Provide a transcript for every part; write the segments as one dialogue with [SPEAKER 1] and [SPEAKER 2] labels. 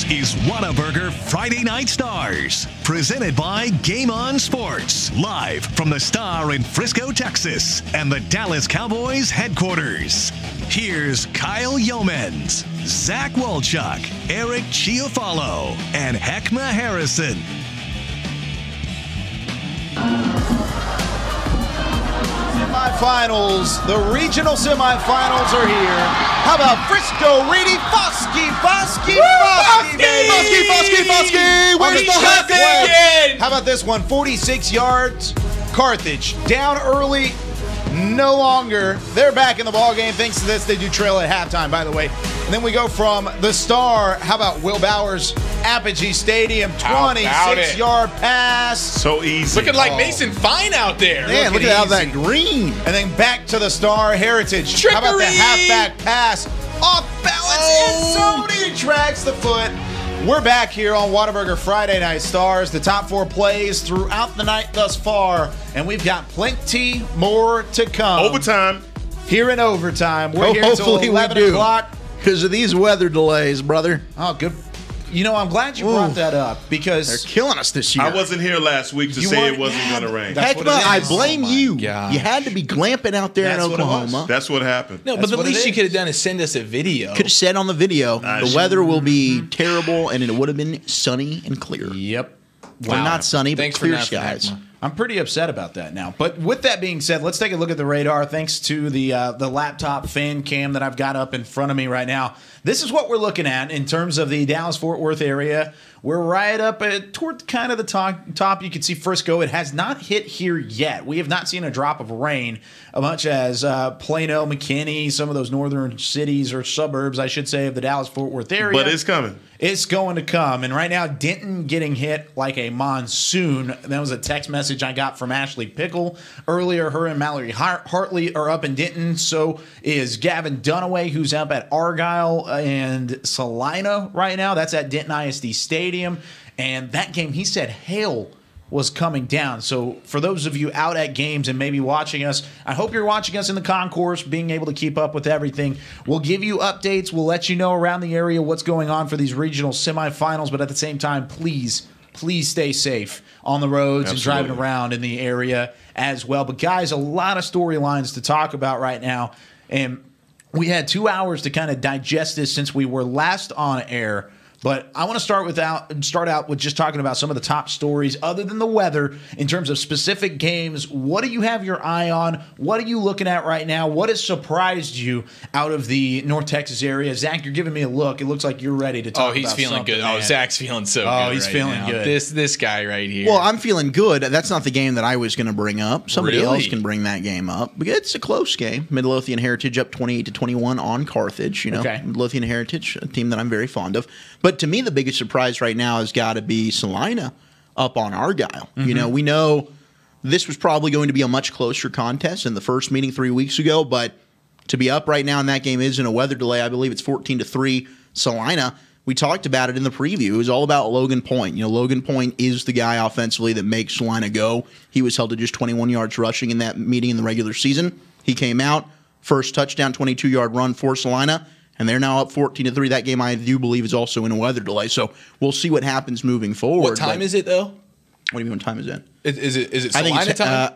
[SPEAKER 1] is Whataburger Friday Night Stars, presented by Game On Sports, live from the Star in Frisco, Texas, and the Dallas Cowboys headquarters. Here's Kyle Yeomans, Zach Walchuk, Eric Chiafalo, and Heckma Harrison.
[SPEAKER 2] Semifinals, the regional semifinals are here. How about Frisco, Reedy, Foskey, where's the hot? How about this one, 46 yards, Carthage, down early, no longer. They're back in the ball game. Thanks to this, they do trail at halftime, by the way. And then we go from the Star. How about Will Bowers, Apogee Stadium, 26-yard pass.
[SPEAKER 3] So easy.
[SPEAKER 4] Looking like Mason Fine out there.
[SPEAKER 2] Man, look at how that green. And then back to the Star, Heritage.
[SPEAKER 4] Trickery.
[SPEAKER 2] How about the halfback pass? Off balance, and Sony tracks the foot. We're back here on Whataburger Friday Night Stars. The top 4 plays throughout the night thus far, and we've got plenty more to come.
[SPEAKER 3] Overtime.
[SPEAKER 2] Here in overtime. We're here until 11 o'clock.
[SPEAKER 5] Because of these weather delays, brother.
[SPEAKER 2] Oh, good. You know, I'm glad you brought that up because
[SPEAKER 5] they're killing us this year.
[SPEAKER 3] I wasn't here last week to say it wasn't going to rain.
[SPEAKER 5] Heckma, I blame you.
[SPEAKER 4] gosh.
[SPEAKER 5] You had to be glamping out there in Oklahoma.
[SPEAKER 3] That's what happened.
[SPEAKER 4] No, but the least you could have done is send us a video.
[SPEAKER 5] Could have said on the video, the weather will be terrible, and it would have been sunny and clear.
[SPEAKER 2] Yep.
[SPEAKER 5] Well, not sunny, but
[SPEAKER 4] Thanks
[SPEAKER 5] clear
[SPEAKER 4] for
[SPEAKER 5] skies.
[SPEAKER 2] I'm pretty upset about that now. But with that being said, let's take a look at the radar. Thanks to the laptop fan cam that I've got up in front of me right now. This is what we're looking at in terms of the Dallas-Fort Worth area. We're right up toward kind of the top. You can see Frisco. It has not hit here yet. We have not seen a drop of rain, much as Plano, McKinney, some of those northern cities or suburbs, I should say, of the Dallas-Fort Worth area.
[SPEAKER 3] But it's coming.
[SPEAKER 2] It's going to come. And right now, Denton getting hit like a monsoon. That was a text message I got from Ashley Pickle earlier. Her and Mallory Hartley are up in Denton. So is Gavin Dunaway, who's up at Argyle and Salina right now. That's at Denton ISD Stadium. And that game, he said hail was coming down. So for those of you out at games and maybe watching us, I hope you're watching us in the concourse, being able to keep up with everything. We'll give you updates. We'll let you know around the area what's going on for these regional semifinals. But at the same time, please stay safe on the roads and driving around in the area as well. But guys, a lot of storylines to talk about right now. And we had 2 hours to kind of digest this since we were last on air. But I want to start out with just talking about some of the top stories other than the weather in terms of specific games. What do you have your eye on? What are you looking at right now? What has surprised you out of the North Texas area? Zach, you're giving me a look. It looks like you're ready to talk about
[SPEAKER 4] he's feeling good.
[SPEAKER 2] Man.
[SPEAKER 4] Oh, Zach's feeling so good.
[SPEAKER 2] Oh, he's feeling good.
[SPEAKER 4] This guy right here.
[SPEAKER 5] Well, I'm feeling good. That's not the game that I was going to bring up. Somebody
[SPEAKER 4] Really?
[SPEAKER 5] else can bring that game up. But it's a close game. Midlothian Heritage up 28-21 on Carthage. You know,
[SPEAKER 2] okay.
[SPEAKER 5] Midlothian Heritage, a team that I'm very fond of. But to me, the biggest surprise right now has got to be Salina up on Argyle. Mm-hmm. You know, we know this was probably going to be a much closer contest in the first meeting 3 weeks ago, but to be up right now in that game is in a weather delay. I believe it's 14-3 Salina. We talked about it in the preview. It was all about Logan Point. You know, Logan Point is the guy offensively that makes Salina go. He was held to just 21 yards rushing in that meeting in the regular season. He came out, first touchdown, 22-yard run for Salina. And they're now up 14-3. That game, I do believe, is also in a weather delay. So we'll see what happens moving forward.
[SPEAKER 4] What time is it, though?
[SPEAKER 5] What do you mean, what time is it?
[SPEAKER 4] Is it
[SPEAKER 5] I think
[SPEAKER 4] Salina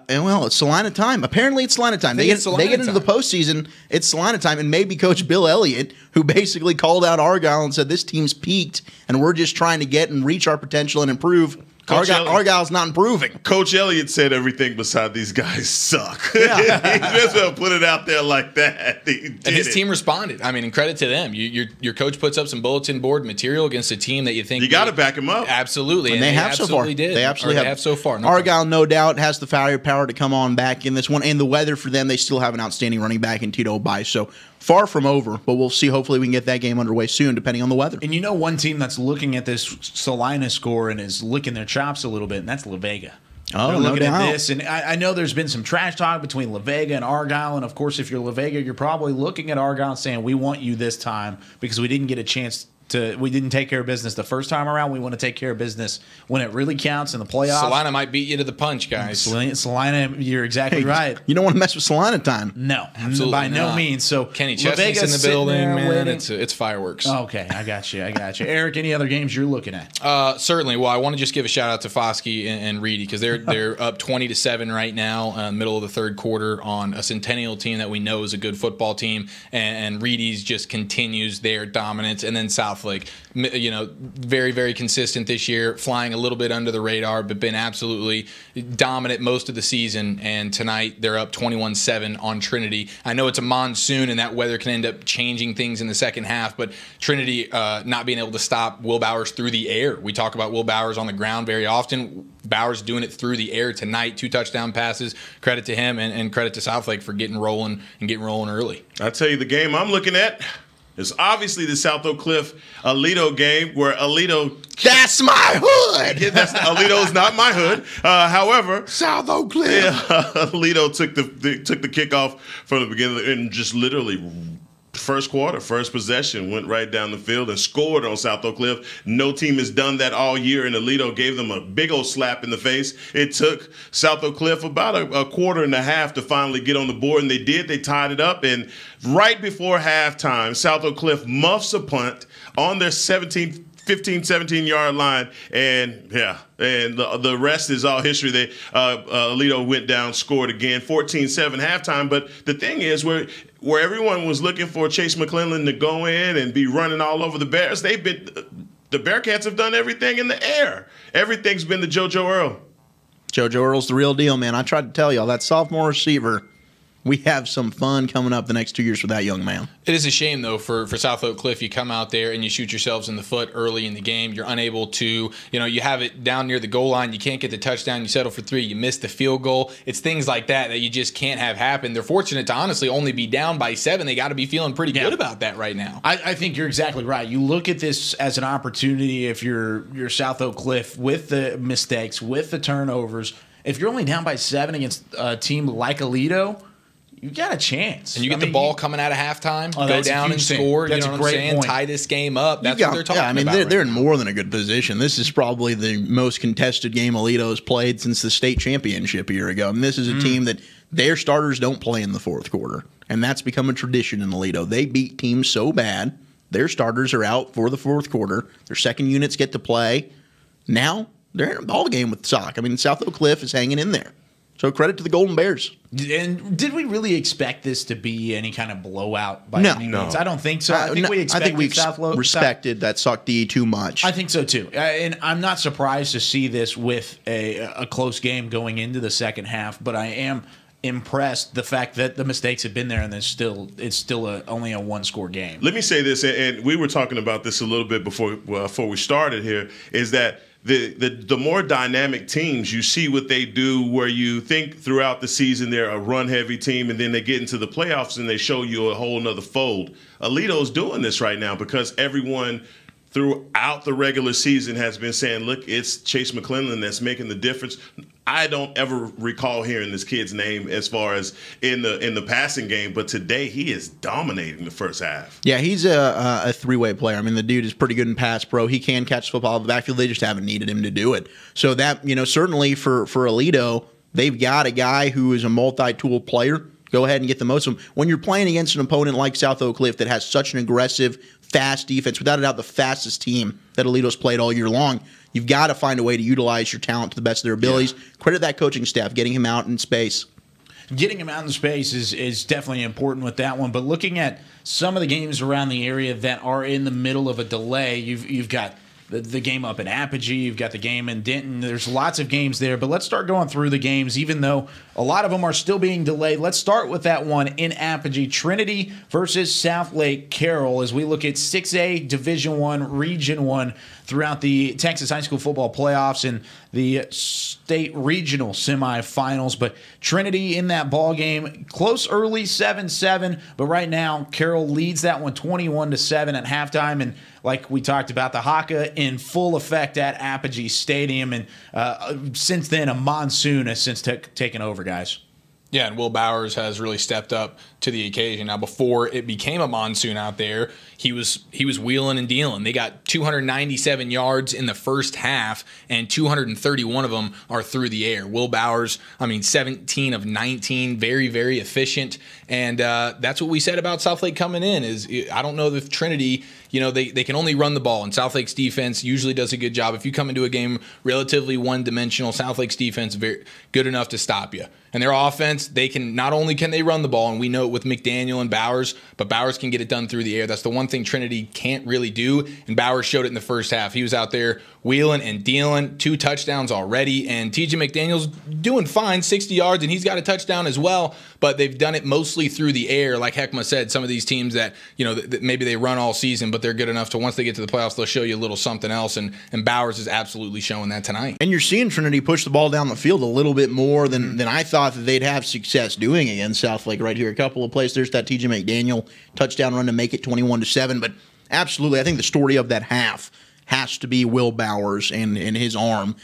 [SPEAKER 4] time?
[SPEAKER 5] Well, it's Salina time. Apparently, it's Salina time. They get into the postseason, it's Salina time. And maybe Coach Bill Elliott, who basically called out Argyle and said, this team's peaked, and we're just trying to get and reach our potential and improve. Argyle's not improving.
[SPEAKER 3] Coach Elliott said everything beside these guys suck. Yeah. He just put it out there like that.
[SPEAKER 4] And his team responded. I mean, and credit to them. Your coach puts up some bulletin board material against a team that you think
[SPEAKER 3] you got to back him up.
[SPEAKER 4] Absolutely,
[SPEAKER 5] and they have so far.
[SPEAKER 4] Did.
[SPEAKER 5] They absolutely have
[SPEAKER 4] so far.
[SPEAKER 5] Argyle, no doubt, has the firepower to come on back in this one, and the weather for them. They still have an outstanding running back in Tito Bai. So far from over, but we'll see. Hopefully, we can get that game underway soon, depending on the weather.
[SPEAKER 2] And you know, one team that's looking at this Salina score and is licking their chops a little bit, and that's La Vega.
[SPEAKER 5] Oh,
[SPEAKER 2] They're
[SPEAKER 5] no
[SPEAKER 2] looking
[SPEAKER 5] doubt.
[SPEAKER 2] at this, and I know there's been some trash talk between La Vega and Argyle, and of course, if you're La Vega, you're probably looking at Argyle and saying, "We want you this time because we didn't get a chance we didn't take care of business the first time around. We want to take care of business when it really counts in the playoffs.
[SPEAKER 4] Salina might beat you to the punch, guys.
[SPEAKER 2] Salina, you're exactly right.
[SPEAKER 5] You don't want to mess with Salina time.
[SPEAKER 2] No,
[SPEAKER 4] absolutely
[SPEAKER 2] by no
[SPEAKER 4] not.
[SPEAKER 2] means. So
[SPEAKER 4] Kenny Chesney's in the building, man. It's fireworks.
[SPEAKER 2] Okay, I got you. Eric, any other games you're looking at?
[SPEAKER 4] Certainly. Well, I want to just give a shout out to Foskey and Reedy because they're up 20-7 right now, middle of the third quarter on a Centennial team that we know is a good football team, and Reedy's just continues their dominance, and then Southlake, very, very consistent this year, flying a little bit under the radar, but been absolutely dominant most of the season. And tonight they're up 21-7 on Trinity. I know it's a monsoon and that weather can end up changing things in the second half, but Trinity not being able to stop Will Bowers through the air. We talk about Will Bowers on the ground very often. Bowers doing it through the air tonight. 2 touchdown passes. Credit to him and credit to Southlake for getting rolling early.
[SPEAKER 3] I tell you, the game I'm looking at is obviously the South Oak Cliff Alito game where Alito.
[SPEAKER 5] That's my hood.
[SPEAKER 3] Alito's not my hood. However,
[SPEAKER 5] South Oak Cliff.
[SPEAKER 3] Yeah, Alito took the kickoff from the beginning and just literally. First quarter, first possession, went right down the field and scored on South Oak Cliff. No team has done that all year, and Alito gave them a big old slap in the face. It took South Oak Cliff about a quarter and a half to finally get on the board, and they did. They tied it up, and right before halftime, South Oak Cliff muffs a punt on their 15, 17-yard line, and the rest is all history. Alito went down, scored again, 14-7 halftime. But the thing is, where everyone was looking for Chase McClellan to go in and be running all over the Bears, the Bearcats have done everything in the air. Everything's been the JoJo Earl.
[SPEAKER 5] JoJo Earl's the real deal, man. I tried to tell y'all, that sophomore receiver, we have some fun coming up the next 2 years for that young man.
[SPEAKER 4] It is a shame, though, for South Oak Cliff. You come out there and you shoot yourselves in the foot early in the game. You're unable to, you have it down near the goal line. You can't get the touchdown. You settle for 3. You miss the field goal. It's things like that you just can't have happen. They're fortunate to honestly only be down by 7. They got to be feeling pretty good about that right now.
[SPEAKER 2] I think you're exactly right. You look at this as an opportunity if you're South Oak Cliff with the mistakes, with the turnovers. If you're only down by 7 against a team like Alito, you got a chance.
[SPEAKER 4] And you get the ball coming out of halftime, go down and score.
[SPEAKER 2] That's
[SPEAKER 4] you know
[SPEAKER 2] a
[SPEAKER 4] what I'm
[SPEAKER 2] great
[SPEAKER 4] saying?
[SPEAKER 2] point.
[SPEAKER 4] Tie this game up. That's what they're talking about.
[SPEAKER 5] Yeah, they're
[SPEAKER 4] right
[SPEAKER 5] in more than a good position. This is probably the most contested game Alito's played since the state championship a year ago. And this is a team that their starters don't play in the fourth quarter. And that's become a tradition in Alito. They beat teams so bad, their starters are out for the fourth quarter. Their second units get to play. Now they're in a ball game with Sock. I mean, South Oak Cliff is hanging in there. So credit to the Golden Bears.
[SPEAKER 2] And did we really expect this to be any kind of blowout by any means? I don't think so. I think we
[SPEAKER 5] respected that Sock D too much.
[SPEAKER 2] I think so too. And I'm not surprised to see this with a close game going into the second half, but I am impressed the fact that the mistakes have been there and it's still only a 1-score game.
[SPEAKER 3] Let me say this, and we were talking about this a little bit before we started here, is that the more dynamic teams, you see what they do where you think throughout the season they're a run-heavy team, and then they get into the playoffs and they show you a whole nother fold. Alito's doing this right now because everyone throughout the regular season has been saying, look, it's Chase McClellan that's making the difference. I don't ever recall hearing this kid's name as far as in the passing game, but today he is dominating the first half.
[SPEAKER 5] Yeah, he's a three-way player. I mean, the dude is pretty good in pass pro. He can catch the football in the backfield. They just haven't needed him to do it. So that, certainly for Alito, they've got a guy who is a multi-tool player. Go ahead and get the most of them. When you're playing against an opponent like South Oak Cliff that has such an aggressive, fast defense, without a doubt the fastest team that Alito's played all year long, you've got to find a way to utilize your talent to the best of their abilities. Yeah. Credit that coaching staff, getting him out in space.
[SPEAKER 2] Getting him out in space is definitely important with that one. But looking at some of the games around the area that are in the middle of a delay, you've got the game up in Apogee, you've got the game in Denton. There's lots of games there, but let's start going through the games, even though a lot of them are still being delayed. Let's start with that one in Apogee, Trinity versus South Lake Carroll, as we look at 6A Division I, Region I throughout the Texas High School Football Playoffs and the state regional semifinals. But Trinity in that ball game, close early, 7-7, but right now Carroll leads that one 21-7 at halftime. And like we talked about, the Haka in full effect at Apogee Stadium, and since then a monsoon has since taken over, guys.
[SPEAKER 4] Yeah, and Will Bowers has really stepped up to the occasion. Now, before it became a monsoon out there, he was wheeling and dealing. They got 297 yards in the first half, and 231 of them are through the air. Will Bowers, 17 of 19, very, very efficient. And that's what we said about Southlake coming in. Is I don't know if Trinity, they can only run the ball, and Southlake's defense usually does a good job. If you come into a game relatively one-dimensional, Southlake's defense very good enough to stop you. And their offense, they can not only can they run the ball, and we know it with McDaniel and Bowers, but Bowers can get it done through the air. That's the one thing Trinity can't really do, and Bowers showed it in the first half. He was out there wheeling and dealing, 2 touchdowns already, and TJ McDaniel's doing fine, 60 yards, and he's got a touchdown as well, but they've done it mostly through the air. Like Heckma said, some of these teams that, that maybe they run all season, but they're good enough to once they get to the playoffs, they'll show you a little something else, and Bowers is absolutely showing that tonight.
[SPEAKER 5] And you're seeing Trinity push the ball down the field a little bit more than I thought that they'd have success doing against Southlake right here. A couple of plays. There's that TJ McDaniel touchdown run to make it 21-7. But absolutely, I think the story of that half has to be Will Bowers and his arm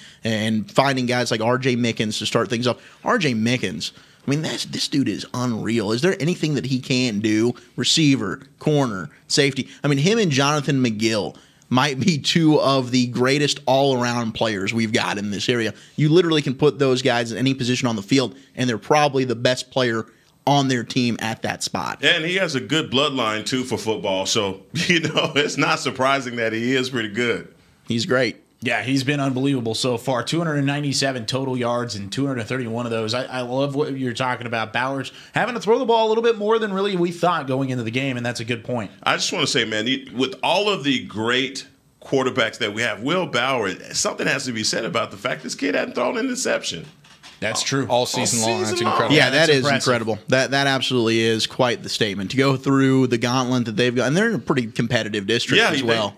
[SPEAKER 5] finding guys like R.J. Mickens to start things off. R.J. Mickens, this dude is unreal. Is there anything that he can't do? Receiver, corner, safety. Him and Jonathan McGill might be 2 of the greatest all-around players we've got in this area. You literally can put those guys in any position on the field, and they're probably the best player on their team at that spot.
[SPEAKER 3] And he has a good bloodline, too, for football. So, it's not surprising that he is pretty good.
[SPEAKER 5] He's great.
[SPEAKER 2] Yeah, he's been unbelievable so far. 297 total yards and 231 of those. I love what you're talking about. Bowers having to throw the ball a little bit more than really we thought going into the game, and that's a good point.
[SPEAKER 3] I just want to say, man, with all of the great quarterbacks that we have, Will Bowers, something has to be said about the fact this kid hadn't thrown an interception.
[SPEAKER 2] That's true.
[SPEAKER 4] All season long. That's incredible.
[SPEAKER 5] Yeah, that is
[SPEAKER 2] impressive.
[SPEAKER 5] incredible. That absolutely is quite the statement. To go through the gauntlet that they've got, and they're in a pretty competitive district as well.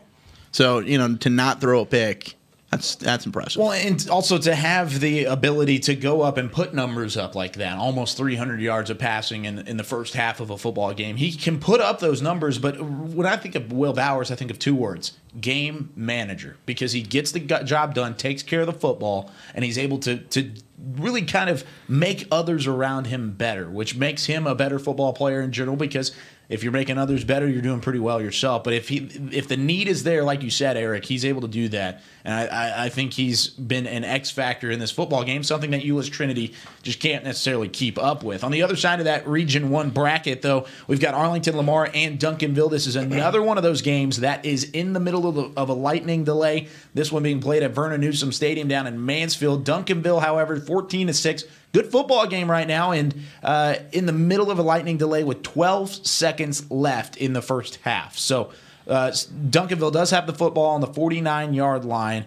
[SPEAKER 5] So, to not throw a pick, that's impressive.
[SPEAKER 2] Well, and also to have the ability to go up and put numbers up like that, almost 300 yards of passing in the first half of a football game. He can put up those numbers, but when I think of Will Bowers, I think of 2 words: game manager, because he gets the job done, takes care of the football, and he's able to really kind of make others around him better, which makes him a better football player in general, because if you're making others better, you're doing pretty well yourself. But if the need is there, like you said, Eric, he's able to do that. And I think he's been an X factor in this football game, something that you as Trinity just can't necessarily keep up with. On the other side of that Region 1 bracket, though, we've got Arlington, Lamar, and Duncanville. This is another one of those games that is in the middle of a lightning delay. This one being played at Vernon Newsom Stadium down in Mansfield. Duncanville, however, 14-6. Good football game right now, and in the middle of a lightning delay with 12 seconds left in the first half. So Duncanville does have the football on the 49-yard line.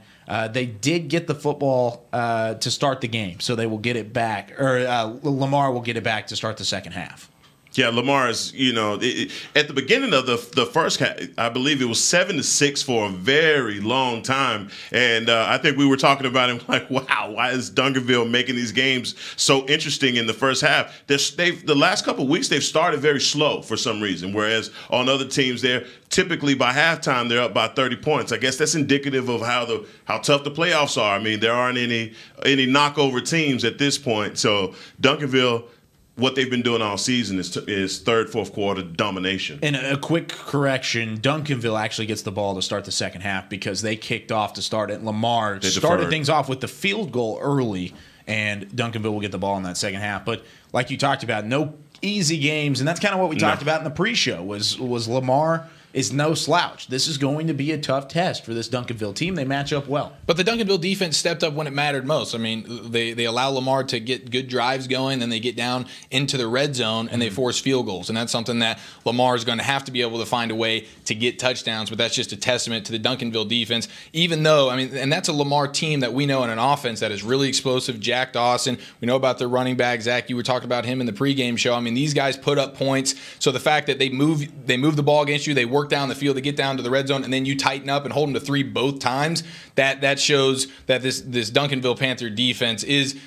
[SPEAKER 2] They did get the football to start the game, so they will get it back, or Lamar will get it back to start the second half.
[SPEAKER 3] Yeah, Lamar's, at the beginning of the first half, I believe it was 7-6 for a very long time. And I think we were talking about him like, wow, why is Duncanville making these games so interesting in the first half? The last couple of weeks, they've started very slow for some reason, whereas on other teams, they're typically by halftime, they're up by 30 points. I guess that's indicative of how tough the playoffs are. There aren't any knockover teams at this point. So Duncanville, what they've been doing all season is third, fourth quarter domination.
[SPEAKER 2] And a quick correction, Duncanville actually gets the ball to start the second half because they kicked off to start it. Lamar started things off with the field goal early, and Duncanville will get the ball in that second half. But like you talked about, no easy games, and that's kind of what we talked about in the pre-show was Lamar is no slouch. This is going to be a tough test for this Duncanville team. They match up well.
[SPEAKER 4] But the Duncanville defense stepped up when it mattered most. They allow Lamar to get good drives going, then they get down into the red zone, and they force field goals. And that's something that Lamar is going to have to be able to find a way to get touchdowns, but that's just a testament to the Duncanville defense, even though, and that's a Lamar team that we know in an offense that is really explosive. Jack Dawson, we know about their running back. Zach, you were talking about him in the pregame show. These guys put up points. So the fact that they move the ball against you, they work down the field to get down to the red zone, and then you tighten up and hold them to 3 both times, that shows that this Duncanville Panther defense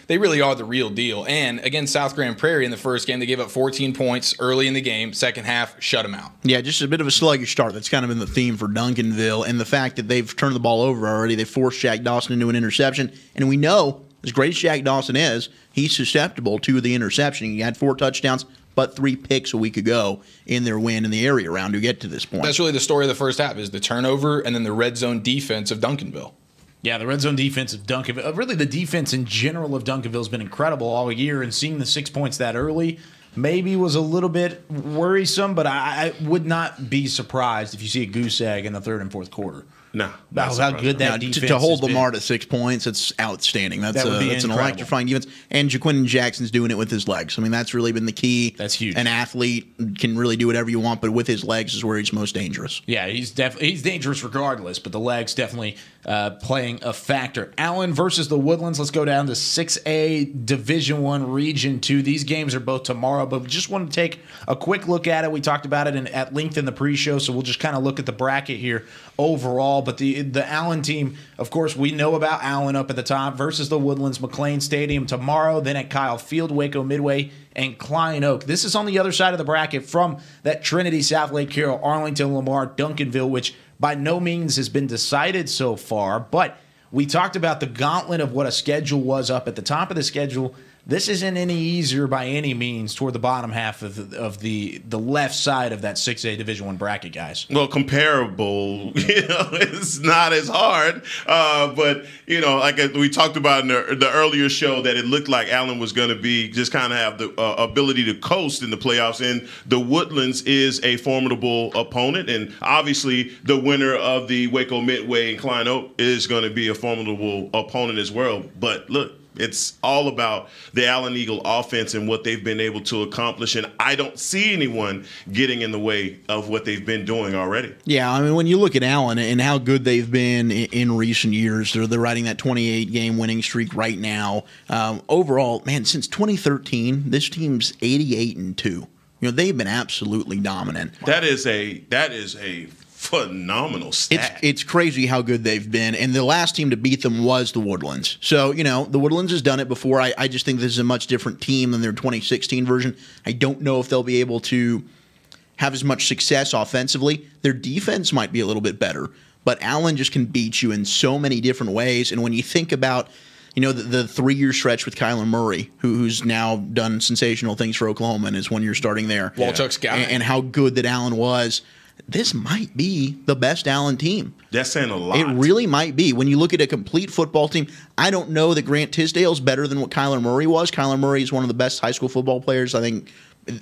[SPEAKER 4] they really are the real deal. And against South Grand Prairie in the first game, they gave up 14 points early in the game. Second half, shut them out.
[SPEAKER 5] Yeah, just a bit of a sluggish start. That's kind of been the theme for Duncanville, and the fact that they've turned the ball over already. They forced Jack Dawson into an interception, and we know as great as Shaq Dawson is, he's susceptible to the interception. He had 4 touchdowns, but 3 picks a week ago in their win in the area round to get to this point.
[SPEAKER 4] That's really the story of the first half, is the turnover and then the red zone defense of Duncanville.
[SPEAKER 2] Yeah, the red zone defense of Duncanville. Really, the defense in general of Duncanville has been incredible all year, and seeing the 6 points that early maybe was a little bit worrisome, but I would not be surprised if you see a goose egg in the third and fourth quarter.
[SPEAKER 3] No,
[SPEAKER 2] That's how good that defense
[SPEAKER 5] to hold
[SPEAKER 2] has
[SPEAKER 5] Lamar
[SPEAKER 2] been.
[SPEAKER 5] to 6 points, it's outstanding. That's
[SPEAKER 2] That would be
[SPEAKER 5] an
[SPEAKER 2] incredible.
[SPEAKER 5] electrifying defense. And Jaquindon Jackson's doing it with his legs. I mean, that's really been the key.
[SPEAKER 2] That's huge.
[SPEAKER 5] An athlete can really do whatever you want, but with his legs is where he's most dangerous.
[SPEAKER 2] Yeah, he's dangerous regardless, but the legs definitely playing a factor. Allen versus the Woodlands. Let's go down to 6A Division I Region 2. These games are both tomorrow, but we just want to take a quick look at it. We talked about it at length in the pre-show, so we'll just kind of look at the bracket here overall. But the Allen team, of course, we know about Allen up at the top versus the Woodlands, McLean Stadium tomorrow, then at Kyle Field, Waco Midway, and Klein Oak. This is on the other side of the bracket from that Trinity, South Lake Carroll, Arlington, Lamar, Duncanville, which by no means has been decided so far. But we talked about the gauntlet of what a schedule was up at the top of the schedule. This isn't any easier by any means toward the bottom half of the left side of that 6A Division I bracket, guys.
[SPEAKER 3] Well, comparable, it's not as hard. But, like we talked about in the earlier show, that it looked like Allen was going to be just kind of have the ability to coast in the playoffs. And the Woodlands is a formidable opponent. And obviously, the winner of the Waco Midway and Klein Oak is going to be a formidable opponent as well. But look, it's all about the Allen Eagle offense and what they've been able to accomplish, and I don't see anyone getting in the way of what they've been doing already.
[SPEAKER 5] Yeah, I mean, when you look at Allen and how good they've been in recent years, they're riding that 28-game winning streak right now. Overall, man, since 2013, this team's 88-2. They've been absolutely dominant.
[SPEAKER 3] That is a phenomenal stat.
[SPEAKER 5] It's crazy how good they've been, and the last team to beat them was the Woodlands. So, the Woodlands has done it before. I just think this is a much different team than their 2016 version. I don't know if they'll be able to have as much success offensively. Their defense might be a little bit better, but Allen just can beat you in so many different ways. And when you think about the 3-year stretch with Kyler Murray, who's now done sensational things for Oklahoma and is 1 year starting there.
[SPEAKER 4] Walchuk's guy.
[SPEAKER 5] And how good that Allen was. This might be the best Allen team.
[SPEAKER 3] That's saying a lot.
[SPEAKER 5] It really might be. When you look at a complete football team, I don't know that Grant Tisdale's better than what Kyler Murray was. Kyler Murray is one of the best high school football players, I think,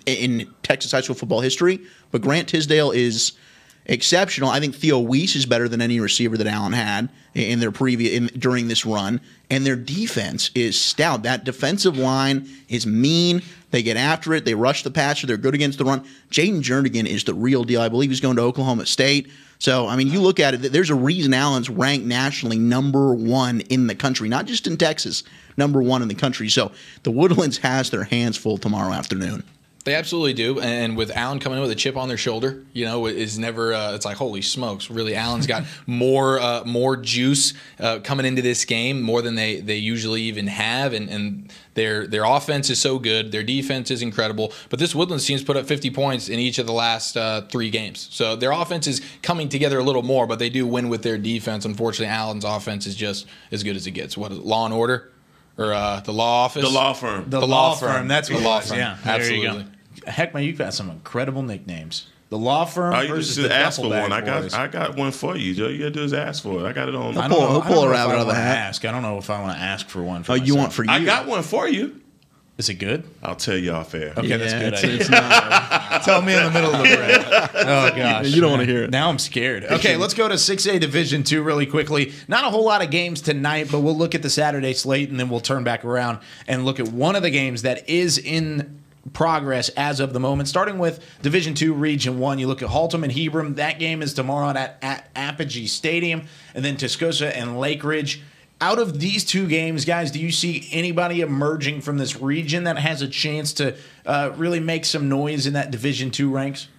[SPEAKER 5] in Texas high school football history. But Grant Tisdale is exceptional. I think Theo Weiss is better than any receiver that Allen had in their during this run. And their defense is stout. That defensive line is mean. They get after it. They rush the passer. They're good against the run. Jaden Jernigan is the real deal. I believe he's going to Oklahoma State. So, I mean, you look at it, there's a reason Allen's ranked nationally number 1 in the country, not just in Texas, number 1 in the country. So the Woodlands has their hands full tomorrow afternoon.
[SPEAKER 4] They absolutely do, and with Allen coming in with a chip on their shoulder, is never. It's like, holy smokes! Really, Allen's got more juice coming into this game, more than they usually even have, and their offense is so good, their defense is incredible. But this Woodlands team's put up 50 points in each of the last 3 games, so their offense is coming together a little more, but they do win with their defense. Unfortunately, Allen's offense is just as good as it gets. What is it, Law and Order? Or the law office?
[SPEAKER 3] The law firm.
[SPEAKER 2] The law firm. That's what
[SPEAKER 4] the
[SPEAKER 2] it
[SPEAKER 4] law
[SPEAKER 2] was.
[SPEAKER 4] firm.
[SPEAKER 2] Yeah,
[SPEAKER 4] Absolutely.
[SPEAKER 2] There you go. Heck, man, you've got some incredible nicknames. The law firm
[SPEAKER 3] I
[SPEAKER 2] versus
[SPEAKER 3] just
[SPEAKER 2] the
[SPEAKER 3] ask for
[SPEAKER 2] Duffelbag
[SPEAKER 3] one.
[SPEAKER 2] boys.
[SPEAKER 3] I got one for you, Joe. You gotta do is ask for it. I got it on.
[SPEAKER 2] I
[SPEAKER 5] He'll pull a
[SPEAKER 2] know
[SPEAKER 5] rabbit
[SPEAKER 2] if I
[SPEAKER 5] out of the
[SPEAKER 2] wanna
[SPEAKER 5] hat.
[SPEAKER 2] Ask. I don't know if I want to ask for one. For
[SPEAKER 5] Oh, you
[SPEAKER 2] myself.
[SPEAKER 5] want for you?
[SPEAKER 3] I got one for you.
[SPEAKER 2] Is it good?
[SPEAKER 3] I'll tell you off air.
[SPEAKER 2] Okay, that's good.
[SPEAKER 5] It's not.
[SPEAKER 2] Tell me in the middle of the break. Oh, gosh.
[SPEAKER 5] You don't want to hear it.
[SPEAKER 2] Now I'm scared. Okay, let's go to 6A Division 2 really quickly. Not a whole lot of games tonight, but we'll look at the Saturday slate, and then we'll turn back around and look at one of the games that is in progress as of the moment. Starting with Division 2 Region 1, you look at Haltom and Hebron. That game is tomorrow at Apogee Stadium. And then Tascosa and Lake Ridge. Out of these 2 games, guys, do you see anybody emerging from this region that has a chance to really make some noise in that Division 2 ranks?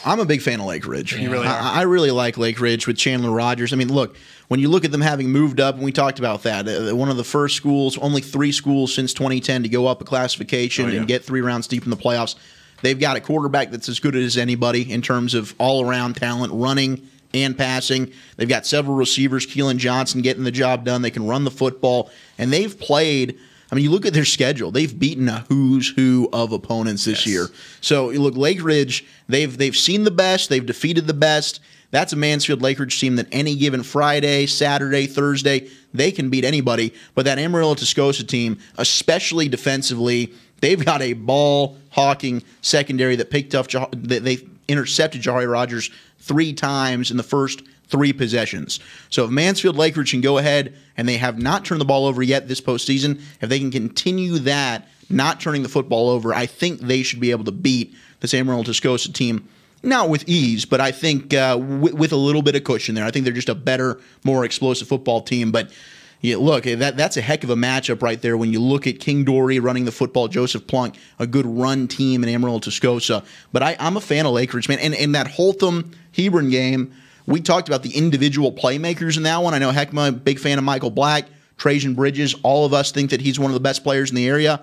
[SPEAKER 5] I'm a big fan of Lake Ridge.
[SPEAKER 2] You really are?
[SPEAKER 5] I really like Lake Ridge with Chandler Rogers. I mean, look, when you look at them having moved up, and we talked about that, one of the first schools, only 3 schools since 2010 to go up a classification and get 3 rounds deep in the playoffs. They've got a quarterback that's as good as anybody in terms of all-around talent, running and passing. They've got several receivers, Keelan Johnson getting the job done. They can run the football, and they've played. I mean, you look at their schedule. They've beaten a who's who of opponents this year. So you look, Lake Ridge, they've seen the best. They've defeated the best. That's a Mansfield Lake Ridge team that any given Friday, Saturday, Thursday, they can beat anybody. But that Amarillo-Tascosa team, especially defensively, they've got a ball-hawking secondary that picked up. They intercepted Jahari Rogers 3 times in the first 3 possessions. So if Mansfield Lake Ridge can go ahead, and they have not turned the ball over yet this postseason, if they can continue that, not turning the football over, I think they should be able to beat this Amarillo-Tascosa team. Not with ease, but I think with a little bit of cushion there. I think they're just a better, more explosive football team. But yeah, look, that's a heck of a matchup right there when you look at King Dory running the football, Joseph Plunk, a good run team in Amarillo-Tascosa. But I'm a fan of Lake Ridge, man. And that Holtham-Hebron game, we talked about the individual playmakers in that one. I know Heckma, big fan of Michael Black, Trajan Bridges. All of us think that he's one of the best players in the area.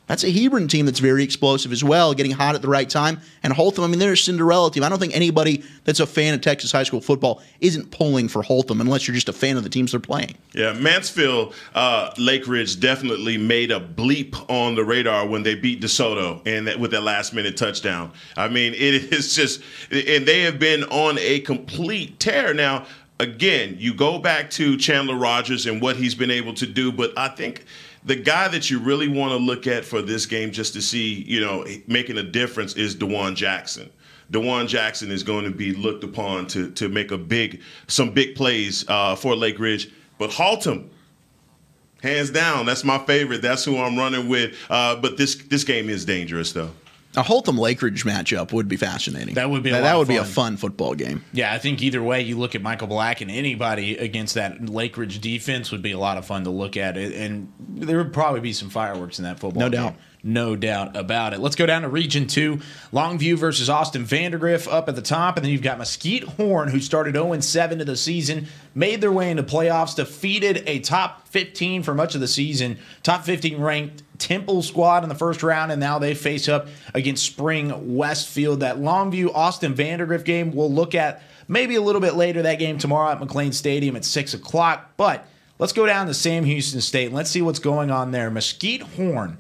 [SPEAKER 5] That's a Hebron team that's very explosive as well, getting hot at the right time. And Holtham, I mean, they're a Cinderella team. I don't think anybody that's a fan of Texas high school football isn't pulling for Holtham unless you're just a fan of the teams they're playing.
[SPEAKER 3] Yeah, Mansfield Lake Ridge definitely made a bleep on the radar when they beat DeSoto and with that last-minute touchdown. I mean, it is just – and they have been on a complete tear. Now, again, you go back to Chandler Rogers and what he's been able to do, but I think – the guy that you really want to look at for this game just to see, making a difference is DeJuan Jackson. DeJuan Jackson is going to be looked upon to make some big plays for Lake Ridge. But Haltom, hands down, that's my favorite. That's who I'm running with. But this game is dangerous, though.
[SPEAKER 5] A Holtham-Lake Ridge matchup would be fascinating.
[SPEAKER 2] That would be
[SPEAKER 5] a fun football game.
[SPEAKER 2] Yeah, I think either way, you look at Michael Black and anybody against that Lake Ridge defense would be a lot of fun to look at. And there would probably be some fireworks in that football game.
[SPEAKER 5] No doubt.
[SPEAKER 2] No doubt about it. Let's go down to Region 2. Longview versus Austin Vandergrift up at the top. And then you've got Mesquite Horn, who started 0-7 to the season, made their way into playoffs, defeated a top 15 for much of the season, top 15 ranked Temple squad in the first round, and now they face up against Spring Westfield. That Longview Austin Vandergrift game we'll look at maybe a little bit later, that game tomorrow at McLean Stadium at 6 o'clock. But let's go down to Sam Houston State and let's see what's going on there. Mesquite Horn,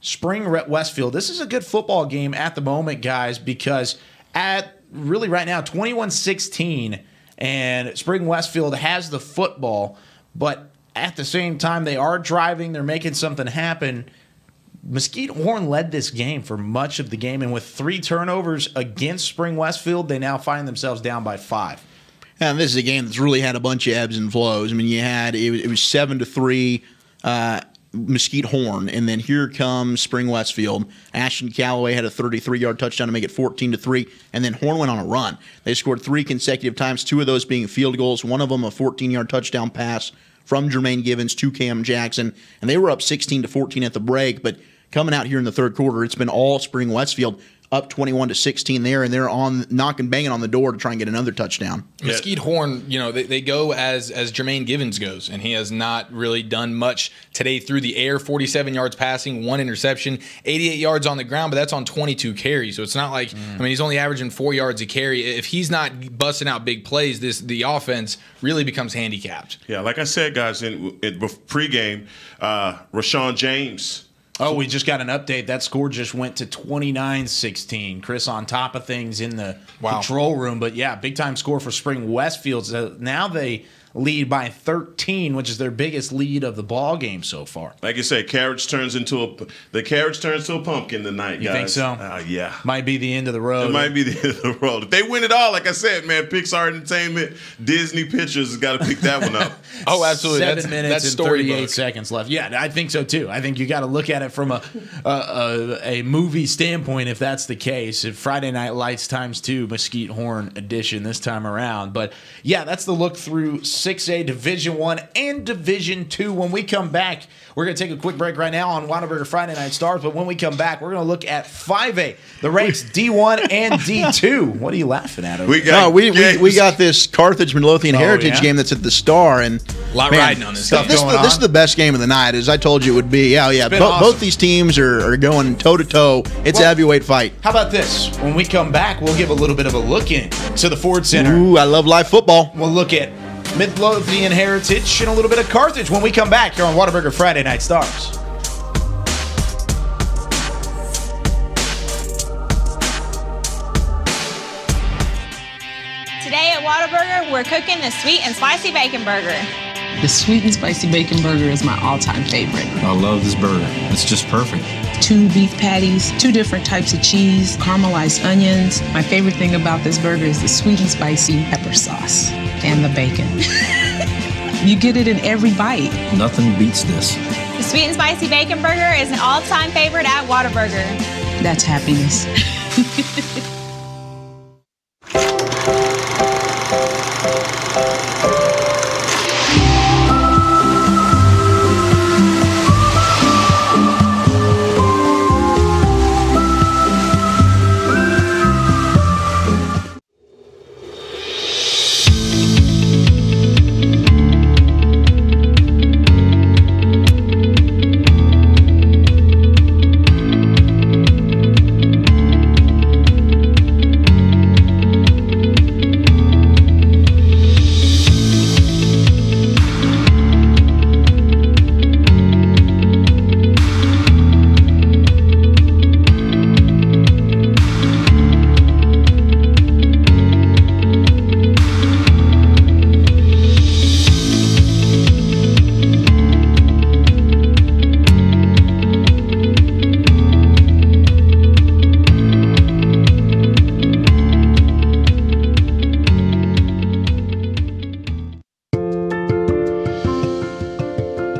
[SPEAKER 2] Spring Westfield. This is a good football game at the moment, guys, because at really right now 21-16, and Spring Westfield has the football, but at the same time, they are driving. They're making something happen. Mesquite Horn led this game for much of the game, and with 3 turnovers against Spring Westfield, they now find themselves down by 5.
[SPEAKER 5] And this is a game that's really had a bunch of ebbs and flows. I mean, it was 7-3 Mesquite Horn, and then here comes Spring Westfield. Ashton Callaway had a 33-yard touchdown to make it 14-3, and then Horn went on a run. They scored 3 consecutive times, 2 of those being field goals, one of them a 14-yard touchdown pass from Jermaine Givens to Cam Jackson, and they were up 16-14 at the break. But coming out here in the third quarter, it's been all Spring Westfield, up 21-16 there, and they're on banging on the door to try and get another touchdown.
[SPEAKER 4] Mesquite Horn, they go as Jermaine Givens goes, and he has not really done much today through the air. 47 yards passing, 1 interception, 88 yards on the ground, but that's on 22 carries. So it's not like he's only averaging 4 yards a carry. If he's not busting out big plays, the offense really becomes handicapped.
[SPEAKER 3] Yeah, like I said, guys, in pregame, Rashawn James.
[SPEAKER 2] Oh, we just got an update. That score just went to 29-16. Chris on top of things in the control room. But, yeah, big-time score for Spring Westfield. So now they lead by 13, which is their biggest lead of the ball game so far.
[SPEAKER 3] Like you say, the carriage turns to a pumpkin tonight, guys.
[SPEAKER 2] You think so?
[SPEAKER 3] Yeah.
[SPEAKER 2] Might be the end of the road.
[SPEAKER 3] It might be the end of the road. If they win it all, like I said, man, Pixar Entertainment, Disney Pictures has got to pick that one up.
[SPEAKER 4] Oh, absolutely.
[SPEAKER 2] 7 minutes and 38 seconds left. Yeah, I think so, too. I think you got to look at it from a movie standpoint if that's the case. If Friday Night Lights times 2, Mesquite Horn edition this time around. But, yeah, that's the look through 6A Division I and Division II. When we come back, we're going to take a quick break right now on Whataburger Friday Night Stars, but when we come back, we're going to look at 5A, the ranks D1 and D2. What are you laughing at over
[SPEAKER 5] we got this Carthage Midlothian Heritage game that's at the Star, and
[SPEAKER 4] A lot riding on this
[SPEAKER 2] stuff
[SPEAKER 4] game.
[SPEAKER 2] going on.
[SPEAKER 5] This is the best game of the night, as I told you it would be. Yeah.
[SPEAKER 2] been awesome.
[SPEAKER 5] Both these teams are going toe-to-toe. It's a heavyweight fight.
[SPEAKER 2] How about this? When we come back, we'll give a little bit of a look in to the Ford Center.
[SPEAKER 5] Ooh, I love live football.
[SPEAKER 2] We'll look at Midlothian heritage and a little bit of Carthage when we come back here on Whataburger Friday Night Stars.
[SPEAKER 6] Today at Whataburger, we're cooking the sweet and spicy bacon burger.
[SPEAKER 7] The sweet and spicy bacon burger is my all-time favorite.
[SPEAKER 8] I love this burger. It's just perfect.
[SPEAKER 7] 2 beef patties, 2 different types of cheese, caramelized onions. My favorite thing about this burger is the sweet and spicy pepper sauce and the bacon. You get it in every bite.
[SPEAKER 8] Nothing beats this.
[SPEAKER 6] The sweet and spicy bacon burger is an all-time favorite at Whataburger.
[SPEAKER 7] That's happiness.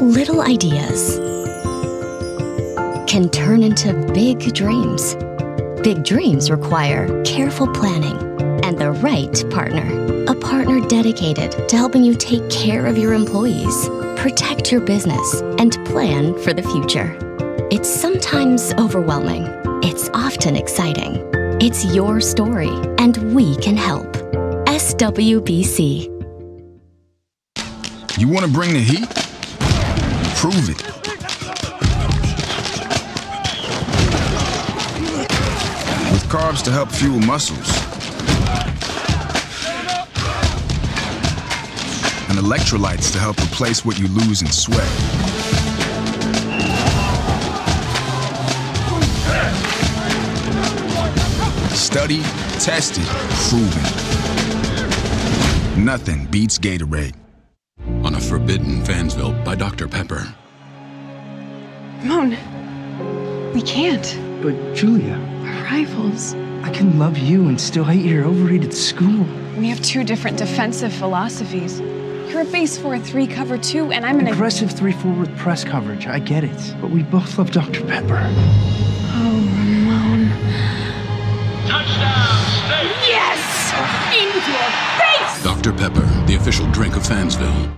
[SPEAKER 9] Little ideas can turn into big dreams. Big dreams require careful planning and the right partner. A partner dedicated to helping you take care of your employees, protect your business, and plan for the future. It's sometimes overwhelming. It's often exciting. It's your story, and we can help. SWBC.
[SPEAKER 10] You want to bring the heat? Prove it. With carbs to help fuel muscles. And electrolytes to help replace what you lose in sweat. Studied, tested, proven. Nothing beats Gatorade.
[SPEAKER 11] On a Forbidden Fansville by Dr. Pepper.
[SPEAKER 12] Ramon, we can't.
[SPEAKER 13] But Julia,
[SPEAKER 12] We're rivals.
[SPEAKER 13] I can love you and still hate your overrated school.
[SPEAKER 12] We have 2 different defensive philosophies. You're a base 4-3 cover 2, and I'm an
[SPEAKER 13] aggressive 3-4 with press coverage. I get it, but we both love Dr. Pepper.
[SPEAKER 12] Oh, Ramon.
[SPEAKER 11] Touchdown, State!
[SPEAKER 12] Yes! In your face!
[SPEAKER 11] Dr. Pepper, the official drink of Fansville.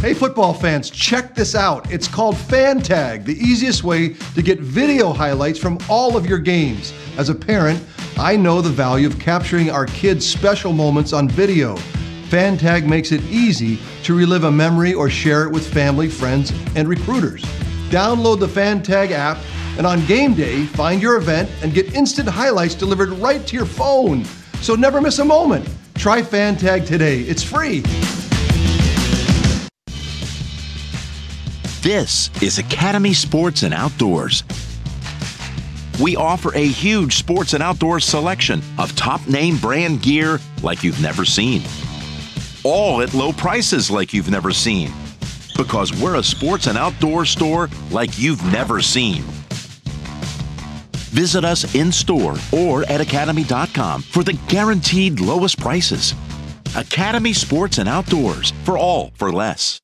[SPEAKER 14] Hey football fans, check this out. It's called Fan Tag, the easiest way to get video highlights from all of your games. As a parent, I know the value of capturing our kids' special moments on video. Fan Tag makes it easy to relive a memory or share it with family, friends, and recruiters. Download the Fan Tag app, and on game day, find your event and get instant highlights delivered right to your phone. So never miss a moment. Try Fan Tag today. It's free.
[SPEAKER 15] This is Academy Sports and Outdoors. We offer a huge sports and outdoors selection of top name brand gear like you've never seen. All at low prices like you've never seen. Because we're a sports and outdoor store like you've never seen. Visit us in store or at academy.com for the guaranteed lowest prices. Academy Sports and Outdoors, for all for less.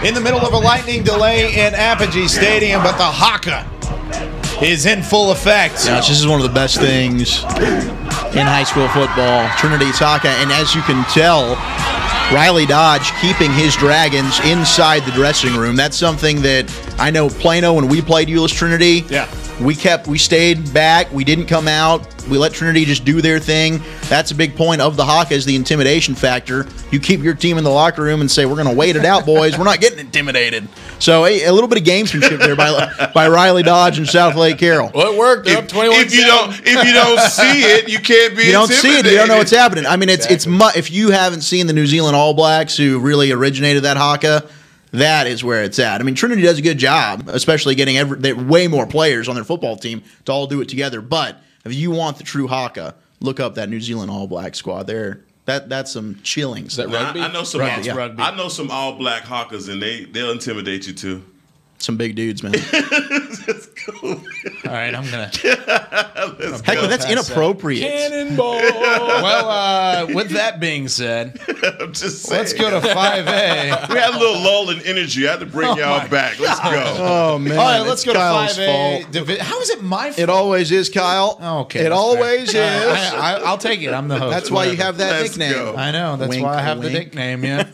[SPEAKER 2] In the middle of a lightning delay in Apogee Stadium, but the haka is in full effect.
[SPEAKER 5] Gosh, this is one of the best things in high school football, Trinity's haka. And as you can tell, Riley Dodge keeping his Dragons inside the dressing room. That's something that I know Plano, when we played Euless Trinity, we stayed back. We didn't come out. We let Trinity just do their thing. That's a big point of the haka, is the intimidation factor. You keep your team in the locker room and say, we're going to wait it out, boys. We're not getting intimidated. So a little bit of gamesmanship there by Riley Dodge and South Lake Carroll.
[SPEAKER 4] Well, it worked. Up 21.
[SPEAKER 3] If you don't see it, you can't be.
[SPEAKER 5] You don't see it. You don't know what's happening. I mean, it's if you haven't seen the New Zealand All Blacks, who really originated that haka, that is where it's at. I mean, Trinity does a good job, especially getting way more players on their football team to all do it together. But if you want the true haka, look up that New Zealand All Black squad there. That's some chillings.
[SPEAKER 4] Is that rugby?
[SPEAKER 3] I know some
[SPEAKER 5] rugby.
[SPEAKER 3] I know some all black hakas, and they'll intimidate you too.
[SPEAKER 5] Some big dudes, man.
[SPEAKER 2] All right, I'm gonna.
[SPEAKER 5] Heck, that's inappropriate.
[SPEAKER 2] Cannonball. Well, with that being said,
[SPEAKER 3] I'm just saying.
[SPEAKER 2] let's go to 5A.
[SPEAKER 3] We had a little lull in energy. I had to bring y'all back. Let's go.
[SPEAKER 5] Oh man!
[SPEAKER 2] All right, let's go
[SPEAKER 5] Kyle's
[SPEAKER 2] to 5A. How is it my fault?
[SPEAKER 5] It always is, Kyle.
[SPEAKER 2] Okay,
[SPEAKER 5] it always is.
[SPEAKER 2] I'll take it. I'm the host.
[SPEAKER 5] That's why you have that
[SPEAKER 3] Let's
[SPEAKER 5] nickname.
[SPEAKER 3] go.
[SPEAKER 2] I know. That's
[SPEAKER 5] Wink,
[SPEAKER 2] why I have the
[SPEAKER 5] wink.
[SPEAKER 2] nickname. Yeah.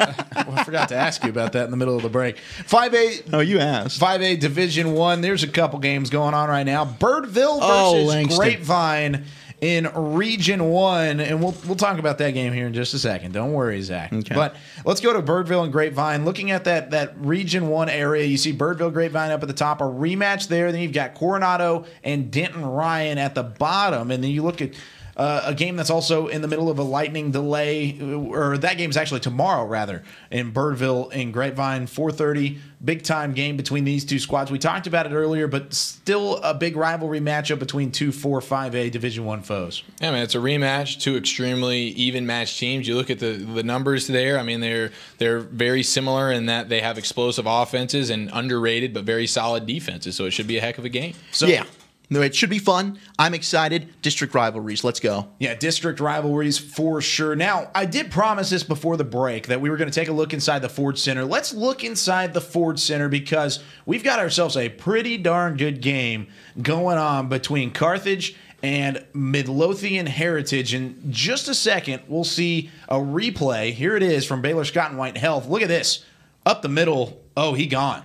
[SPEAKER 2] Well, I forgot to ask you about that in the middle of the break. 5A.
[SPEAKER 5] Oh, you asked.
[SPEAKER 2] 5A Division 1. There's a couple games going on right now. Birdville versus
[SPEAKER 5] Langston.
[SPEAKER 2] Grapevine in Region 1. And we'll talk about that game here in just a second. Don't worry, Zach.
[SPEAKER 5] Okay.
[SPEAKER 2] But let's go to Birdville and Grapevine. Looking at that Region 1 area, you see Birdville, Grapevine up at the top. A rematch there. Then you've got Coronado and Denton Ryan at the bottom. And then you look at a game that's also in the middle of a lightning delay, or that game's actually tomorrow, rather, in Birdville and Grapevine, 4:30, big-time game between these two squads. We talked about it earlier, but still a big rivalry matchup between two 4-5A Division I foes.
[SPEAKER 4] Yeah, man, it's a rematch. Two extremely even-matched teams. You look at the numbers there. I mean, they're very similar in that they have explosive offenses and underrated but very solid defenses, so it should be a heck of a game.
[SPEAKER 2] So,
[SPEAKER 5] yeah. No, it should be fun. I'm excited. District rivalries. Let's go.
[SPEAKER 2] Yeah, district rivalries for sure. Now, I did promise this before the break that we were going to take a look inside the Ford Center. Let's look inside the Ford Center because we've got ourselves a pretty darn good game going on between Carthage and Midlothian Heritage. In just a second, we'll see a replay. Here it is from Baylor Scott and White Health. Look at this. Up the middle. Oh, he gone.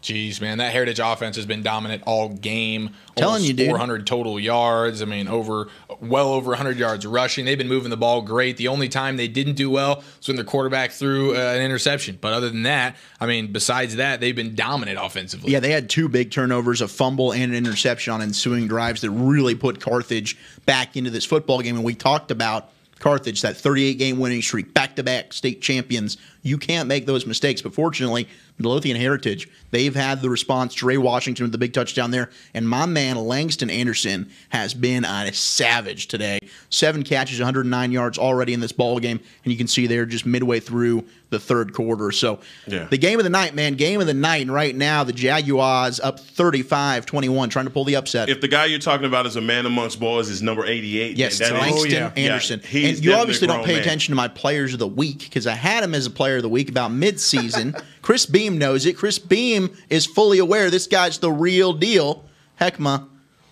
[SPEAKER 4] Jeez, man, that Heritage offense has been dominant all game.
[SPEAKER 5] Telling you, dude.
[SPEAKER 4] 400 total yards. I mean, well over 100 yards rushing. They've been moving the ball great. The only time they didn't do well was when their quarterback threw an interception. But other than that, I mean, besides that, they've been dominant offensively.
[SPEAKER 5] Yeah, they had two big turnovers, a fumble and an interception on ensuing drives that really put Carthage back into this football game. And we talked about Carthage, that 38-game winning streak, back-to-back state champions. You can't make those mistakes. But fortunately, Midlothian Heritage, they've had the response. Dre Washington with the big touchdown there. And my man, Langston Anderson, has been a savage today. 7 catches, 109 yards already in this ball game, and you can see they're just midway through the third quarter. So the game of the night, man, game of the night. And right now, the Jaguars up 35-21, trying to pull the upset.
[SPEAKER 3] If the guy you're talking about is a man amongst boys, is number 88.
[SPEAKER 5] Yes,
[SPEAKER 3] and
[SPEAKER 5] Langston Anderson. And you obviously don't pay attention to my players of the week because I had him as a player of the week about mid-season. Chris Beam knows it. Chris Beam is fully aware this guy's the real deal. Heckma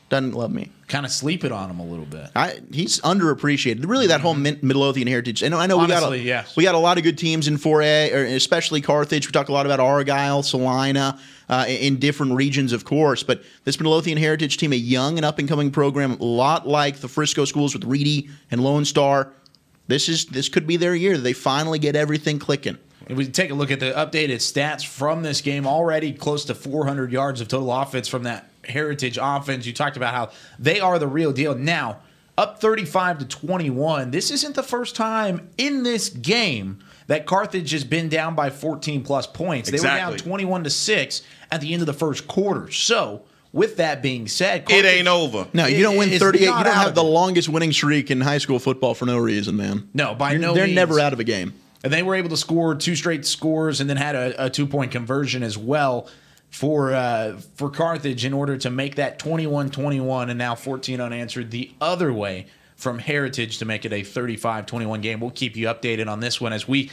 [SPEAKER 5] doesn't love me.
[SPEAKER 2] Kind of sleeping on him a little bit.
[SPEAKER 5] He's underappreciated. Really, that whole Midlothian heritage. I know
[SPEAKER 2] Honestly,
[SPEAKER 5] we got a lot of good teams in 4A, or especially Carthage. We talk a lot about Argyle, Salina, in different regions, of course. But this Midlothian heritage team, a young and up-and-coming program, a lot like the Frisco schools with Reedy and Lone Star. This could be their year. They finally get everything clicking.
[SPEAKER 2] If we take a look at the updated stats from this game, already close to 400 yards of total offense from that Heritage offense. You talked about how they are the real deal. Now, up 35-21. This isn't the first time in this game that Carthage has been down by 14-plus points. They were down 21-6 at the end of the first quarter. So, with that being said,
[SPEAKER 3] Carthage, it ain't over.
[SPEAKER 5] No, you don't win 38. You don't have the longest winning streak in high school football for no reason, man.
[SPEAKER 2] No, by no means.
[SPEAKER 5] They're never out of a game.
[SPEAKER 2] And they were able to score 2 straight scores and then had a 2-point conversion as well for Carthage in order to make that 21-21 and now 14 unanswered the other way from Heritage to make it a 35-21 game. We'll keep you updated on this one as we've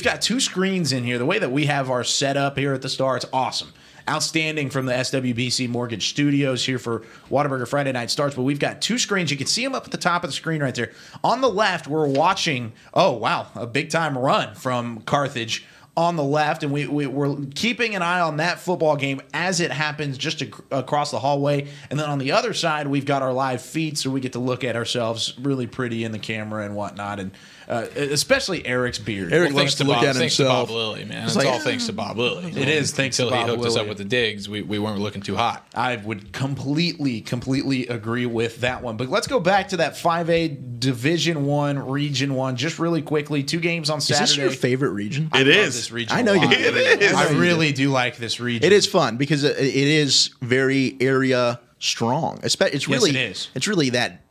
[SPEAKER 2] got 2 screens in here. The way that we have our setup here at the Star, it's awesome. Outstanding from the SWBC Mortgage Studios here for Whataburger Friday Night Starts. But we've got 2 screens. You can see them up at the top of the screen right there. On the left, we're watching, a big-time run from Carthage on the left. And we're keeping an eye on that football game as it happens just across the hallway. And then on the other side, we've got our live feed, so we get to look at ourselves really pretty in the camera and whatnot. And especially Eric's beard.
[SPEAKER 5] Eric loves to look at himself.
[SPEAKER 4] Thanks to Bob Lilly, man. It's all thanks to Bob Lilly.
[SPEAKER 2] It is thanks to Bob Lilly.
[SPEAKER 4] Until he hooked us up with the digs, we weren't looking too hot.
[SPEAKER 2] I would completely agree with that one. But let's go back to that 5A Division I, Region 1, just really quickly. 2 games on Saturday.
[SPEAKER 5] Is this your favorite region?
[SPEAKER 3] It is.
[SPEAKER 2] This region
[SPEAKER 5] I know you.
[SPEAKER 3] It is.
[SPEAKER 2] I really do like this region.
[SPEAKER 5] It is fun because it is very area strong. It's really,
[SPEAKER 2] it is.
[SPEAKER 5] It's really that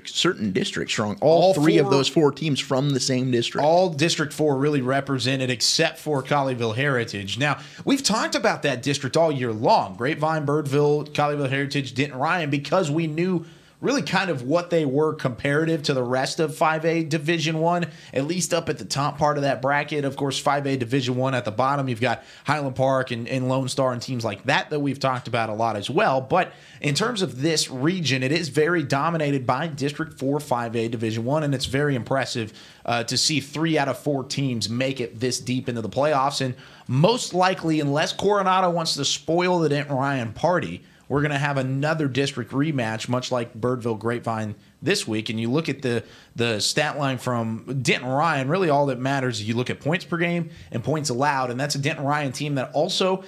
[SPEAKER 5] certain district strong. All 3 of those 4 teams from the same district.
[SPEAKER 2] All District 4 really represented except for Colleyville Heritage. Now, we've talked about that district all year long. Grapevine, Birdville, Colleyville Heritage, Denton Ryan, because we knew really kind of what they were comparative to the rest of 5A Division I, at least up at the top part of that bracket. Of course, 5A Division I at the bottom, you've got Highland Park and Lone Star and teams like that we've talked about a lot as well. But in terms of this region, it is very dominated by District 4 5A Division I, and it's very impressive to see 3 out of 4 teams make it this deep into the playoffs. And most likely, unless Coronado wants to spoil the Denton Ryan party, we're going to have another district rematch, much like Birdville Grapevine this week. And you look at the stat line from Denton Ryan, really all that matters is you look at points per game and points allowed. And that's a Denton Ryan team that also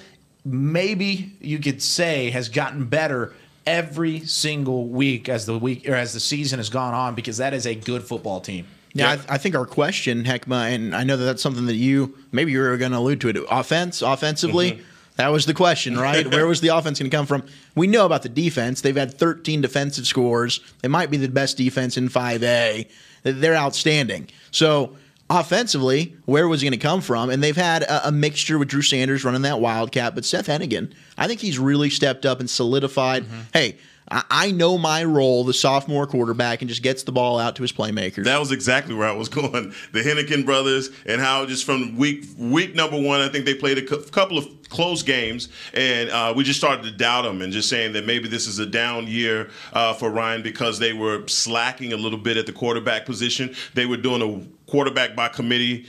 [SPEAKER 2] maybe you could say has gotten better every single week as the season has gone on, because that is a good football team.
[SPEAKER 5] Yeah, I think our question, Heckma, and I know that's something that you were going to allude to it. Offensively. Mm-hmm. That was the question, right? Where was the offense going to come from? We know about the defense. They've had 13 defensive scores. They might be the best defense in 5A. They're outstanding. So offensively, where was he going to come from? And they've had a mixture with Drew Sanders running that Wildcat. But Seth Hennigan, I think he's really stepped up and solidified. Mm-hmm. Hey, I know my role, the sophomore quarterback, and just gets the ball out to his playmakers.
[SPEAKER 3] That was exactly where I was going. The Hennigan brothers, and how just from week number 1, I think they played a couple of close games, and we just started to doubt them and just saying that maybe this is a down year for Ryan because they were slacking a little bit at the quarterback position. They were doing a quarterback by committee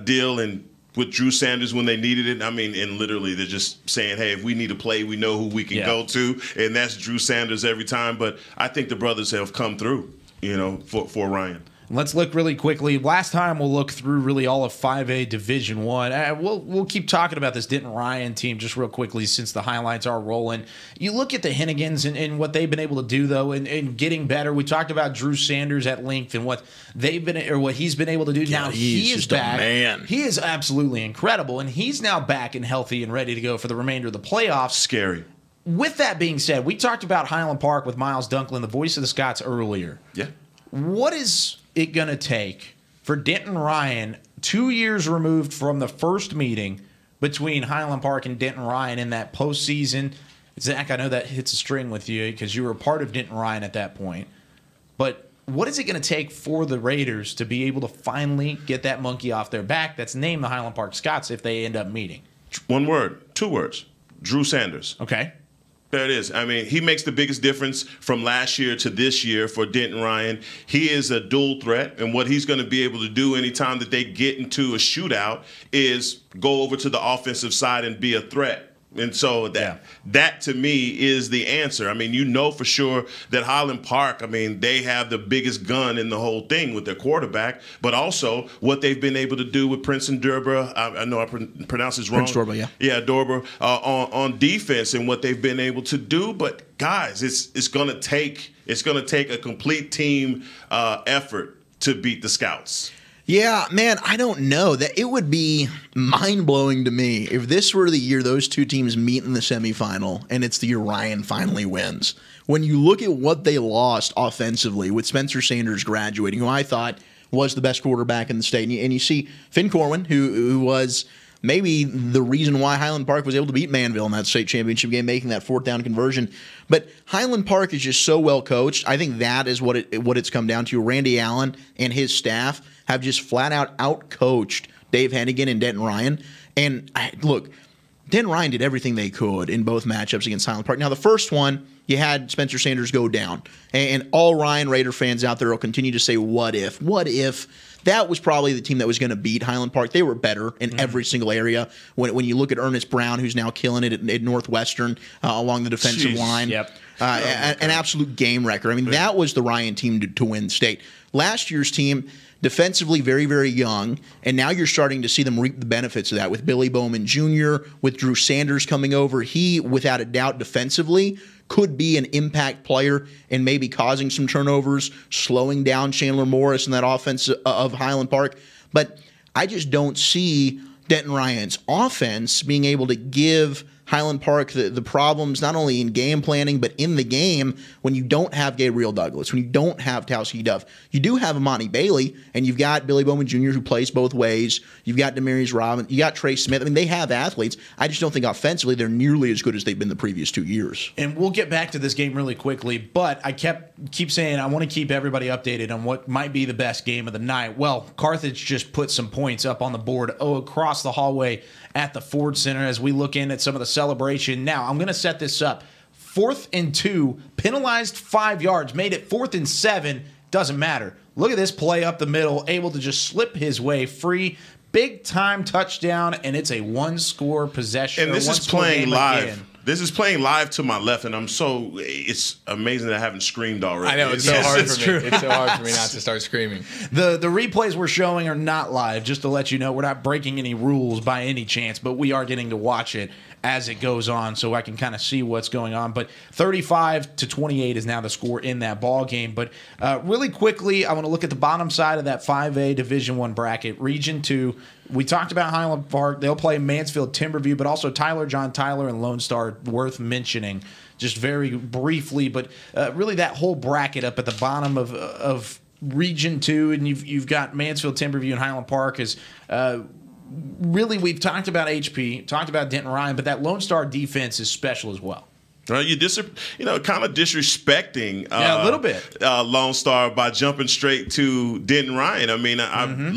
[SPEAKER 3] deal and with Drew Sanders when they needed it. I mean, and literally they're just saying, hey, if we need a play, we know who we can go to, and that's Drew Sanders every time. But I think the brothers have come through, for Ryan.
[SPEAKER 2] Let's look really quickly. Last time we'll look through really all of 5A Division I. We'll keep talking about this Denton Ryan team just real quickly since the highlights are rolling. You look at the Hennigans and what they've been able to do though, and getting better. We talked about Drew Sanders at length and what he's been able to do. Now he is back. Man. He is absolutely incredible, and he's now back and healthy and ready to go for the remainder of the playoffs.
[SPEAKER 3] Scary.
[SPEAKER 2] With that being said, we talked about Highland Park with Miles Dunklin, the voice of the Scots, earlier.
[SPEAKER 3] Yeah.
[SPEAKER 2] What is it going to take for Denton Ryan, 2 years removed from the first meeting between Highland Park and Denton Ryan in that postseason? Zach, I know that hits a string with you because you were a part of Denton Ryan at that point. But what is it going to take for the Raiders to be able to finally get that monkey off their back that's named the Highland Park Scots if they end up meeting?
[SPEAKER 3] One word, 2 words. Drew Sanders.
[SPEAKER 2] Okay.
[SPEAKER 3] There it is. I mean, he makes the biggest difference from last year to this year for Denton Ryan. He is a dual threat, and what he's going to be able to do anytime that they get into a shootout is go over to the offensive side and be a threat. And so that to me is the answer. I mean, you know for sure that Highland Park, I mean, they have the biggest gun in the whole thing with their quarterback, but also what they've been able to do with Prince and Durba. I know I pronounce this wrong.
[SPEAKER 5] Prince Durba, yeah.
[SPEAKER 3] Yeah, Durba on defense and what they've been able to do. But guys, it's gonna take a complete team effort to beat the Scouts.
[SPEAKER 5] Yeah, man, I don't know. That it would be mind-blowing to me if this were the year those two teams meet in the semifinal and it's the year Ryan finally wins. When you look at what they lost offensively with Spencer Sanders graduating, who I thought was the best quarterback in the state, and you see Finn Corwin, who was maybe the reason why Highland Park was able to beat Manville in that state championship game, making that 4th down conversion. But Highland Park is just so well coached. I think that is what it's come down to. Randy Allen and his staff have just flat out coached Dave Hennigan and Denton Ryan. And look, Denton Ryan did everything they could in both matchups against Highland Park. Now, the first one, you had Spencer Sanders go down. And all Ryan Raider fans out there will continue to say, what if? What if? That was probably the team that was going to beat Highland Park. They were better in every single area. When you look at Ernest Brown, who's now killing it at Northwestern along the defensive line.
[SPEAKER 2] Yep.
[SPEAKER 5] An absolute game wrecker. I mean, that was the Ryan team to win state. Last year's team, defensively very, very young, and now you're starting to see them reap the benefits of that with Billy Bowman Jr., with Drew Sanders coming over. He, without a doubt, defensively could be an impact player and maybe causing some turnovers, slowing down Chandler Morris in that offense of Highland Park. But I just don't see Denton Ryan's offense being able to give Highland Park the problems not only in game planning but in the game when you don't have Gabriel Douglas, when you don't have Towski Duff. You do have Amani Bailey, and you've got Billy Bowman Jr. who plays both ways. You've got Demarius Robbins. You got Trey Smith. I mean, they have athletes. I just don't think offensively they're nearly as good as they've been the previous 2 years.
[SPEAKER 2] And we'll get back to this game really quickly, but I keep saying I want to keep everybody updated on what might be the best game of the night. Well, Carthage just put some points up on the board across the hallway at the Ford Center as we look in at some of the celebration. Now, I'm going to set this up. 4th and 2, penalized 5 yards, made it 4th and 7, doesn't matter. Look at this play up the middle, able to just slip his way free. Big time touchdown, and it's a 1-score possession.
[SPEAKER 3] And this is playing live. Again. This is playing live to my left, and it's amazing that I haven't screamed already.
[SPEAKER 4] I know, it's so hard for me. It's so hard for me not to start screaming.
[SPEAKER 2] The replays we're showing are not live, just to let you know. We're not breaking any rules by any chance, but we are getting to watch it as it goes on so I can kind of see what's going on. But 35-28 is now the score in that ball game. But really quickly, I want to look at the bottom side of that 5A Division I bracket. Region 2, we talked about Highland Park. They'll play Mansfield Timberview, but also John Tyler, and Lone Star worth mentioning just very briefly. But really that whole bracket up at the bottom of Region 2, and you've got Mansfield Timberview and Highland Park is really, we've talked about HP, talked about Denton Ryan, but that Lone Star defense is special as well.
[SPEAKER 3] Right, kind of disrespecting
[SPEAKER 2] a little bit
[SPEAKER 3] Lone Star by jumping straight to Denton Ryan. I mean,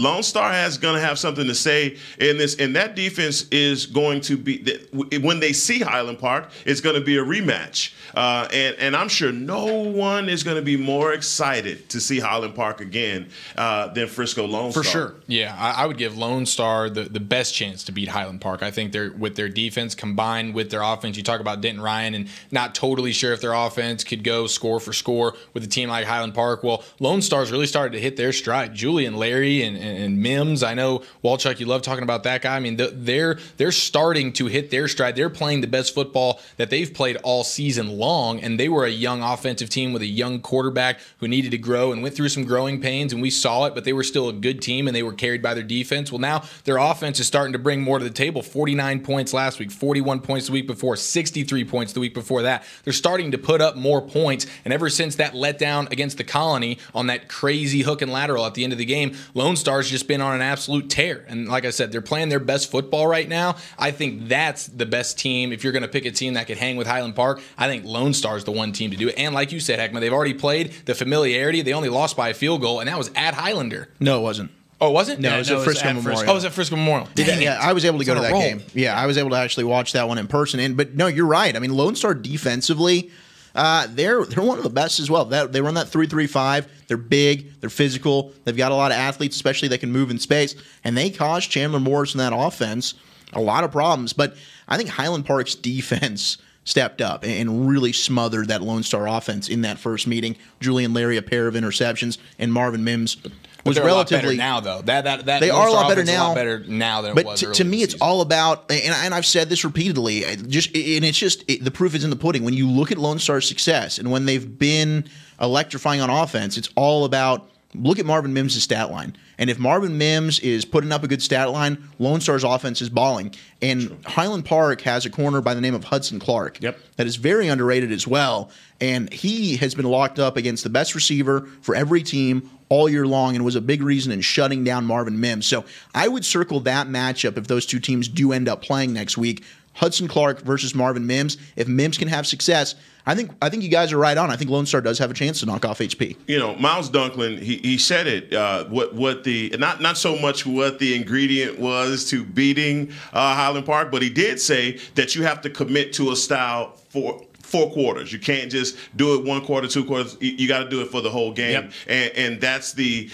[SPEAKER 3] Lone Star is going to have something to say in this, and that defense is going to be, when they see Highland Park, it's going to be a rematch. And I'm sure no one is going to be more excited to see Highland Park again than Frisco Lone Star.
[SPEAKER 2] For sure.
[SPEAKER 4] Yeah, I would give Lone Star the best chance to beat Highland Park. I think they're with their defense combined with their offense. You talk about Denton Ryan and not totally sure if their offense could go score for score with a team like Highland Park. Well, Lone Star's really started to hit their stride. Julian Larry and Mims, I know, Walchuk, you love talking about that guy. I mean, they're starting to hit their stride. They're playing the best football that they've played all season long, and they were a young offensive team with a young quarterback who needed to grow and went through some growing pains, and we saw it, but they were still a good team, and they were carried by their defense. Well, now their offense is starting to bring more to the table. 49 points last week, 41 points the week before, 63 points the week before. before that. They're starting to put up more points, and ever since that letdown against the Colony on that crazy hook and lateral at the end of the game, Lone Star's just been on an absolute tear. And like I said, they're playing their best football right now. I think that's the best team. If you're going to pick a team that could hang with Highland Park, I think Lone Star's the one team to do it. And like you said, Heckman, they've already played the familiarity. They only lost by a field goal, and that was at Highlander.
[SPEAKER 5] No, it wasn't.
[SPEAKER 4] Oh, was it?
[SPEAKER 5] No, it was at Frisco Memorial.
[SPEAKER 4] Oh, it was at Frisco Memorial.
[SPEAKER 5] Yeah, I was able to go to that game. Yeah, I was able to actually watch that one in person. But no, you're right. I mean, Lone Star defensively, they're one of the best as well. They run that 3-3-5. They're big. They're physical. They've got a lot of athletes, especially that can move in space. And they caused Chandler Morris in that offense a lot of problems. But I think Highland Park's defense stepped up and really smothered that Lone Star offense in that first meeting. Julian Larry, a pair of interceptions, and Marvin Mims was relatively
[SPEAKER 4] a lot better now, though. That
[SPEAKER 5] they are a lot better now.
[SPEAKER 4] A lot better now than
[SPEAKER 5] it
[SPEAKER 4] was.
[SPEAKER 5] But to me, it's all about, and I've said this repeatedly. The proof is in the pudding. When you look at Lone Star's success and when they've been electrifying on offense, it's all about. Look at Marvin Mims' stat line. And if Marvin Mims is putting up a good stat line, Lone Star's offense is balling. And Highland Park has a corner by the name of Hudson Clark that is very underrated as well. And he has been locked up against the best receiver for every team all year long and was a big reason in shutting down Marvin Mims. So I would circle that matchup if those two teams do end up playing next week. Hudson Clark versus Marvin Mims. If Mims can have success, I think you guys are right on. I think Lone Star does have a chance to knock off HP.
[SPEAKER 3] You know, Miles Dunklin, he said it. What the not so much what the ingredient was to beating Highland Park, but he did say that you have to commit to a style for 4 quarters. You can't just do it 1 quarter, 2 quarters. You got to do it for the whole game. And that's the,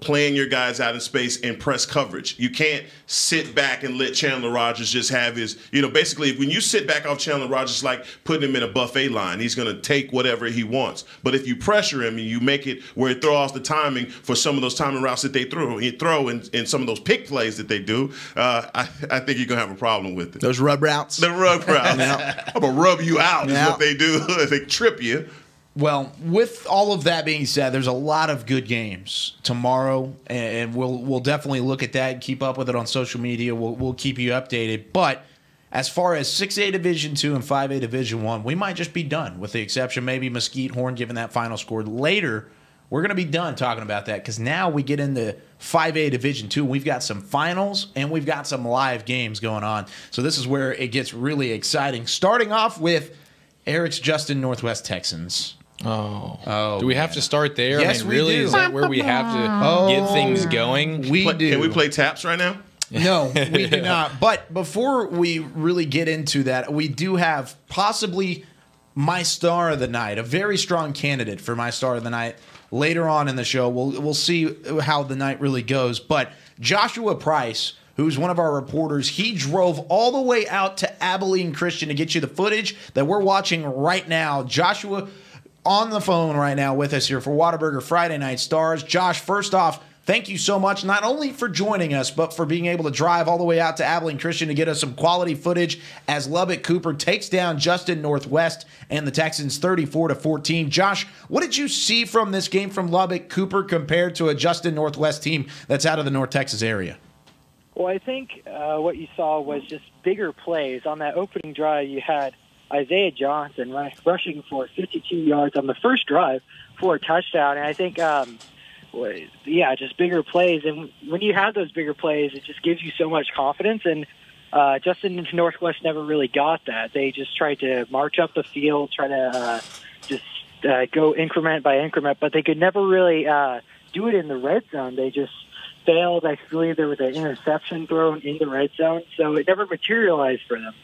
[SPEAKER 3] playing your guys out in space and press coverage. You can't sit back and let Chandler Rogers just have his, basically when you sit back off Chandler Rogers, like putting him in a buffet line, he's going to take whatever he wants. But if you pressure him and you make it where it throws the timing for some of those timing routes that they throw in some of those pick plays that they do, I think you're going to have a problem with it.
[SPEAKER 5] Those rub routes?
[SPEAKER 3] The rub routes. I'm going to rub you out. Yeah. What they do, they trip you.
[SPEAKER 2] Well, with all of that being said, there's a lot of good games tomorrow, and we'll definitely look at that and keep up with it on social media. We'll keep you updated. But as far as 6A Division II and 5A Division I, we might just be done, with the exception maybe Mesquite Horn giving that final score later. We're going to be done talking about that because now we get into 5A Division II. We've got some finals and we've got some live games going on. So this is where it gets really exciting. Starting off with Eric's Justin Northwest Texans.
[SPEAKER 4] Oh, do we have to start there?
[SPEAKER 2] Yes,
[SPEAKER 4] I mean, really, is that where we have to get things going?
[SPEAKER 2] We do.
[SPEAKER 3] Can we play taps right now?
[SPEAKER 2] No, we do not. But before we really get into that, we do have possibly my star of the night, a very strong candidate for my star of the night. Later on in the show, we'll see how the night really goes. But Joshua Price, who's one of our reporters, he drove all the way out to Abilene Christian to get you the footage that we're watching right now. Joshua on the phone right now with us here for Whataburger Friday Night Stars. Josh, first off, thank you so much, not only for joining us, but for being able to drive all the way out to Abilene Christian to get us some quality footage as Lubbock Cooper takes down Justin Northwest and the Texans 34-14. Josh, what did you see from this game from Lubbock Cooper compared to a Justin Northwest team that's out of the North Texas area?
[SPEAKER 16] Well, I think what you saw was just bigger plays. On that opening drive, you had Isaiah Johnson rushing for 52 yards on the first drive for a touchdown. And I think, just bigger plays. And when you have those bigger plays, it just gives you so much confidence. And Justin Northwest never really got that. They just tried to march up the field, try to go increment by increment, but they could never really do it in the red zone. They just failed. I believe there was an interception thrown in the red zone, so it never materialized for them.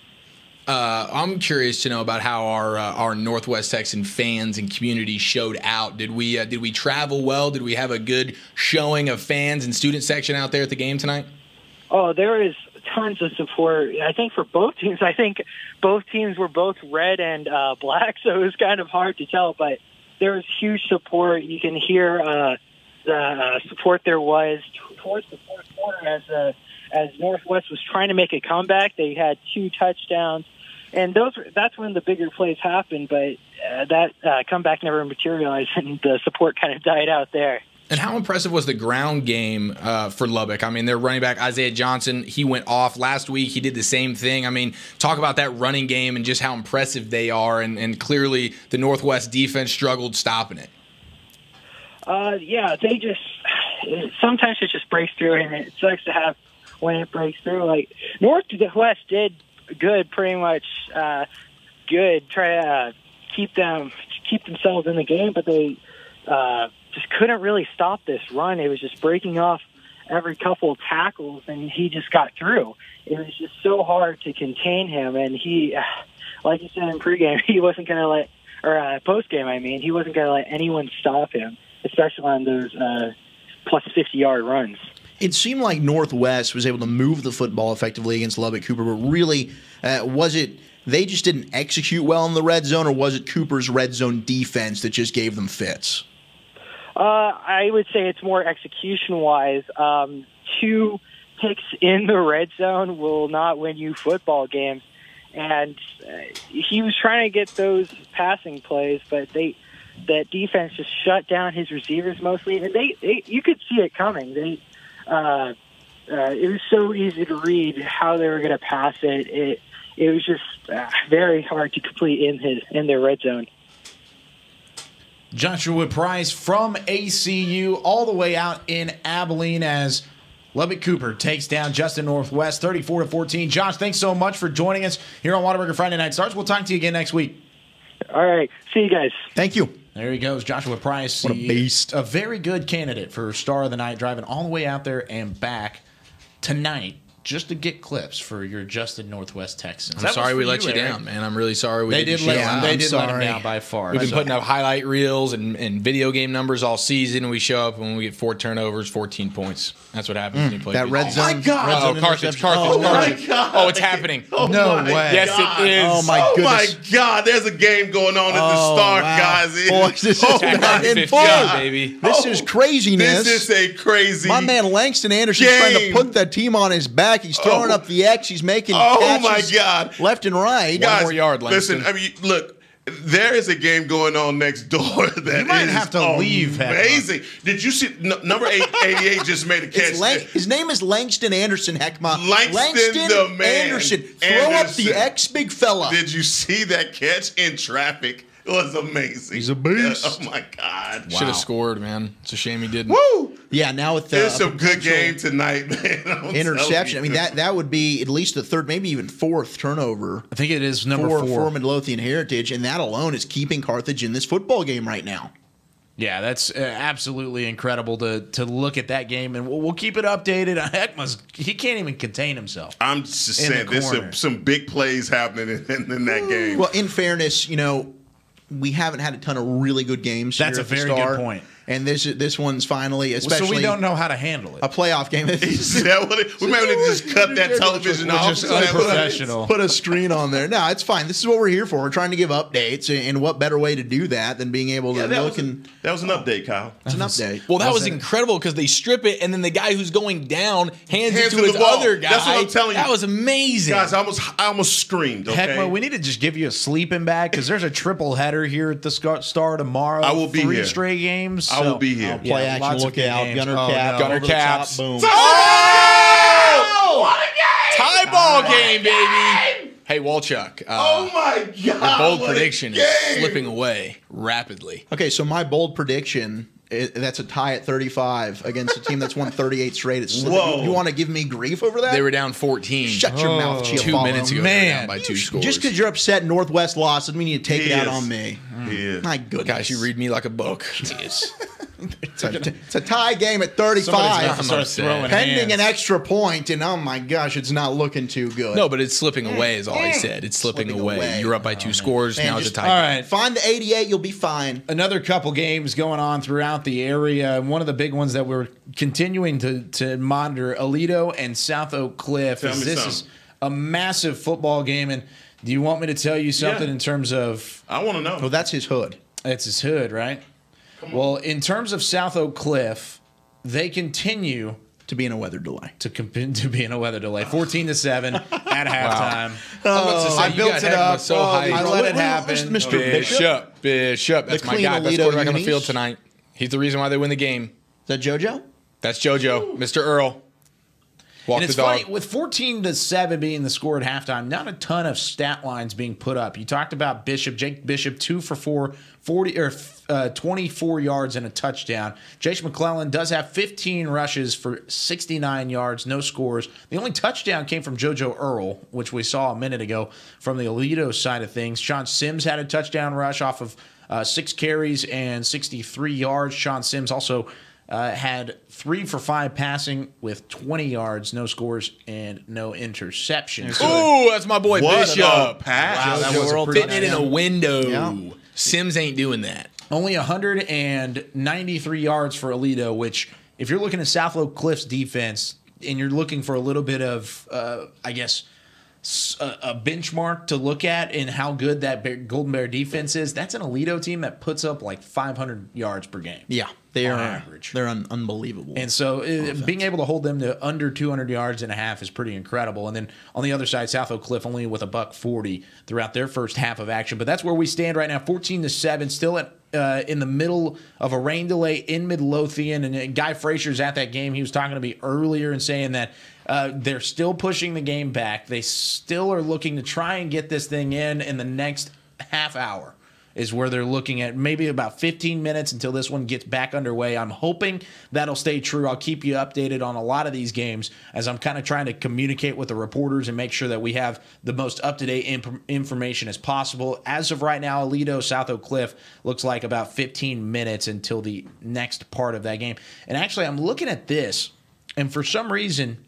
[SPEAKER 4] I'm curious to know about how our Northwest Texan fans and community showed out. Did we travel well? Did we have a good showing of fans and student section out there at the game tonight?
[SPEAKER 16] Oh, there is tons of support. I think for both teams. I think both teams were both red and black, so it was kind of hard to tell. But there was huge support. You can hear the support there was towards the fourth quarter as Northwest was trying to make a comeback. They had 2 touchdowns, and that's when the bigger plays happened, but that comeback never materialized, and the support kind of died out there.
[SPEAKER 4] And how impressive was the ground game for Lubbock? I mean, their running back, Isaiah Johnson, he went off last week. He did the same thing. I mean, talk about that running game and just how impressive they are. And clearly the Northwest defense struggled stopping it.
[SPEAKER 16] Yeah, they just sometimes it just breaks through, and it sucks to have when it breaks through. Like Northwest did good, pretty much good. Try to keep themselves in the game, but they just couldn't really stop this run. It was just breaking off every couple of tackles, and he just got through. It was just so hard to contain him, and he, like you said in pregame, he wasn't going to let, or postgame, I mean, he wasn't going to let anyone stop him, especially on those plus 50-yard runs.
[SPEAKER 5] It seemed like Northwest was able to move the football effectively against Lubbock Cooper, but really, was it they just didn't execute well in the red zone, or was it Cooper's red zone defense that just gave them fits?
[SPEAKER 16] I would say it's more execution-wise. 2 picks in the red zone will not win you football games. And he was trying to get those passing plays, but that defense just shut down his receivers mostly. And you could see it coming. It was so easy to read how they were going to pass it. It was just very hard to complete in their red zone.
[SPEAKER 2] Joshua Price from ACU all the way out in Abilene as Lubbock Cooper takes down Justin Northwest 34-14. Josh, thanks so much for joining us here on Whataburger Friday Night Stars. We'll talk to you again next week.
[SPEAKER 16] All right. See you guys.
[SPEAKER 5] Thank you.
[SPEAKER 2] There he goes, Joshua Price.
[SPEAKER 5] What a beast.
[SPEAKER 2] A very good candidate for Star of the Night, driving all the way out there and back tonight just to get clips for your Justin Northwest Texans.
[SPEAKER 4] I'm sorry we let you down, man. I'm really sorry we didn't
[SPEAKER 2] let
[SPEAKER 4] show
[SPEAKER 2] him down by far.
[SPEAKER 4] We've been putting up highlight reels and video game numbers all season. We show up and we get 4 turnovers, 14 points. That's what happens when you play.
[SPEAKER 5] That red zone.
[SPEAKER 2] Oh, my God.
[SPEAKER 4] Carthage.
[SPEAKER 2] Oh, my God.
[SPEAKER 4] Oh, it's happening.
[SPEAKER 2] No way.
[SPEAKER 4] Yes, it is.
[SPEAKER 5] Oh, my goodness.
[SPEAKER 3] Oh, my God. There's a game going on at the Star, guys.
[SPEAKER 5] Boys, this is back and forth,
[SPEAKER 4] baby.
[SPEAKER 5] This is craziness.
[SPEAKER 3] This is a crazy
[SPEAKER 5] My man Langston Anderson's trying to put that team on his back. He's throwing up the X. He's making catches
[SPEAKER 3] my God.
[SPEAKER 5] left and right.
[SPEAKER 3] Guys,
[SPEAKER 4] 1 more yard, Langston.
[SPEAKER 3] Listen, I mean, look, there is a game going on next door that
[SPEAKER 2] you might have to leave.
[SPEAKER 3] Amazing. Did you see number 88 just made a catch?
[SPEAKER 5] His name is Langston Anderson, Heckma.
[SPEAKER 3] Langston the man.
[SPEAKER 5] Anderson. Throw up the X, big fella.
[SPEAKER 3] Did you see that catch in traffic? It was amazing.
[SPEAKER 5] He's a beast.
[SPEAKER 3] Oh, my God.
[SPEAKER 4] Should have scored, man. It's a shame he didn't.
[SPEAKER 3] Woo!
[SPEAKER 5] Yeah, now with the
[SPEAKER 3] There's some good game tonight, man.
[SPEAKER 5] Interception. I mean, that would be at least the third, maybe even fourth turnover.
[SPEAKER 2] I think it is number 4
[SPEAKER 5] for Midlothian Heritage, and that alone is keeping Carthage in this football game right now.
[SPEAKER 2] Yeah, that's absolutely incredible to look at that game, and we'll keep it updated. Heckma's he can't even contain himself.
[SPEAKER 3] I'm just saying, there's some big plays happening in that game.
[SPEAKER 5] Well, in fairness, we haven't had a ton of really good games.
[SPEAKER 2] That's
[SPEAKER 5] here
[SPEAKER 2] a
[SPEAKER 5] at the
[SPEAKER 2] very
[SPEAKER 5] Star,
[SPEAKER 2] good point.
[SPEAKER 5] And this one's finally, especially,
[SPEAKER 2] so we don't know how to handle it.
[SPEAKER 5] A playoff game.
[SPEAKER 3] Is that what we might need to just cut that television off.
[SPEAKER 2] Just unprofessional.
[SPEAKER 5] Put a screen on there. No, it's fine. This is what we're here for. We're trying to give updates, and what better way to do that than being able to look and.
[SPEAKER 3] That was an update, Kyle.
[SPEAKER 5] It's an update.
[SPEAKER 4] Well, that was incredible because they strip it, and then the guy who's going down hands it to
[SPEAKER 3] the
[SPEAKER 4] his
[SPEAKER 3] ball.
[SPEAKER 4] other guy.
[SPEAKER 3] That's what I'm telling you.
[SPEAKER 4] That was amazing.
[SPEAKER 3] Guys, I almost screamed, okay?
[SPEAKER 2] Heckma, we need to just give you a sleeping bag because there's a triple header here at the Star tomorrow.
[SPEAKER 3] I will be
[SPEAKER 2] 3
[SPEAKER 3] here.
[SPEAKER 2] straight games.
[SPEAKER 3] I will be here.
[SPEAKER 5] Play action, look out, gunner cap,
[SPEAKER 4] Gunner
[SPEAKER 5] over the
[SPEAKER 4] caps.
[SPEAKER 5] top, boom.
[SPEAKER 3] Oh! What a game!
[SPEAKER 4] Tie ball game, baby. Hey, Walchuk.
[SPEAKER 3] Oh my God!
[SPEAKER 4] Your bold
[SPEAKER 3] what a
[SPEAKER 4] prediction is
[SPEAKER 3] game!
[SPEAKER 4] slipping away rapidly.
[SPEAKER 5] Okay, so my bold prediction. That's a tie at 35 against a team that's won 38 straight. It's
[SPEAKER 3] Whoa.
[SPEAKER 5] You want to give me grief over that?
[SPEAKER 4] They were down 14.
[SPEAKER 5] Shut your mouth, Chiafalo.
[SPEAKER 4] 2 minutes ago,
[SPEAKER 2] Man.
[SPEAKER 4] they were down by 2 scores.
[SPEAKER 5] Just because you're upset Northwest lost doesn't mean you take it out on me. My goodness.
[SPEAKER 4] Gosh, you read me like a book. Jeez.
[SPEAKER 5] It's a tie game at 35. Pending an extra point, and oh my gosh, it's not looking too good.
[SPEAKER 4] No, but it's slipping away is all he said. It's slipping away. You're up by 2 scores.
[SPEAKER 5] Man,
[SPEAKER 4] now it's a
[SPEAKER 5] just-
[SPEAKER 4] tie.
[SPEAKER 2] all right.
[SPEAKER 5] Find the 88, you'll be fine.
[SPEAKER 2] Another couple games going on throughout the area. One of the big ones that we're continuing to monitor, Aledo and South Oak Cliff.
[SPEAKER 3] Tell me
[SPEAKER 2] This
[SPEAKER 3] something.
[SPEAKER 2] is a massive football game, and do you want me to tell you something in terms of?
[SPEAKER 3] I want to know.
[SPEAKER 5] Well, that's his hood.
[SPEAKER 2] It's his hood, right? Well, in terms of South Oak Cliff, they continue
[SPEAKER 5] to be in a weather delay.
[SPEAKER 2] To be in a weather delay. 14-7 at halftime.
[SPEAKER 4] I
[SPEAKER 2] built it up.
[SPEAKER 4] So high.
[SPEAKER 2] I let it happen.
[SPEAKER 5] Mr.
[SPEAKER 4] Bishop. That's my
[SPEAKER 5] clean
[SPEAKER 4] guy. Best
[SPEAKER 5] Aledo
[SPEAKER 4] quarterback on the
[SPEAKER 5] unis.
[SPEAKER 4] field tonight. He's the reason why they win the game.
[SPEAKER 5] that JoJo?
[SPEAKER 4] That's JoJo, Mr. Earl. Walk
[SPEAKER 2] and it's
[SPEAKER 4] the dog.
[SPEAKER 2] funny, with 14-7 being the score at halftime, not a ton of stat lines being put up. You talked about Jake Bishop, 2 for 4, 24 yards and a touchdown. Jace McClellan does have 15 rushes for 69 yards, no scores. The only touchdown came from JoJo Earl, which we saw a minute ago from the Alito side of things. Sean Sims had a touchdown rush off of 6 carries and 63 yards. Sean Sims also had 3 for 5 passing with 20 yards, no scores, and no interceptions.
[SPEAKER 4] Ooh, that's my boy Bishop.
[SPEAKER 3] Wow,
[SPEAKER 2] that was a
[SPEAKER 4] fitting it in a window. Yeah. Sims ain't doing that.
[SPEAKER 2] Only 193 yards for Alito, which, if you're looking at South Oak Cliff's defense and you're looking for a little bit of, I guess, a benchmark to look at in how good that Golden Bear defense is, that's an Alito team that puts up like 500 yards per game.
[SPEAKER 5] Yeah, they are
[SPEAKER 2] average.
[SPEAKER 5] They're unbelievable.
[SPEAKER 2] And so being able to hold them to under 200 yards and a half is pretty incredible. And then on the other side, South Oak Cliff only with $140 throughout their first half of action. But that's where we stand right now, 14-7, still at in the middle of a rain delay in Midlothian. And Guy Fraser's at that game. He was talking to me earlier and saying that they're still pushing the game back. They still are looking to try and get this thing in the next half hour is where they're looking at, maybe about 15 minutes until this one gets back underway. I'm hoping that'll stay true. I'll keep you updated on a lot of these games as I'm kind of trying to communicate with the reporters and make sure that we have the most up-to-date information as possible. As of right now, Alito, South Oak Cliff looks like about 15 minutes until the next part of that game. And actually, I'm looking at this, and for some reason,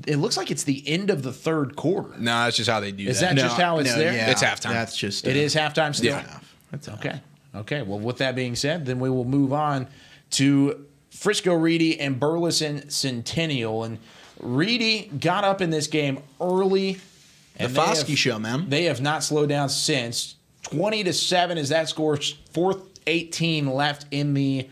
[SPEAKER 2] it looks like it's the end of the third quarter.
[SPEAKER 4] No, that's just how they do that.
[SPEAKER 2] Is that just how it's there?
[SPEAKER 4] Yeah, it's halftime.
[SPEAKER 5] That's just
[SPEAKER 2] it is halftime still.
[SPEAKER 5] Yeah, that's
[SPEAKER 2] okay. Okay. Well, with that being said, then we will move on to Frisco Reedy and Burleson Centennial. And Reedy got up in this game early.
[SPEAKER 5] The Foskey show, man.
[SPEAKER 2] They have not slowed down since. 20-7 is that score. 4:18 left in the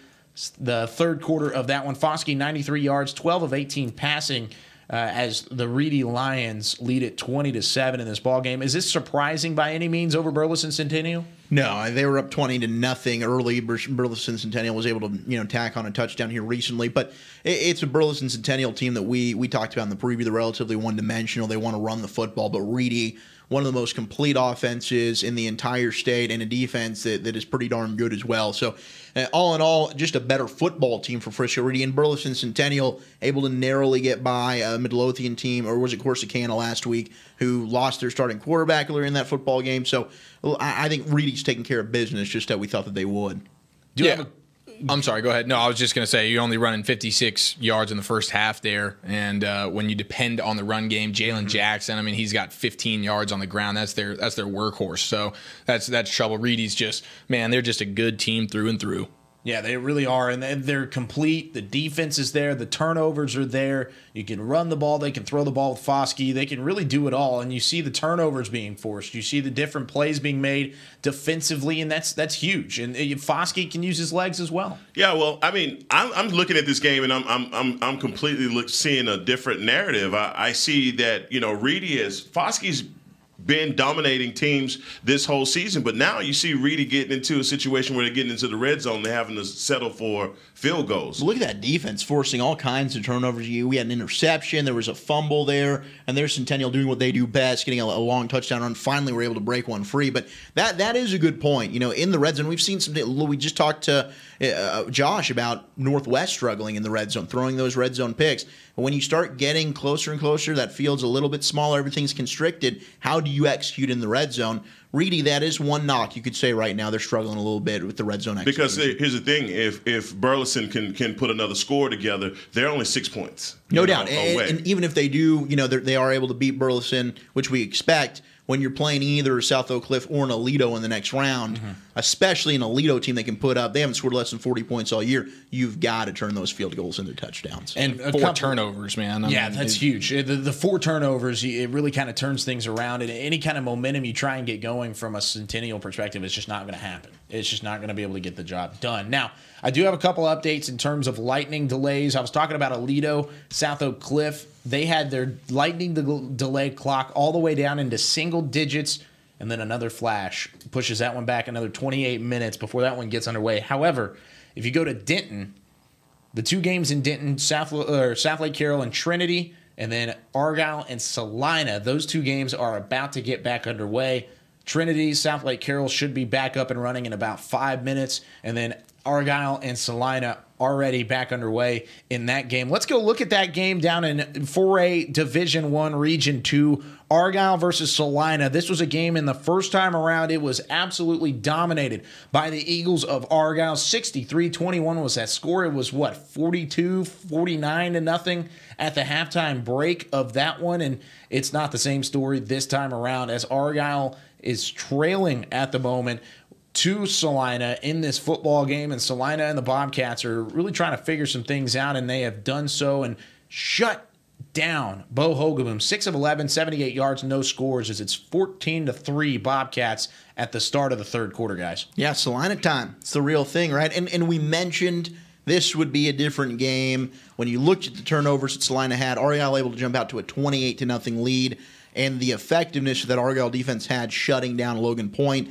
[SPEAKER 2] third quarter of that one. Foskey 93 yards, 12 of 18 passing. As the Reedy Lions lead it 20-7 in this ball game. Is this surprising by any means over Burleson Centennial?
[SPEAKER 5] No, they were up 20-0 early. Burleson Centennial was able to tack on a touchdown here recently, but it's a Burleson Centennial team that we talked about in the preview. They're relatively one-dimensional. They want to run the football, but Reedy, one of the most complete offenses in the entire state, and a defense that is pretty darn good as well. So all in all, just a better football team for Frisco Reedy. And Burleson Centennial able to narrowly get by a Midlothian team, or was it Corsicana last week, who lost their starting quarterback earlier in that football game. So I think Reedy's taking care of business just that we thought that they would.
[SPEAKER 4] I'm sorry, go ahead. No, I was just going to say you're only running 56 yards in the first half there. And when you depend on the run game, Jalen Jackson, I mean, he's got 15 yards on the ground. That's their workhorse. So that's trouble. Reedy's just, man, they're just a good team through and through.
[SPEAKER 2] Yeah, they really are, and they're complete. The defense is there. The turnovers are there. You can run the ball. They can throw the ball with Foskey. They can really do it all, and you see the turnovers being forced. You see the different plays being made defensively, and that's huge. And Foskey can use his legs as well.
[SPEAKER 3] Yeah, well, I mean, I'm looking at this game, and I'm completely seeing a different narrative. I see that Reedy Foskey's been dominating teams this whole season, but now you see Reedy getting into a situation where they're getting into the red zone. They're having to settle for field goals.
[SPEAKER 5] Look at that defense forcing all kinds of turnovers. We had an interception. There was a fumble there, and there's Centennial doing what they do best, getting a long touchdown run. Finally, we're able to break one free. But that is a good point. In the red zone, we've seen some. We just talked to Josh about Northwest struggling in the red zone, throwing those red zone picks. But when you start getting closer and closer, that field's a little bit smaller. Everything's constricted. How do you execute in the red zone? Reedy, that is one knock you could say right now. They're struggling a little bit with the red zone execution.
[SPEAKER 3] Because here's the thing: if Burleson can put another score together, they're only 6 points.
[SPEAKER 5] No doubt, and even if they do, they are able to beat Burleson, which we expect. When you're playing either South Oak Cliff or an Alito in the next round, especially an Alito team that can put up, they haven't scored less than 40 points all year, you've got to turn those field goals into touchdowns.
[SPEAKER 2] And
[SPEAKER 4] 4 turnovers, man. I mean,
[SPEAKER 2] that's huge. The 4 turnovers, it really kind of turns things around. And any kind of momentum you try and get going from a Centennial perspective, it's just not going to happen. It's just not going to be able to get the job done. Now, I do have a couple updates in terms of lightning delays. I was talking about Alito, South Oak Cliff. They had their lightning delay clock all the way down into single digits, and then another flash pushes that one back another 28 minutes before that one gets underway. However, if you go to Denton, the two games in Denton, South Lake Carroll and Trinity, and then Argyle and Salina. Those two games are about to get back underway. Trinity, South Lake Carroll should be back up and running in about 5 minutes, and then Argyle and Salina already back underway in that game. Let's go look at that game down in 4A Division I Region 2, Argyle versus Salina. This was a game in the first time around. It was absolutely dominated by the Eagles of Argyle. 63-21 was that score. It was 42-49 to nothing at the halftime break of that one, and it's not the same story this time around as Argyle is trailing at the moment to Salina in this football game, and Salina and the Bobcats are really trying to figure some things out, and they have done so and shut down Bo Hogaboom. 6 of 11, 78 yards, no scores, as it's 14-3 Bobcats at the start of the third quarter, guys.
[SPEAKER 5] Yeah, Salina time. It's the real thing, right? And we mentioned this would be a different game. When you looked at the turnovers that Salina had, Argyle able to jump out to a 28-0 lead, and the effectiveness that Argyle defense had shutting down Logan Point,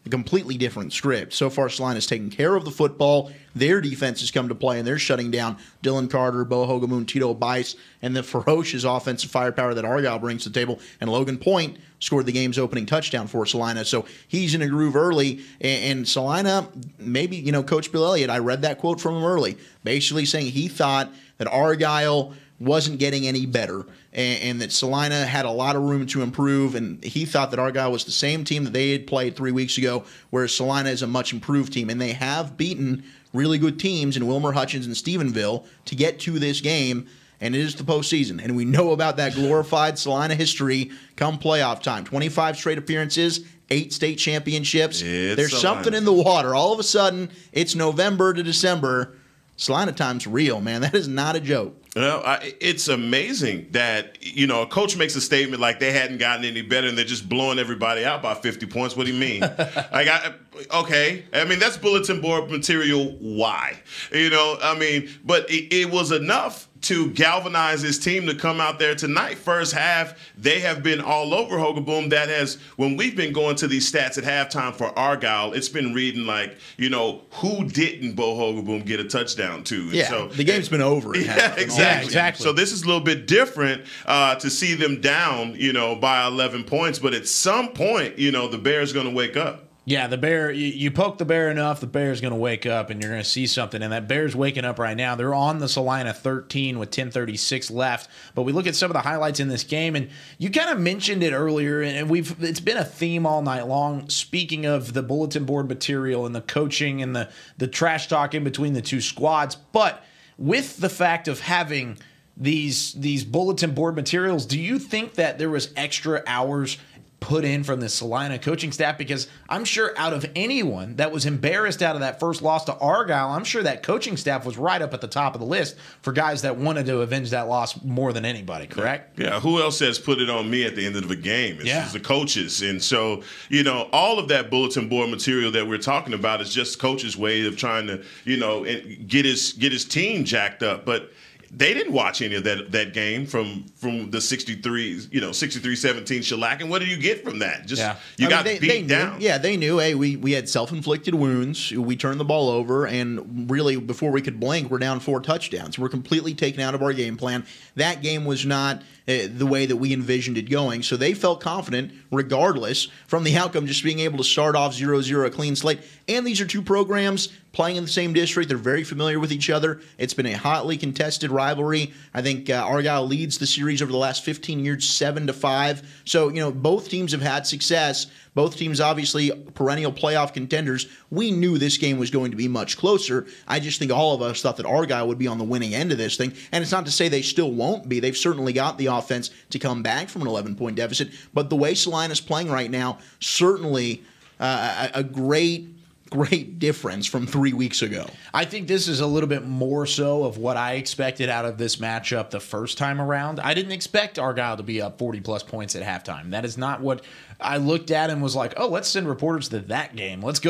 [SPEAKER 5] a completely different script. So far, Salina's taken care of the football. Their defense has come to play, and they're shutting down Dylan Carter, Bo Hogaboom, Tito Bice, and the ferocious offensive firepower that Argyle brings to the table. And Logan Point scored the game's opening touchdown for Salina. So he's in a groove early. And Salina, maybe, Coach Bill Elliott, I read that quote from him early, basically saying he thought that Argyle wasn't getting any better, and that Salina had a lot of room to improve, and he thought that Argyle was the same team that they had played 3 weeks ago, whereas Salina is a much improved team, and they have beaten really good teams in Wilmer Hutchins and Stephenville to get to this game, and it is the postseason, and we know about that glorified Salina history come playoff time. 25 straight appearances, 8 state championships. There's something in the water. All of a sudden, it's November to December. Salina time's real, man. That is not a joke.
[SPEAKER 3] Well, it's amazing that, a coach makes a statement like they hadn't gotten any better and they're just blowing everybody out by 50 points. What do you mean? Okay. I mean, that's bulletin board material. Why? But it was enough to galvanize his team to come out there tonight. First half, they have been all over Hogaboom. That has, when we've been going to these stats at halftime for Argyle, it's been reading like, who didn't Bo Hogaboom get a touchdown to? And
[SPEAKER 5] yeah, so the game's been over.
[SPEAKER 3] Yeah, exactly. So this is a little bit different to see them down, by 11 points. But at some point, the Bears going to wake up.
[SPEAKER 2] Yeah, the bear, you poke the bear enough, the bear's going to wake up and you're going to see something. And that bear's waking up right now. They're on the Salina 13 with 10:36 left. But we look at some of the highlights in this game, and you kind of mentioned it earlier, and it's been a theme all night long. Speaking of the bulletin board material and the coaching and the trash talk in between the two squads, but with the fact of having these bulletin board materials, do you think that there was extra hours put in from the Salina coaching staff? Because I'm sure out of anyone that was embarrassed out of that first loss to Argyle, I'm sure that coaching staff was right up at the top of the list for guys that wanted to avenge that loss more than anybody, correct?
[SPEAKER 3] Yeah, who else has put it on me at the end of the game? It's the coaches. And so, all of that bulletin board material that we're talking about is just coach's way of trying to, get his team jacked up. But they didn't watch any of that game from the 63-17 shellacking. What do you get from that? You got beat down.
[SPEAKER 5] Yeah, they knew. Hey, we had self-inflicted wounds. We turned the ball over, and really, before we could blink, we're down 4 touchdowns. We're completely taken out of our game plan. That game was not the way that we envisioned it going. So they felt confident, regardless, from the outcome, just being able to start off 0-0, a clean slate. And these are two programs playing in the same district. They're very familiar with each other. It's been a hotly contested rivalry. I think Argyle leads the series over the last 15 years 7-5. So, both teams have had success. Both teams, obviously, perennial playoff contenders. We knew this game was going to be much closer. I just think all of us thought that Argyle would be on the winning end of this thing. And it's not to say they still won't be. They've certainly got the offense to come back from an 11-point deficit. But the way Salina's playing right now, certainly a great difference from 3 weeks ago.
[SPEAKER 2] I think this is a little bit more so of what I expected out of this matchup the first time around. I didn't expect Argyle to be up 40-plus points at halftime. That is not what I looked at and was like, oh, let's send reporters to that game. Let's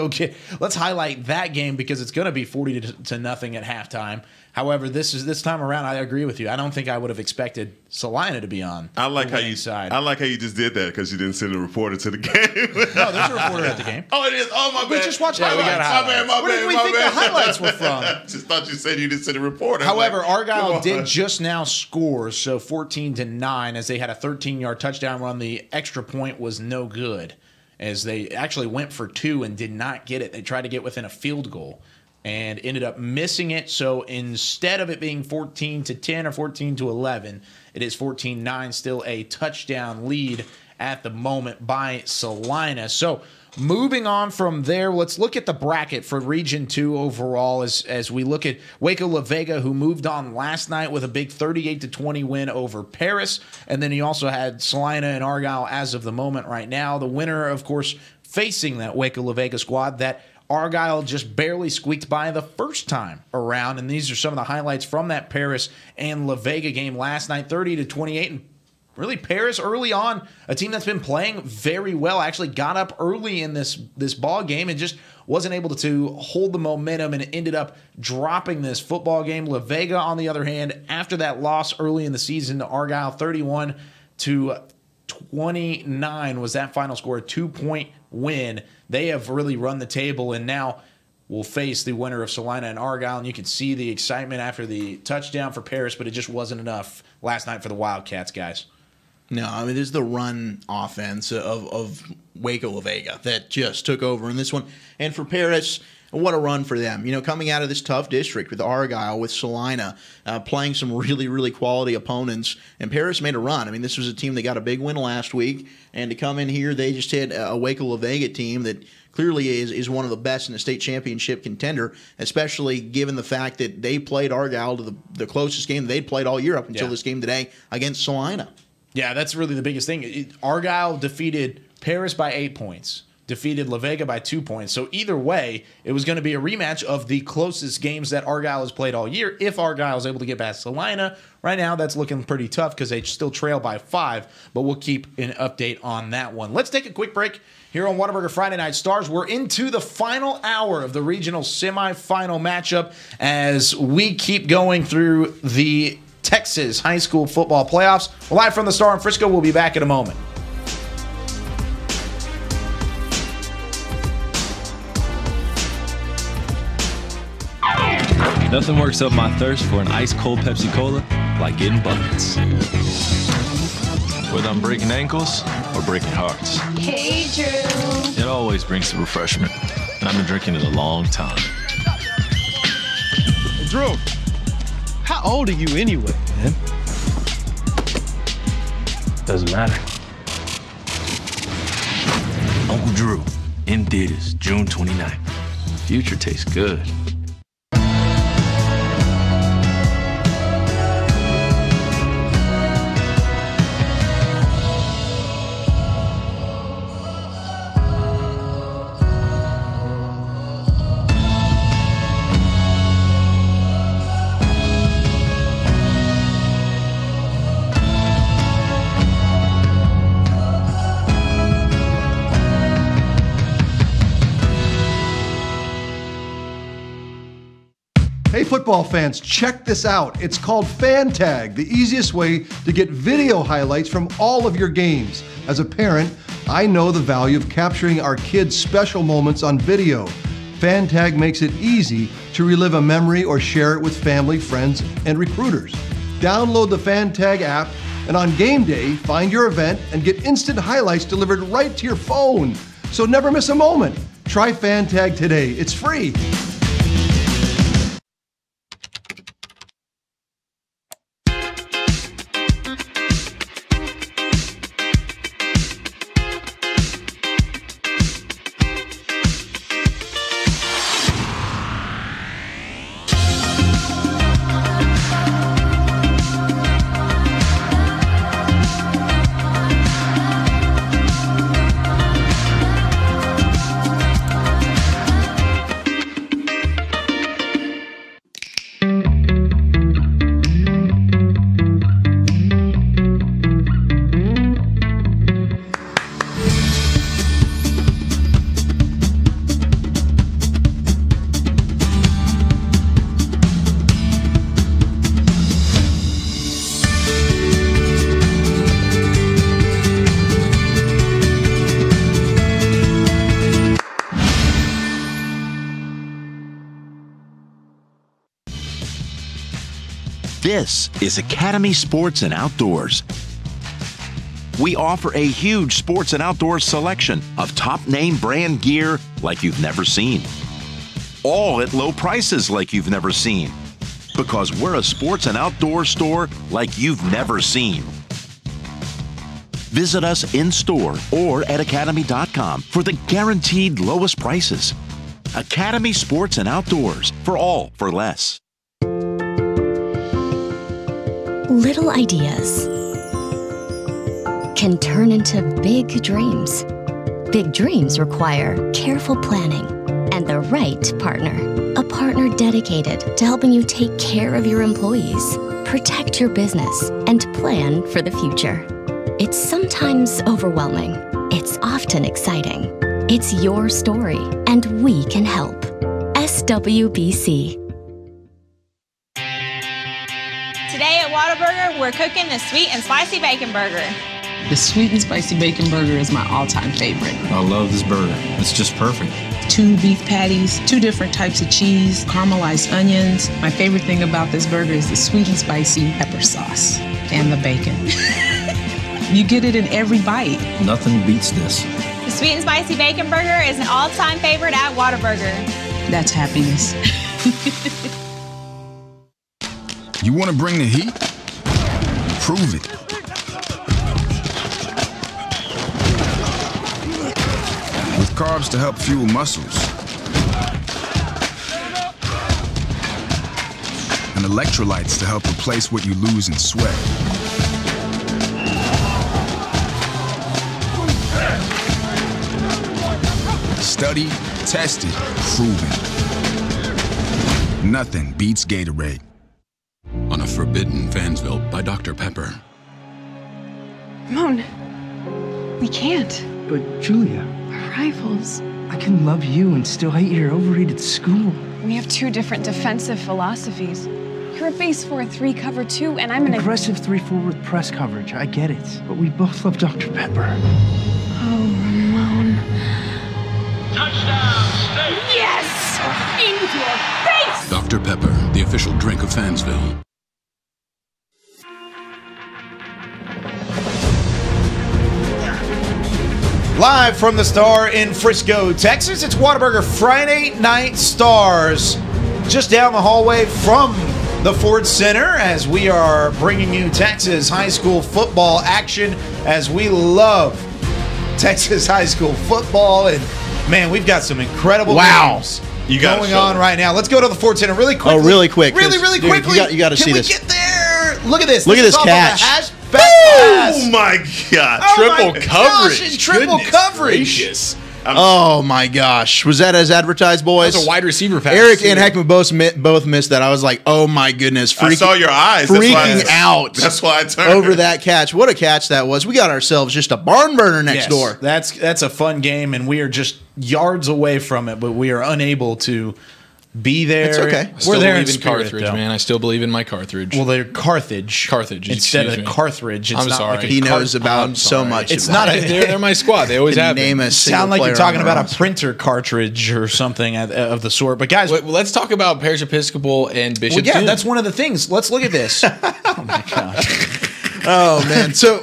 [SPEAKER 2] highlight that game because it's going to be 40 to nothing at halftime. However, this time around, I agree with you. I don't think I would have expected Salina to be on.
[SPEAKER 3] I like how you just did that because you didn't send a reporter to the game.
[SPEAKER 2] No, there's a reporter at the game.
[SPEAKER 3] Oh, it is. Oh, my bad.
[SPEAKER 2] We just watched highlights. Where did we think the highlights were from?
[SPEAKER 3] I just thought you said you didn't send a reporter.
[SPEAKER 2] However, Argyle did just now score, so 14-9, as they had a 13-yard touchdown run. The extra point was no good, as they actually went for 2 and did not get it. They tried to get within a field goal and ended up missing it. So instead of it being 14-10 or 14-11, it is 14-9, still a touchdown lead at the moment by Salina. So moving on from there, let's look at the bracket for Region 2 overall as we look at Waco La Vega, who moved on last night with a big 38-20 win over Paris. And then you also had Salina and Argyle as of the moment right now. The winner, of course, facing that Waco La Vega squad that Argyle just barely squeaked by the first time around. And these are some of the highlights from that Paris and La Vega game last night, 30-28. And really, Paris early on, a team that's been playing very well, actually got up early in this ball game and just wasn't able to hold the momentum and ended up dropping this football game. La Vega, on the other hand, after that loss early in the season to Argyle, 31-29 was that final score, a 2-point win. They have really run the table and now will face the winner of Salina and Argyle. And you can see the excitement after the touchdown for Paris, but it just wasn't enough last night for the Wildcats, guys.
[SPEAKER 5] No, I mean, there's the run offense of Waco La Vega that just took over in this one. And for Paris, what a run for them. You know, coming out of this tough district with Argyle, with Salina, playing some really, really quality opponents, and Paris made a run. I mean, this was a team that got a big win last week, and to come in here, they just hit a Waco La Vega team that clearly is one of the best in the state championship contender, especially given the fact that they played Argyle to the closest game they'd played all year up until this game today against Salina.
[SPEAKER 2] Yeah, that's really the biggest thing. Argyle defeated Paris by 8 points, defeated La Vega by 2 points. So either way, it was going to be a rematch of the closest games that Argyle has played all year. If Argyle is able to get past Salina, right now that's looking pretty tough because they still trail by 5, but we'll keep an update on that one. Let's take a quick break here on Whataburger Friday Night Stars. We're into the final hour of the regional semifinal matchup as we keep going through the Texas high school football playoffs. Live from the Star in Frisco. We'll be back in a moment.
[SPEAKER 17] Nothing works up my thirst for an ice-cold Pepsi Cola like getting buckets. Whether I'm breaking ankles or breaking hearts.
[SPEAKER 18] Hey, Drew.
[SPEAKER 17] It always brings the refreshment, and I've been drinking it a long time.
[SPEAKER 13] Drew, how old are you anyway, man? Doesn't matter.
[SPEAKER 17] Uncle Drew, in theaters, June 29th. Future tastes good.
[SPEAKER 14] Hey football fans, check this out. It's called FanTag, the easiest way to get video highlights from all of your games. As a parent, I know the value of capturing our kids' special moments on video. FanTag makes it easy to relive a memory or share it with family, friends, and recruiters. Download the FanTag app and on game day, find your event and get instant highlights delivered right to your phone. So never miss a moment. Try FanTag today. It's free.
[SPEAKER 15] This is Academy Sports and Outdoors. We offer a huge sports and outdoors selection of top name brand gear like you've never seen. All at low prices like you've never seen. Because we're a sports and outdoor store like you've never seen. Visit us in store or at academy.com for the guaranteed lowest prices. Academy Sports and Outdoors, for all for less.
[SPEAKER 9] Little ideas can turn into big dreams. Big dreams require careful planning and the right partner. A partner dedicated to helping you take care of your employees, protect your business, and plan for the future. It's sometimes overwhelming. It's often exciting. It's your story, and we can help. SWBC.
[SPEAKER 6] Today at Whataburger, we're cooking the sweet and spicy bacon burger.
[SPEAKER 7] The sweet and spicy bacon burger is my all-time favorite.
[SPEAKER 8] I love this burger. It's just perfect.
[SPEAKER 7] 2 beef patties, 2 different types of cheese, caramelized onions. My favorite thing about this burger is the sweet and spicy pepper sauce and the bacon. You get it in every bite.
[SPEAKER 8] Nothing beats this.
[SPEAKER 6] The sweet and spicy bacon burger is an all-time favorite at Whataburger.
[SPEAKER 7] That's happiness.
[SPEAKER 10] You want to bring the heat? Prove it. With carbs to help fuel muscles. And electrolytes to help replace what you lose in sweat. Studied, tested, proven. Nothing beats Gatorade.
[SPEAKER 11] On a forbidden Fansville by Dr. Pepper.
[SPEAKER 12] Ramon, we can't.
[SPEAKER 13] But Julia,
[SPEAKER 12] We're rivals.
[SPEAKER 13] I can love you and still hate your overrated school.
[SPEAKER 12] We have 2 different defensive philosophies. You're a base 4-3 cover 2, and I'm an
[SPEAKER 13] aggressive 3-4 with press coverage. I get it, but we both love Dr. Pepper.
[SPEAKER 12] Oh, Ramon.
[SPEAKER 18] Touchdown, State!
[SPEAKER 6] Yes! In your face!
[SPEAKER 11] Dr. Pepper, the official drink of Fansville.
[SPEAKER 2] Live from the Star in Frisco, Texas, it's Whataburger Friday Night Stars. Just down the hallway from the Ford Center as we are bringing you Texas high school football action as we love Texas high school football. And, man, we've got some incredible games going on right now. Let's go to the Ford Center really quickly.
[SPEAKER 5] Oh, really quick.
[SPEAKER 2] Really
[SPEAKER 5] Dude,
[SPEAKER 2] quickly.
[SPEAKER 5] You got to see this.
[SPEAKER 2] Can we get there? Look at this.
[SPEAKER 5] Look at this
[SPEAKER 2] is off
[SPEAKER 5] catch.
[SPEAKER 2] of a pass.
[SPEAKER 3] Oh my God!
[SPEAKER 2] Oh
[SPEAKER 3] Triple
[SPEAKER 2] my
[SPEAKER 3] coverage.
[SPEAKER 2] gosh, triple
[SPEAKER 3] Goodness
[SPEAKER 2] coverage.
[SPEAKER 3] gracious.
[SPEAKER 5] Oh my gosh. Was that as advertised, boys?
[SPEAKER 4] That's a wide receiver pass.
[SPEAKER 5] Eric and Heckman both missed that. I was like, oh my goodness.
[SPEAKER 3] I saw your eyes.
[SPEAKER 5] Freaking out.
[SPEAKER 3] That's why I turned.
[SPEAKER 5] Over that catch. What a catch that was. We got ourselves just a barn burner next door.
[SPEAKER 2] That's a fun game, and we are just yards away from it, but we are unable to be there.
[SPEAKER 5] It's okay.
[SPEAKER 4] I still believe in Carthage, man. I still believe in my Carthage.
[SPEAKER 2] Well, they're Carthage.
[SPEAKER 4] Instead
[SPEAKER 2] of Carthage. It's
[SPEAKER 4] I'm
[SPEAKER 2] not
[SPEAKER 4] sorry.
[SPEAKER 2] like
[SPEAKER 5] he knows about so much.
[SPEAKER 2] It's not a.
[SPEAKER 4] They're my squad. They always have.
[SPEAKER 5] Name a
[SPEAKER 2] sound like you're talking about a printer cartridge or something of the sort. But guys,
[SPEAKER 4] let's talk about Parish Episcopal and Bishop.
[SPEAKER 2] Well, yeah,
[SPEAKER 4] Dune.
[SPEAKER 2] that's one of the things. Let's look at this. Oh my gosh.
[SPEAKER 5] Oh man. So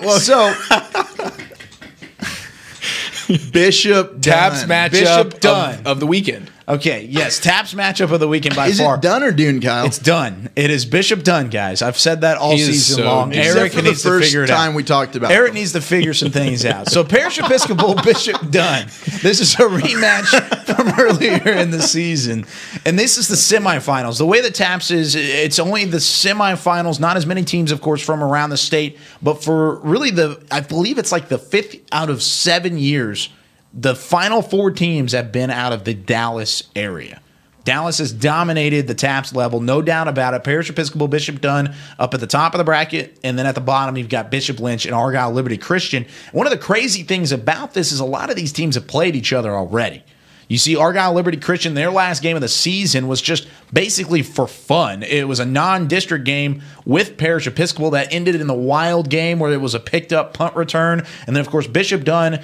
[SPEAKER 5] Bishop
[SPEAKER 4] Taps
[SPEAKER 5] Dunn.
[SPEAKER 4] matchup of the weekend.
[SPEAKER 2] Okay, yes, Taps matchup of the weekend by
[SPEAKER 5] Is
[SPEAKER 2] far.
[SPEAKER 5] it Dunn or Dune, Kyle?
[SPEAKER 2] It's Dunn. It is Bishop Dunn, guys. I've said that all season long.
[SPEAKER 5] Except
[SPEAKER 2] Eric
[SPEAKER 5] for
[SPEAKER 2] needs
[SPEAKER 5] the
[SPEAKER 2] to
[SPEAKER 5] first
[SPEAKER 2] figure it
[SPEAKER 5] time
[SPEAKER 2] out.
[SPEAKER 5] we talked about
[SPEAKER 2] Eric
[SPEAKER 5] them.
[SPEAKER 2] needs to figure some things out. So Parish Episcopal Bishop Dunn. This is a rematch from earlier in the season, and this is the semifinals. The way the Taps is, it's only the semifinals. Not as many teams, of course, from around the state, but for really I believe it's like the 5th out of 7 years. The final 4 teams have been out of the Dallas area. Dallas has dominated the Taps level, no doubt about it. Parish Episcopal Bishop Dunn up at the top of the bracket, and then at the bottom you've got Bishop Lynch and Argyle Liberty Christian. One of the crazy things about this is a lot of these teams have played each other already. You see Argyle Liberty Christian, their last game of the season was just basically for fun. It was a non-district game with Parish Episcopal that ended in the wild game where it was a picked-up punt return. And then, of course, Bishop Dunn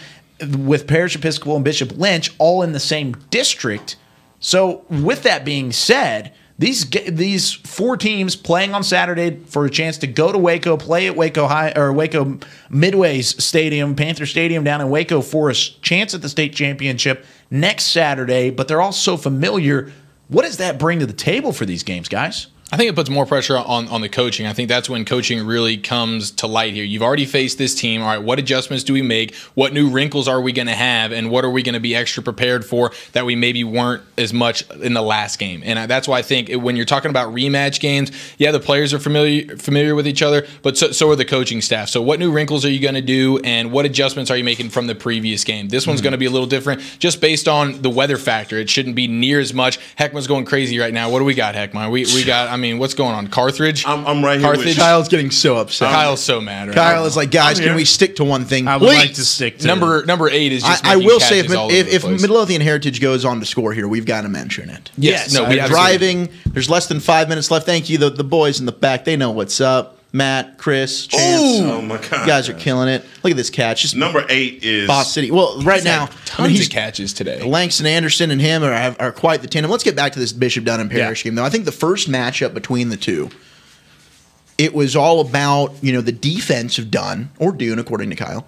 [SPEAKER 2] with Parish Episcopal and Bishop Lynch all in the same district. So with that being said, These 4 teams playing on Saturday for a chance to go to Waco, play at Waco High or Waco Midway's Stadium, Panther Stadium down in Waco for a chance at the state championship next Saturday. But they're all so familiar. What does that bring to the table for these games, guys?
[SPEAKER 4] I think it puts more pressure on the coaching. I think that's when coaching really comes to light here. You've already faced this team. All right, what adjustments do we make? What new wrinkles are we going to have? And what are we going to be extra prepared for that we maybe weren't as much in the last game? And that's why I think when you're talking about rematch games, yeah, the players are familiar with each other, but so are the coaching staff. So what new wrinkles are you going to do, and what adjustments are you making from the previous game? This one's going to be a little different just based on the weather factor. It shouldn't be near as much. Heckman's going crazy right now. What do we got, Heckman? We got, what's going on? Carthage?
[SPEAKER 3] I'm right here
[SPEAKER 4] Carthage.
[SPEAKER 3] with
[SPEAKER 5] Kyle's getting so upset.
[SPEAKER 4] Kyle's so mad right
[SPEAKER 5] Kyle
[SPEAKER 4] now.
[SPEAKER 5] is like, guys, can we stick to one thing?
[SPEAKER 2] I would like to stick to
[SPEAKER 4] number 8 is just
[SPEAKER 5] I
[SPEAKER 4] making
[SPEAKER 5] will say
[SPEAKER 4] catches all over
[SPEAKER 5] if
[SPEAKER 4] the place.
[SPEAKER 5] Midlothian Heritage goes on to score here, we've got to mention it.
[SPEAKER 4] Yes. No, we absolutely.
[SPEAKER 5] driving. There's less than 5 minutes left. Thank you. The boys in the back, they know what's up. Matt, Chris, Chance.
[SPEAKER 3] Oh my God,
[SPEAKER 5] you guys are killing it. Look at this catch. Just
[SPEAKER 3] number 8 is
[SPEAKER 5] Boss City. Well, right now,
[SPEAKER 4] tons of catches today.
[SPEAKER 5] Langston Anderson and him are quite the tandem. Let's get back to this Bishop Dunn and Parrish game, though. I think the first matchup between the two, it was all about the defense of Dunn or Dune, according to Kyle,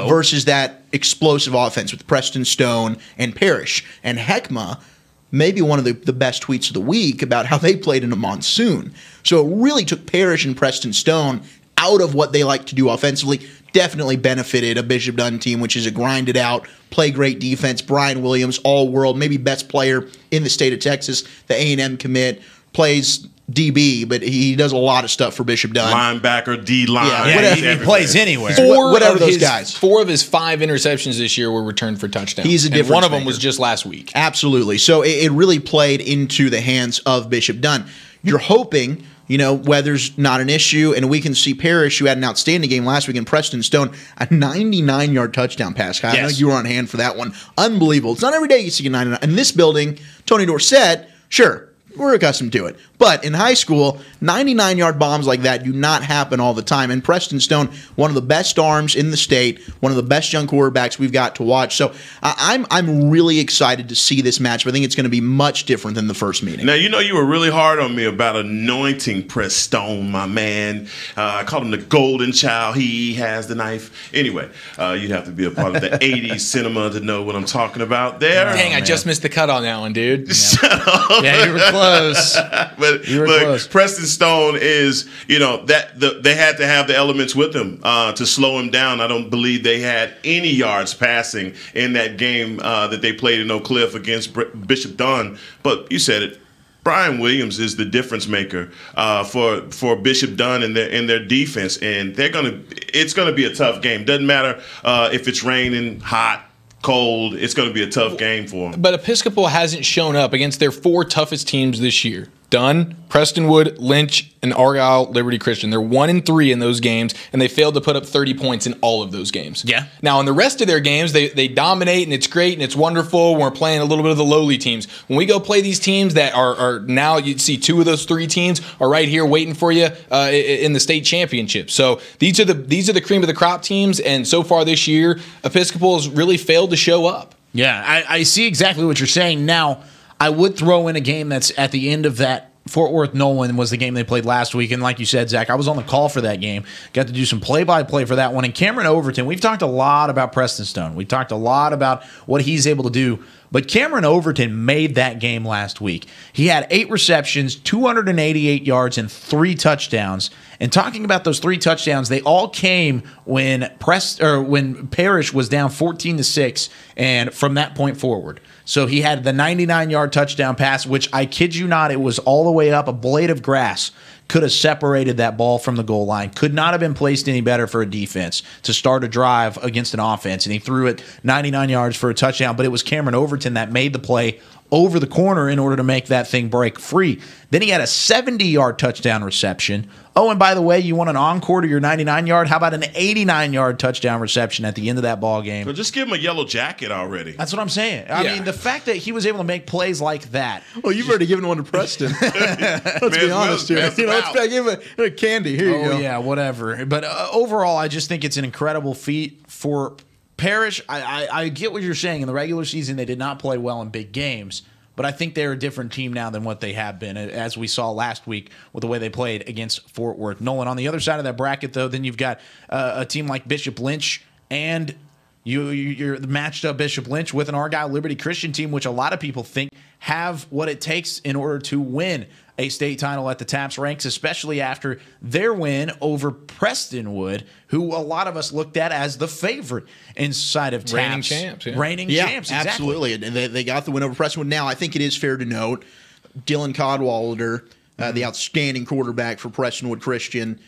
[SPEAKER 5] versus that explosive offense with Preston Stone and Parrish. And Heckma, maybe one of the best tweets of the week about how they played in a monsoon. So it really took Parrish and Preston Stone out of what they like to do offensively. Definitely benefited a Bishop Dunn team, which is a grinded out, play great defense. Brian Williams, all world, maybe best player in the state of Texas, the A&M commit, plays DB, but he does a lot of stuff for Bishop Dunn.
[SPEAKER 3] Linebacker, D-line.
[SPEAKER 2] Yeah, whatever. He plays anywhere.
[SPEAKER 5] Whatever those guys.
[SPEAKER 4] 4 of his 5 interceptions this year were returned for touchdowns.
[SPEAKER 5] He's a difference
[SPEAKER 4] and one of them
[SPEAKER 5] maker.
[SPEAKER 4] was just last week.
[SPEAKER 5] Absolutely. So it really played into the hands of Bishop Dunn. You're hoping, weather's not an issue, and we can see Parrish, who had an outstanding game last week, and Preston Stone, a 99-yard touchdown pass. I know you were on hand for that one. Unbelievable. It's not every day you see a 99. In this building, Tony Dorsett, sure, we're accustomed to it. But in high school, 99-yard bombs like that do not happen all the time. And Preston Stone, one of the best arms in the state, one of the best young quarterbacks we've got to watch. So I'm really excited to see this match. But I think it's going to be much different than the first meeting.
[SPEAKER 3] Now, you were really hard on me about anointing Preston, my man. I called him the golden child. He has the knife. Anyway, you'd have to be a part of the 80s cinema to know what I'm talking about there.
[SPEAKER 4] Dang, I just missed the cut on that one, dude.
[SPEAKER 3] Shut up.
[SPEAKER 2] Yeah, you were close.
[SPEAKER 3] But Preston Stone is, they had to have the elements with him to slow him down. I don't believe they had any yards passing in that game that they played in Oak Cliff against Bishop Dunn. But you said it. Brian Williams is the difference maker for Bishop Dunn and their defense, and it's gonna be a tough game. Doesn't matter if it's raining, hot, cold. It's going to be a tough game for them.
[SPEAKER 4] But Episcopal hasn't shown up against their 4 toughest teams this year. Dunn, Prestonwood, Lynch, and Argyle Liberty Christian. They're 1-3 in those games, and they failed to put up 30 points in all of those games.
[SPEAKER 2] Yeah.
[SPEAKER 4] Now, in the rest of their games, they dominate, and it's great, and it's wonderful. We're playing a little bit of the lowly teams. When we go play these teams that are now, you'd see 2 of those 3 teams are right here waiting for you in the state championship. So these are the cream of the crop teams, and so far this year, Episcopal has really failed to show up.
[SPEAKER 2] Yeah, I see exactly what you're saying. Now, I would throw in a game that's at the end of that. Fort Worth Nolan was the game they played last week, and like you said, Zach, I was on the call for that game. Got to do some play-by-play for that one. And Cameron Overton, we've talked a lot about Preston Stone. We've talked a lot about what he's able to do. But Cameron Overton made that game last week. He had 8 receptions, 288 yards, and 3 touchdowns. And talking about those 3 touchdowns, they all came when Parrish was down 14-6, and from that point forward. So he had the 99-yard touchdown pass, which I kid you not, it was all the way up. A blade of grass could have separated that ball from the goal line. Could not have been placed any better for a defense to start a drive against an offense. And he threw it 99 yards for a touchdown, but it was Cameron Overton that made the play over the corner in order to make that thing break free. Then he had a 70-yard touchdown reception. Oh, and by the way, you want an encore to your 99-yard? How about an 89-yard touchdown reception at the end of that ball game?
[SPEAKER 3] Well, just give him a yellow jacket already.
[SPEAKER 2] That's what I'm saying. I mean, the fact that he was able to make plays like that.
[SPEAKER 5] Well, you've already given one to Preston. Let's be honest here. Let's give him a candy. Here you go.
[SPEAKER 2] Oh, yeah, whatever. But overall, I just think it's an incredible feat for Parrish. I get what you're saying. In the regular season, they did not play well in big games. but I think they're a different team now than what they have been, as we saw last week with the way they played against Fort Worth. Nolan, on the other side of that bracket, though, then you've got a team like Bishop Lynch, and you're matched up Bishop Lynch with an Argyle Liberty Christian team, which a lot of people think have what it takes in order to win a state title at the TAPS ranks, especially after their win over Prestonwood, who a lot of us looked at as the favorite inside of TAPS.
[SPEAKER 4] Reigning champs. Yeah.
[SPEAKER 2] Reigning champs, exactly.
[SPEAKER 5] Absolutely. And they got the win over Prestonwood. Now, I think it is fair to note, Dylan Codwalder, the outstanding quarterback for Prestonwood Christian,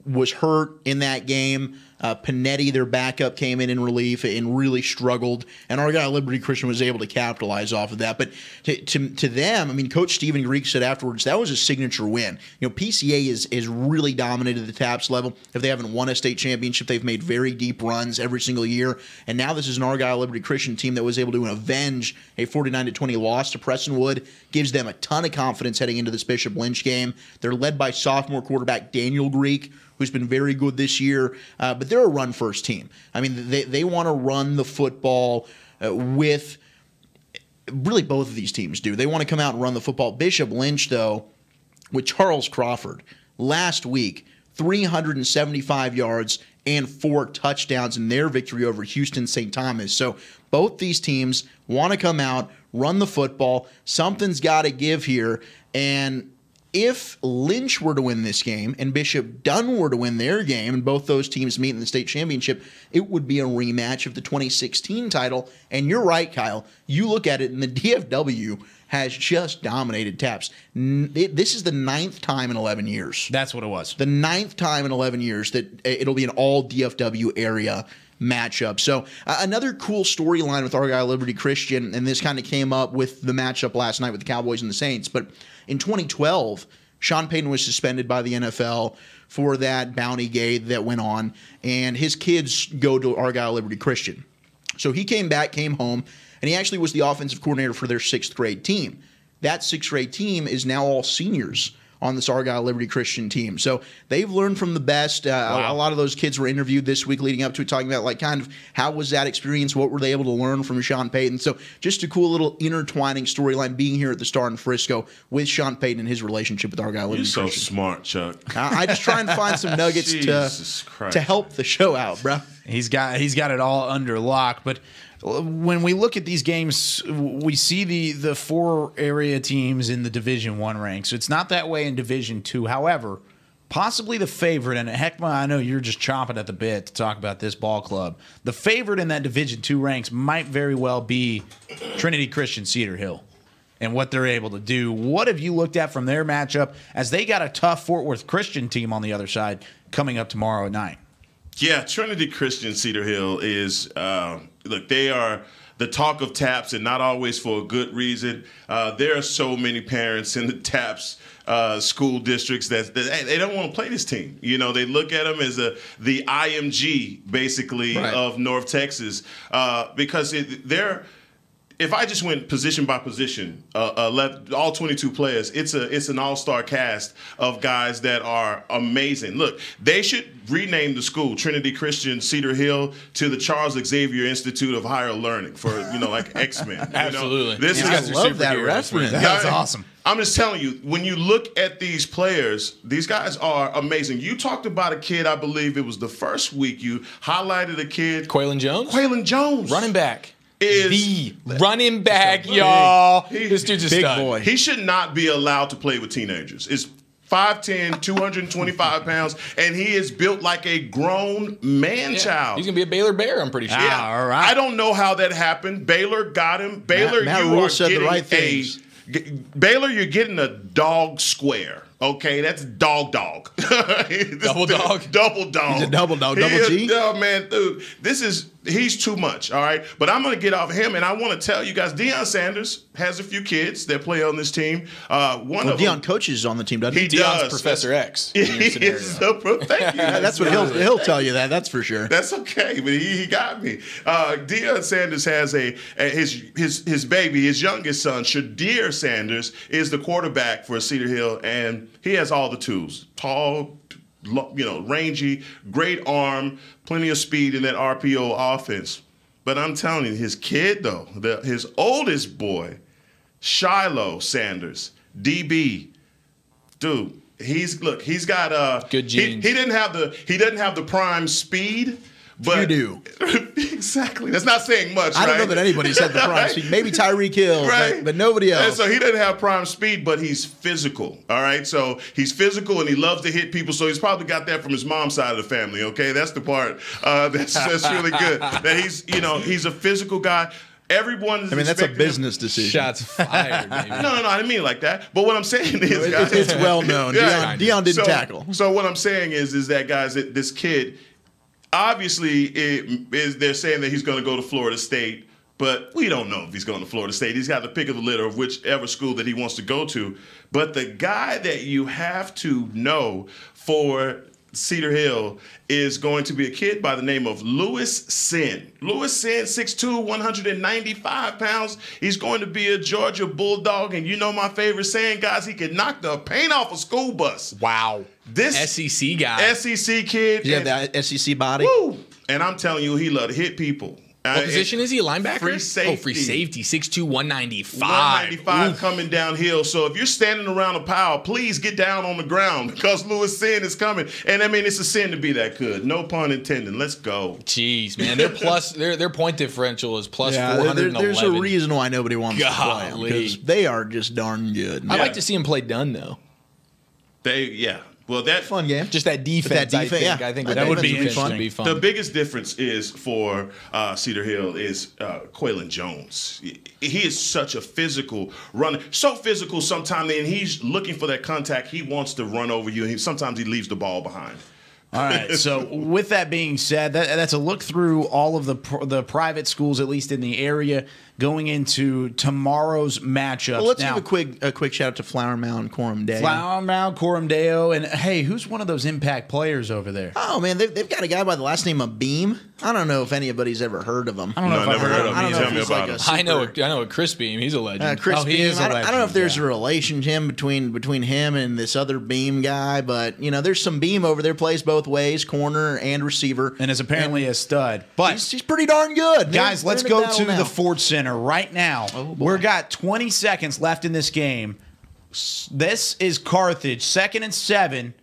[SPEAKER 5] was hurt in that game. Panetti, their backup, came in relief and really struggled. And Argyle Liberty Christian was able to capitalize off of that. But to them, I mean, Coach Stephen Greek said afterwards, that was a signature win. You know, PCA is really dominated the TAPS level. If they haven't won a state championship, they've made very deep runs every single year. And now this is an Argyle Liberty Christian team that was able to avenge a 49-20 loss to Prestonwood. Gives them a ton of confidence heading into this Bishop Lynch game. They're led by sophomore quarterback Daniel Greek, who's been very good this year, but they're a run-first team. I mean, they want to run the football with – really both of these teams do. They want to come out and run the football. Bishop Lynch, though, with Charles Crawford, last week, 375 yards and 4 touchdowns in their victory over Houston St. Thomas. So both these teams want to come out, run the football. Something's got to give here, and – if Lynch were to win this game and Bishop Dunn were to win their game and both those teams meet in the state championship, it would be a rematch of the 2016 title. And you're right, Kyle. You look at it, and the DFW has just dominated TAPS. This is the 9th time in 11 years.
[SPEAKER 2] That's what it was.
[SPEAKER 5] The 9th time in 11 years that it'll be an all DFW area matchup. So another cool storyline with Argyle Liberty Christian, and this kind of came up with the matchup last night with the Cowboys and the Saints, but in 2012, Sean Payton was suspended by the NFL for that bounty gate that went on, and his kids go to Argyle Liberty Christian. So he came back, came home, and he actually was the offensive coordinator for their 6th grade team. That 6th grade team is now all seniors on this Argyle Liberty Christian team. So they've learned from the best. A lot of those kids were interviewed this week leading up to it, talking about like kind of how was that experience, what were they able to learn from Sean Payton. So just a cool little intertwining storyline being here at the Star in Frisco with Sean Payton and his relationship with Argyle Liberty Christian.
[SPEAKER 3] You're so smart, Chuck.
[SPEAKER 5] I just try and find some nuggets to help the show out, bro.
[SPEAKER 2] He's got it all under lock, but when we look at these games, we see the 4 area teams in the Division I ranks. So it's not that way in Division II. However, possibly the favorite, and Heckma, I know you're just chomping at the bit to talk about this ball club. The favorite in that Division II ranks might very well be Trinity Christian Cedar Hill and what they're able to do. What have you looked at from their matchup as they got a tough Fort Worth Christian team on the other side coming up tomorrow at 9?
[SPEAKER 3] Yeah, Trinity Christian Cedar Hill is look, they are the talk of TAPS, and not always for a good reason. There are so many parents in the TAPS school districts that they don't want to play this team. You know, they look at them as the IMG, basically, of North Texas, because they're. If I just went position by position, all 22 players, it's an all-star cast of guys that are amazing. Look, they should rename the school Trinity Christian Cedar Hill to the Charles Xavier Institute of Higher Learning for like X-Men.
[SPEAKER 4] Absolutely.
[SPEAKER 5] I love that reference.
[SPEAKER 2] That's awesome.
[SPEAKER 3] I'm just telling you, when you look at these players, these guys are amazing. You talked about a kid, I believe it was the first week you highlighted a kid.
[SPEAKER 4] Quaylen Jones?
[SPEAKER 3] Quaylen Jones.
[SPEAKER 4] Running back.
[SPEAKER 3] Is
[SPEAKER 4] the running back, y'all. This dude's a
[SPEAKER 5] big
[SPEAKER 4] stud.
[SPEAKER 5] boy.
[SPEAKER 3] He should not be allowed to play with teenagers. It's 5'10", 225 pounds, and he is built like a grown man-child.
[SPEAKER 4] He's going to be a Baylor Bear, I'm pretty sure.
[SPEAKER 3] Yeah,
[SPEAKER 2] all right.
[SPEAKER 3] I don't know how that happened. Baylor got him. Baylor,
[SPEAKER 5] Matt
[SPEAKER 3] you
[SPEAKER 5] Rule
[SPEAKER 3] are
[SPEAKER 5] said
[SPEAKER 3] getting
[SPEAKER 5] the right things.
[SPEAKER 3] Baylor, you're getting a dog square. Okay, that's dog.
[SPEAKER 4] Double dog?
[SPEAKER 3] Double dog.
[SPEAKER 5] He's a double dog, double G?
[SPEAKER 3] Oh, man, dude, he's too much, all right? But I'm going to get off him, and I want to tell you guys, Deion Sanders has a few kids that play on this team.
[SPEAKER 5] Deion coaches on the team, doesn't he?
[SPEAKER 3] He
[SPEAKER 4] Deion's
[SPEAKER 3] does.
[SPEAKER 4] Professor X.
[SPEAKER 3] Thank you.
[SPEAKER 5] That's what he'll tell you that's for sure.
[SPEAKER 3] That's okay, but he got me. Deion Sanders has his baby, his youngest son, Shadir Sanders, is the quarterback for Cedar Hill, and he has all the tools. Tall, rangy, great arm, plenty of speed in that RPO offense. But I'm telling you, his kid, though, his oldest boy, Shiloh Sanders, DB. Dude, he's got
[SPEAKER 4] good genes.
[SPEAKER 3] He doesn't have the prime speed. But
[SPEAKER 5] you do.
[SPEAKER 3] Exactly. That's not saying much,
[SPEAKER 5] I don't
[SPEAKER 3] right?
[SPEAKER 5] know that anybody's had the prime speed. Maybe Tyreek Hill,
[SPEAKER 3] right?
[SPEAKER 5] but nobody else.
[SPEAKER 3] And so he doesn't have prime speed, but he's physical, all right? So he's physical, and he loves to hit people, so he's probably got that from his mom's side of the family, okay? That's the part that's really good. That he's a physical guy. Everyone's
[SPEAKER 5] that's a business decision.
[SPEAKER 4] Shots fired, baby.
[SPEAKER 3] No, I didn't mean it like that. But what I'm saying is, guys,
[SPEAKER 5] it's well known. Deion didn't tackle.
[SPEAKER 3] So what I'm saying is that, guys, this kid, obviously, they're saying that he's going to go to Florida State, but we don't know if he's going to Florida State. He's got the pick of the litter of whichever school that he wants to go to. But the guy that you have to know for Cedar Hill is going to be a kid by the name of Lewis Sin. Lewis Sin, 6'2", 195 pounds. He's going to be a Georgia Bulldog. And you know my favorite saying, guys, he can knock the paint off a school bus.
[SPEAKER 4] Wow.
[SPEAKER 3] This
[SPEAKER 4] SEC guy.
[SPEAKER 3] SEC kid.
[SPEAKER 5] Yeah, that SEC body.
[SPEAKER 3] Woo! And I'm telling you, he love to hit people.
[SPEAKER 4] What position is he? A linebacker?
[SPEAKER 3] Free safety.
[SPEAKER 4] Oh, free safety. 6'2", 195.
[SPEAKER 3] 195 coming downhill. So if you're standing around a pile, please get down on the ground because Lewis Sin is coming. And it's a sin to be that good. No pun intended. Let's go.
[SPEAKER 4] Jeez, man. Their point differential is plus 411.
[SPEAKER 5] There's a reason why nobody wants to play them, because they are just darn good.
[SPEAKER 4] I'd like to see him play done, though.
[SPEAKER 3] Well, that
[SPEAKER 5] fun game.
[SPEAKER 4] Just that defense. I think
[SPEAKER 5] that would be
[SPEAKER 4] fun.
[SPEAKER 3] The biggest difference is for Cedar Hill is Quaylen Jones. He is such a physical runner, so physical sometimes, and he's looking for that contact. He wants to run over you, and sometimes he leaves the ball behind.
[SPEAKER 2] All right. So with that being said, that's a look through all of the private schools, at least in the area, going into tomorrow's matchups.
[SPEAKER 5] Well, let's give a quick shout out to Flower Mound, Coram Deo.
[SPEAKER 2] Flower Mound, Coram Deo, and hey, who's one of those impact players over there?
[SPEAKER 5] Oh man, they've got a guy by the last name of Beam. I don't know if anybody's ever heard of him.
[SPEAKER 2] I don't know if I've heard of him.
[SPEAKER 5] I don't know
[SPEAKER 3] Tell
[SPEAKER 5] if
[SPEAKER 3] me
[SPEAKER 5] he's
[SPEAKER 3] about
[SPEAKER 5] like
[SPEAKER 3] him.
[SPEAKER 5] a super,
[SPEAKER 4] I know a Chris Beam. He's a legend.
[SPEAKER 5] Chris
[SPEAKER 2] he
[SPEAKER 5] Beam.
[SPEAKER 2] is a
[SPEAKER 5] I don't know if
[SPEAKER 2] legend,
[SPEAKER 5] there's a relation to him between him and this other Beam guy, but there's some Beam over there. Plays both ways, corner and receiver,
[SPEAKER 2] and is apparently a stud. But
[SPEAKER 5] he's pretty darn good.
[SPEAKER 2] Guys, let's go to the Ford Center right now. We've got 20 seconds left in this game. This is Carthage, 2nd and 7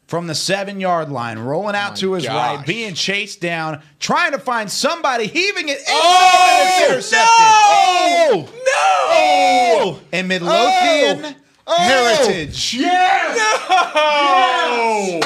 [SPEAKER 2] from the 7-yard line, rolling out to his right, being chased down, trying to find somebody, heaving it. It's intercepted. No! And Midlothian Heritage.
[SPEAKER 4] Yes! No!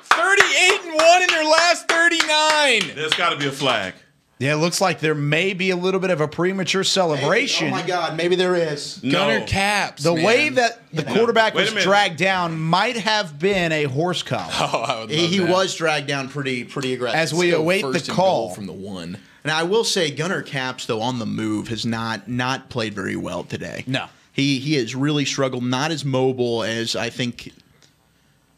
[SPEAKER 4] 38-1 in their last 39.
[SPEAKER 3] There's got to be a flag.
[SPEAKER 2] Yeah, it looks like there may be a little bit of a premature celebration.
[SPEAKER 5] Oh my God, maybe there is.
[SPEAKER 4] Gunner Caps.
[SPEAKER 2] The
[SPEAKER 4] man.
[SPEAKER 2] way that the quarterback was dragged down might have been a horse collar.
[SPEAKER 4] Oh, I would love
[SPEAKER 5] he
[SPEAKER 4] that.
[SPEAKER 5] was dragged down pretty aggressive.
[SPEAKER 2] As we await the call
[SPEAKER 4] from the 1.
[SPEAKER 5] Now I will say Gunner Caps, though, on the move has not played very well today.
[SPEAKER 2] No.
[SPEAKER 5] He has really struggled, not as mobile as I think.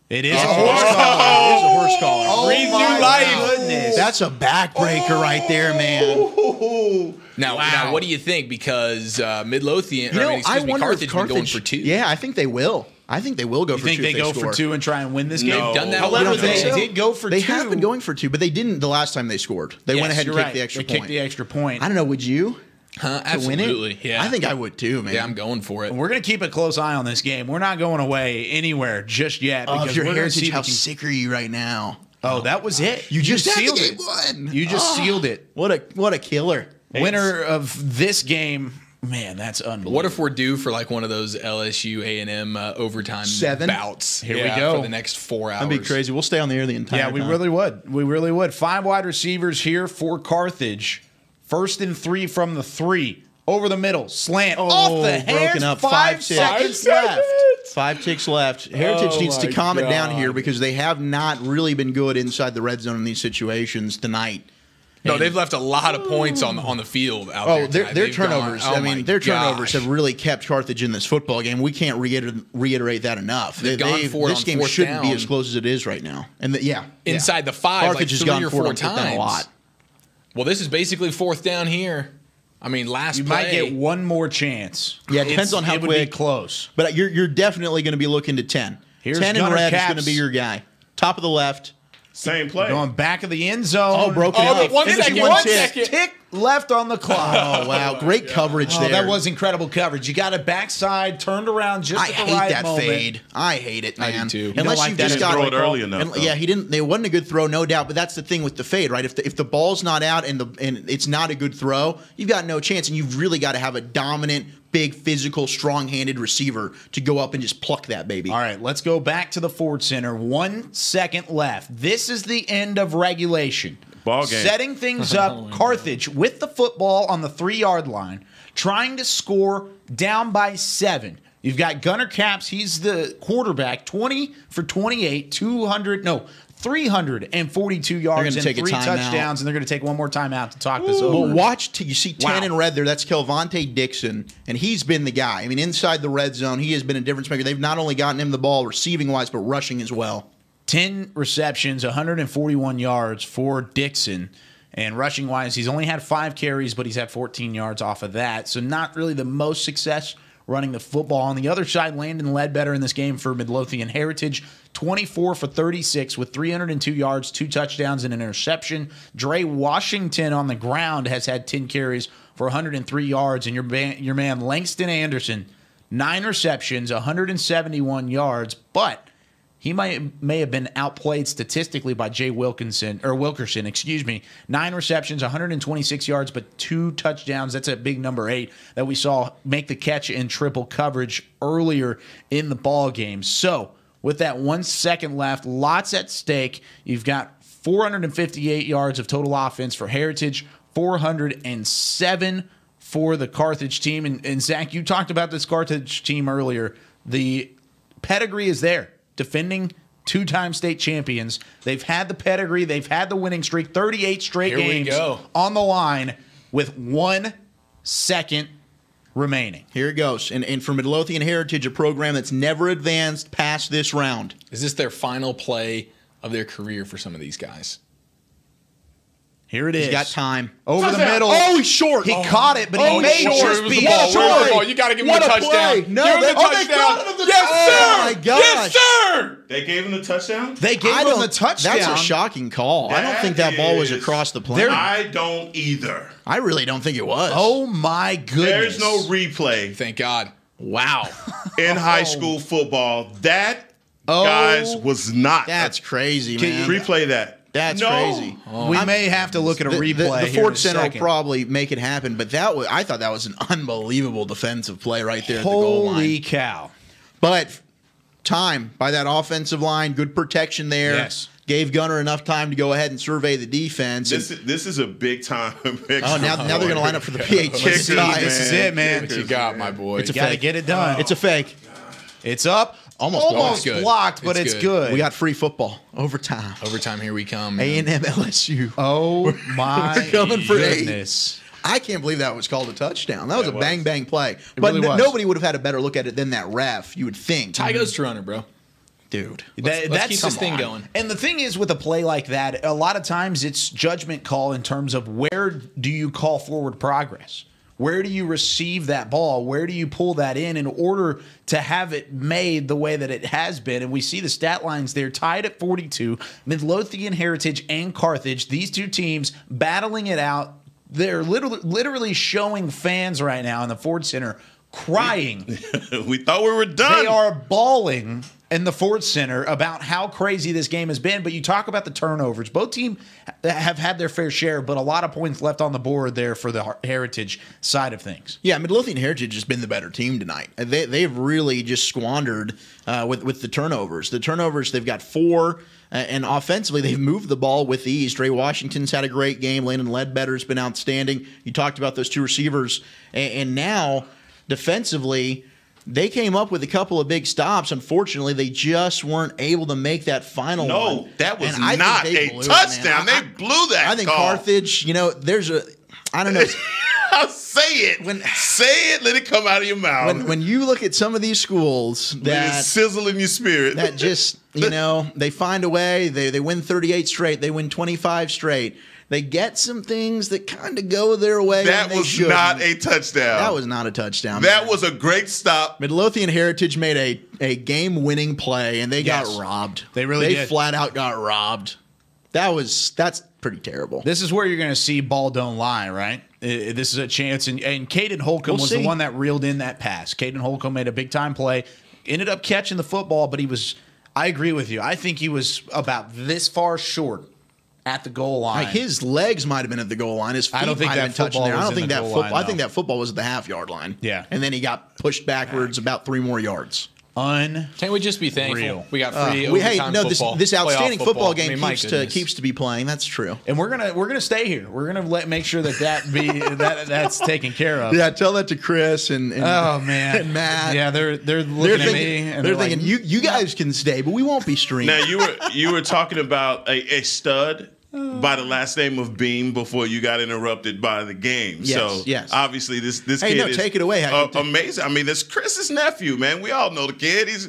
[SPEAKER 2] It is a horse collar.
[SPEAKER 5] It is a horse collar.
[SPEAKER 2] Oh,
[SPEAKER 4] breathe new life.
[SPEAKER 2] Goodness.
[SPEAKER 5] That's a backbreaker right there, man.
[SPEAKER 4] Now, what do you think? Because Midlothian,
[SPEAKER 5] I wonder
[SPEAKER 4] Carthage
[SPEAKER 5] if
[SPEAKER 4] been going for 2.
[SPEAKER 5] Yeah, I think they will. I think they will go for 2.
[SPEAKER 2] You think they go for 2 and try and win this game?
[SPEAKER 3] No.
[SPEAKER 4] They've done that.
[SPEAKER 2] However,
[SPEAKER 4] they
[SPEAKER 2] did go for 2.
[SPEAKER 5] They have been going for 2, but they didn't the last time they scored. They went ahead and kicked the extra point.
[SPEAKER 2] Kicked the extra point.
[SPEAKER 5] I don't know. Would you?
[SPEAKER 4] Absolutely. Yeah.
[SPEAKER 5] I think I would too, man.
[SPEAKER 4] Yeah, I'm going for it.
[SPEAKER 2] We're going to keep a close eye on this game. We're not going away anywhere just yet.
[SPEAKER 5] Because your
[SPEAKER 2] we're gonna
[SPEAKER 5] Heritage,
[SPEAKER 2] see
[SPEAKER 5] how sick are you right now?
[SPEAKER 2] Oh, that was it.
[SPEAKER 5] You just
[SPEAKER 2] sealed
[SPEAKER 5] had to
[SPEAKER 2] it.
[SPEAKER 5] get one.
[SPEAKER 2] You just sealed it.
[SPEAKER 5] What a killer.
[SPEAKER 2] Winner of this game. Man, that's unbelievable.
[SPEAKER 4] What if we're due for like one of those LSU A&M overtime
[SPEAKER 5] 7
[SPEAKER 4] bouts?
[SPEAKER 2] Here we go.
[SPEAKER 4] For the next 4 hours.
[SPEAKER 5] That'd be crazy. We'll stay on the air the entire time.
[SPEAKER 2] Yeah, we really would. We really would. 5 wide receivers here for Carthage. 1st and 3 from the 3. Over the middle. Slant. Off the hands.
[SPEAKER 5] Broken up.
[SPEAKER 2] 5
[SPEAKER 5] seconds left. 5 ticks left. Heritage needs to calm it down here because they have not really been good inside the red zone in these situations tonight.
[SPEAKER 4] No, they've left a lot of points on the field out there.
[SPEAKER 5] Their turnovers. Their turnovers have really kept Carthage in this football game. We can't reiterate that enough.
[SPEAKER 4] They've gone for it
[SPEAKER 5] this
[SPEAKER 4] on
[SPEAKER 5] game
[SPEAKER 4] 4th
[SPEAKER 5] shouldn't be
[SPEAKER 4] down.
[SPEAKER 5] as close as it is right now. And
[SPEAKER 4] inside the 5,
[SPEAKER 5] Carthage
[SPEAKER 4] like
[SPEAKER 5] has
[SPEAKER 4] 3
[SPEAKER 5] gone
[SPEAKER 4] or
[SPEAKER 5] for
[SPEAKER 4] 4
[SPEAKER 5] it on 4th down
[SPEAKER 4] times.
[SPEAKER 5] a lot.
[SPEAKER 4] Well, this is basically 4th down here. I mean, last
[SPEAKER 2] You
[SPEAKER 4] play.
[SPEAKER 2] might get one more chance.
[SPEAKER 5] Yeah, it depends on how
[SPEAKER 2] it
[SPEAKER 5] quick.
[SPEAKER 2] Would be close.
[SPEAKER 5] But you're definitely going to be looking to 10.
[SPEAKER 2] Here's
[SPEAKER 5] 10 and
[SPEAKER 2] Gunner
[SPEAKER 5] red is
[SPEAKER 2] Caps.
[SPEAKER 5] going to be your guy. Top of the left.
[SPEAKER 3] Same play.
[SPEAKER 2] Going back of the end zone.
[SPEAKER 5] Oh, broken up.
[SPEAKER 4] One second.
[SPEAKER 5] Tick.
[SPEAKER 2] left on the clock.
[SPEAKER 5] Oh, wow. Great coverage there.
[SPEAKER 2] That was incredible coverage. You got it backside, turned around just at the right
[SPEAKER 5] that
[SPEAKER 2] moment.
[SPEAKER 5] fade. I hate it, man.
[SPEAKER 4] I do too.
[SPEAKER 5] Unless you just got
[SPEAKER 3] throw it early enough.
[SPEAKER 5] Yeah, he didn't. It wasn't a good throw, no doubt. But that's the thing with the fade, right? If the ball's not out and it's not a good throw, you've got no chance, and you've really got to have a dominant, big, physical, strong-handed receiver to go up and just pluck that baby.
[SPEAKER 2] All right, let's go back to the Ford Center. 1 second left. This is the end of regulation.
[SPEAKER 3] Ball game.
[SPEAKER 2] Setting things up, Carthage with the football on the 3-yard line, trying to score down by 7. You've got Gunnar Capps. He's the quarterback, 20 for 28, 342 yards and 3 touchdowns, and they're going to take one more timeout to talk this over.
[SPEAKER 5] Well, watch. You see 10 in red there. That's Kelvontae Dixon, and he's been the guy. I mean, inside the red zone, he has been a difference maker. They've not only gotten him the ball receiving-wise, but rushing as well.
[SPEAKER 2] 10 receptions, 141 yards for Dixon. And rushing-wise, he's only had 5 carries, but he's had 14 yards off of that. So not really the most success running the football. On the other side, Landon Ledbetter in this game for Midlothian Heritage, 24 for 36 with 302 yards, 2 touchdowns, and an interception. Dre Washington on the ground has had 10 carries for 103 yards. And your man Langston Anderson, 9 receptions, 171 yards, but he may have been outplayed statistically by Jay Wilkerson, 9 receptions, 126 yards, but 2 touchdowns. That's a big number 8 that we saw make the catch in triple coverage earlier in the ball game. So with that 1 second left, lots at stake. You've got 458 yards of total offense for Heritage, 407 for the Carthage team. And Zach, you talked about this Carthage team earlier. The pedigree is there. Defending 2-time state champions. They've had the pedigree. They've had the winning streak. 38 straight games on the line with 1 second remaining.
[SPEAKER 5] Here it goes. And for Midlothian Heritage, a program that's never advanced past this round.
[SPEAKER 4] Is this their final play of their career for some of these guys?
[SPEAKER 2] Here it is.
[SPEAKER 5] He's got time.
[SPEAKER 2] Over the middle.
[SPEAKER 5] Oh, he's short.
[SPEAKER 2] He caught it, but he may just be
[SPEAKER 4] short. You got to give him a touchdown.
[SPEAKER 5] No,
[SPEAKER 4] give him the touchdown.
[SPEAKER 3] Yes, sir.
[SPEAKER 5] Oh, my gosh.
[SPEAKER 3] Yes, sir. They gave him the touchdown?
[SPEAKER 2] They gave him the touchdown.
[SPEAKER 5] That's a shocking call. I don't think that ball was across the plane.
[SPEAKER 3] I don't either.
[SPEAKER 5] I really don't think it was.
[SPEAKER 2] Oh, my goodness.
[SPEAKER 3] There's no replay.
[SPEAKER 4] Thank God.
[SPEAKER 5] Wow.
[SPEAKER 3] In high school football, that, guys, was not.
[SPEAKER 5] That's crazy, man.
[SPEAKER 3] Replay that.
[SPEAKER 5] That's crazy.
[SPEAKER 2] We may have to look at a replay.
[SPEAKER 5] The Ford Center will probably make it happen, but I thought that was an unbelievable defensive play right there at the goal line.
[SPEAKER 2] Holy cow.
[SPEAKER 5] But time by that offensive line, good protection there.
[SPEAKER 2] Yes.
[SPEAKER 5] Gave Gunner enough time to go ahead and survey the defense.
[SPEAKER 3] This is a big time.
[SPEAKER 5] Now they're going to line up for the PHC.
[SPEAKER 2] This is it, man.
[SPEAKER 4] What you got, my boy?
[SPEAKER 5] It's a
[SPEAKER 2] got to
[SPEAKER 5] fake.
[SPEAKER 2] get it done.
[SPEAKER 5] It's a fake.
[SPEAKER 2] It's up.
[SPEAKER 5] Almost
[SPEAKER 2] blocked, but it's good.
[SPEAKER 5] We got free football. Overtime.
[SPEAKER 4] Overtime, here we come.
[SPEAKER 5] A&M LSU.
[SPEAKER 2] Oh, my
[SPEAKER 5] We're coming for
[SPEAKER 2] goodness.
[SPEAKER 5] 8. I can't believe that was called a touchdown. That was a bang-bang play.
[SPEAKER 2] But really
[SPEAKER 5] nobody would have had a better look at it than that ref, you would think.
[SPEAKER 4] Ty goes to runner, bro.
[SPEAKER 5] Dude.
[SPEAKER 4] Let's keep this thing going.
[SPEAKER 2] And the thing is with a play like that, a lot of times it's judgment call in terms of where do you call forward progress? Where do you receive that ball? Where do you pull that in order to have it made the way that it has been? And we see the stat lines there tied at 42. Midlothian Heritage and Carthage, these two teams battling it out. They're literally showing fans right now in the Ford Center crying.
[SPEAKER 3] We thought we were done.
[SPEAKER 2] They are bawling in the Ford Center about how crazy this game has been. But you talk about the turnovers. Both teams have had their fair share, but a lot of points left on the board there for the Heritage side of things.
[SPEAKER 5] Yeah, Midlothian Heritage has been the better team tonight. They've really just squandered with the turnovers. The turnovers, they've got 4. And offensively, they've moved the ball with ease. Dre Washington's had a great game. Landon Ledbetter's been outstanding. You talked about those 2 receivers. And now, defensively, they came up with a couple of big stops. Unfortunately, they just weren't able to make that final one.
[SPEAKER 3] No, that was not a touchdown. They blew that
[SPEAKER 5] I think
[SPEAKER 3] call.
[SPEAKER 5] Carthage, there's a – I don't know.
[SPEAKER 3] Say it. Say it. Let it come out of your mouth.
[SPEAKER 5] When you look at some of these schools that
[SPEAKER 3] sizzle in your spirit,
[SPEAKER 5] that just they find a way. They win 38 straight. They win 25 straight. They get some things that kind of go their way.
[SPEAKER 3] That was not a touchdown.
[SPEAKER 5] That was not a touchdown.
[SPEAKER 3] That was a great stop.
[SPEAKER 5] Midlothian Heritage made a game-winning play, and they got robbed.
[SPEAKER 2] They really did.
[SPEAKER 5] They flat out got robbed. That's pretty terrible.
[SPEAKER 2] This is where you're going to see ball don't lie, right? This is a chance. And Caden Holcomb was the one that reeled in that pass. Caden Holcomb made a big-time play, ended up catching the football, but I agree with you. I think he was about this far short at the goal line.
[SPEAKER 5] Like his legs might have been at the goal line. His feet might have been touching there. I don't think that football. I think that football was at the half-yard line.
[SPEAKER 2] Yeah.
[SPEAKER 5] And then he got pushed backwards about 3 more yards.
[SPEAKER 4] Can't we just be thankful we got free football?
[SPEAKER 5] This outstanding football game
[SPEAKER 4] I mean,
[SPEAKER 5] keeps to be playing. That's true.
[SPEAKER 2] And we're gonna stay here. We're gonna make sure that's taken care of.
[SPEAKER 5] Yeah, tell that to Chris and
[SPEAKER 2] oh man
[SPEAKER 5] and Matt.
[SPEAKER 2] Yeah, they're looking at me and
[SPEAKER 5] they're thinking you guys can stay, but we won't be streaming.
[SPEAKER 3] Now you were talking about a stud by the last name of Beam before you got interrupted by the game.
[SPEAKER 5] Yes,
[SPEAKER 3] so obviously this
[SPEAKER 5] hey,
[SPEAKER 3] kid is
[SPEAKER 5] take it away.
[SPEAKER 3] Amazing. I mean, that's Chris's nephew, man. We all know the kid. He's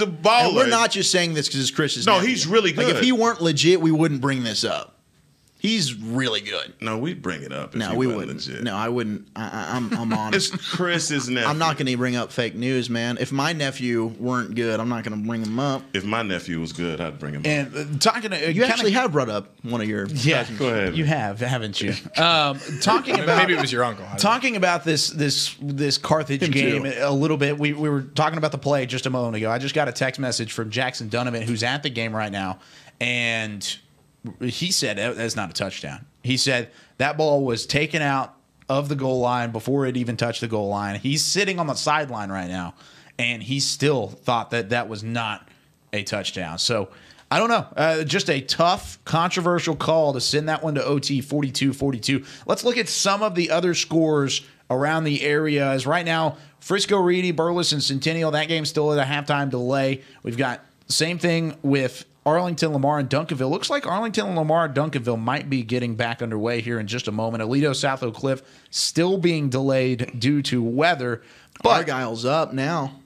[SPEAKER 3] a baller.
[SPEAKER 5] And we're not just saying this because it's Chris's nephew.
[SPEAKER 3] No, he's really good.
[SPEAKER 5] Like if he weren't legit, we wouldn't bring this up. He's really good.
[SPEAKER 3] No, we'd bring it up.
[SPEAKER 5] No, we wouldn't. Legit. No, I wouldn't. I'm honest.
[SPEAKER 3] It's Chris's nephew.
[SPEAKER 5] I'm not going to bring up fake news, man. If my nephew weren't good, I'm not going to bring him up.
[SPEAKER 3] If my nephew was good, I'd bring him up.
[SPEAKER 2] And talking to
[SPEAKER 5] you actually have brought up one of your cousins.
[SPEAKER 3] Go ahead.
[SPEAKER 2] You have, haven't you? Talking about
[SPEAKER 4] maybe it was your uncle.
[SPEAKER 2] Talking about this Carthage game a little bit. We were talking about the play just a moment ago. I just got a text message from Jackson Donovan, who's at the game right now, and he said that's not a touchdown. He said that ball was taken out of the goal line before it even touched the goal line. He's sitting on the sideline right now, and he still thought that was not a touchdown. So I don't know. Just a tough, controversial call to send that one to OT 42-42. Let's look at some of the other scores around the area. As right now, Frisco, Reedy, Burles, and Centennial, that game's still at a halftime delay. We've got the same thing with Arlington, Lamar, and Duncanville. Looks like Arlington, Lamar, and Duncanville might be getting back underway here in just a moment. Aledo, South Oak Cliff still being delayed due to weather. But
[SPEAKER 5] Argyle's up now.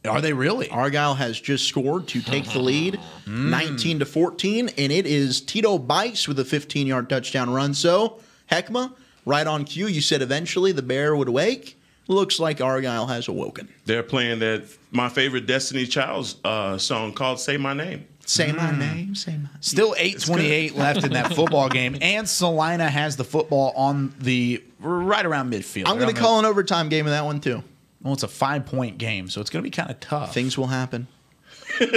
[SPEAKER 2] Are they really?
[SPEAKER 5] Argyle has just scored to take the lead, 19-14, and it is Tito Bice with a 15-yard touchdown run. So, Heckma, right on cue. You said eventually the bear would wake. Looks like Argyle has awoken.
[SPEAKER 3] They're playing my favorite Destiny Child's song called "Say My Name."
[SPEAKER 5] Say my name, say my name.
[SPEAKER 2] Still 8:28 left in that football game, and Salina has the football on the right around midfield.
[SPEAKER 5] I'm going to call an overtime game in that one too.
[SPEAKER 2] Well, it's a 5-point game, so it's going to be kind of tough.
[SPEAKER 5] Things will happen.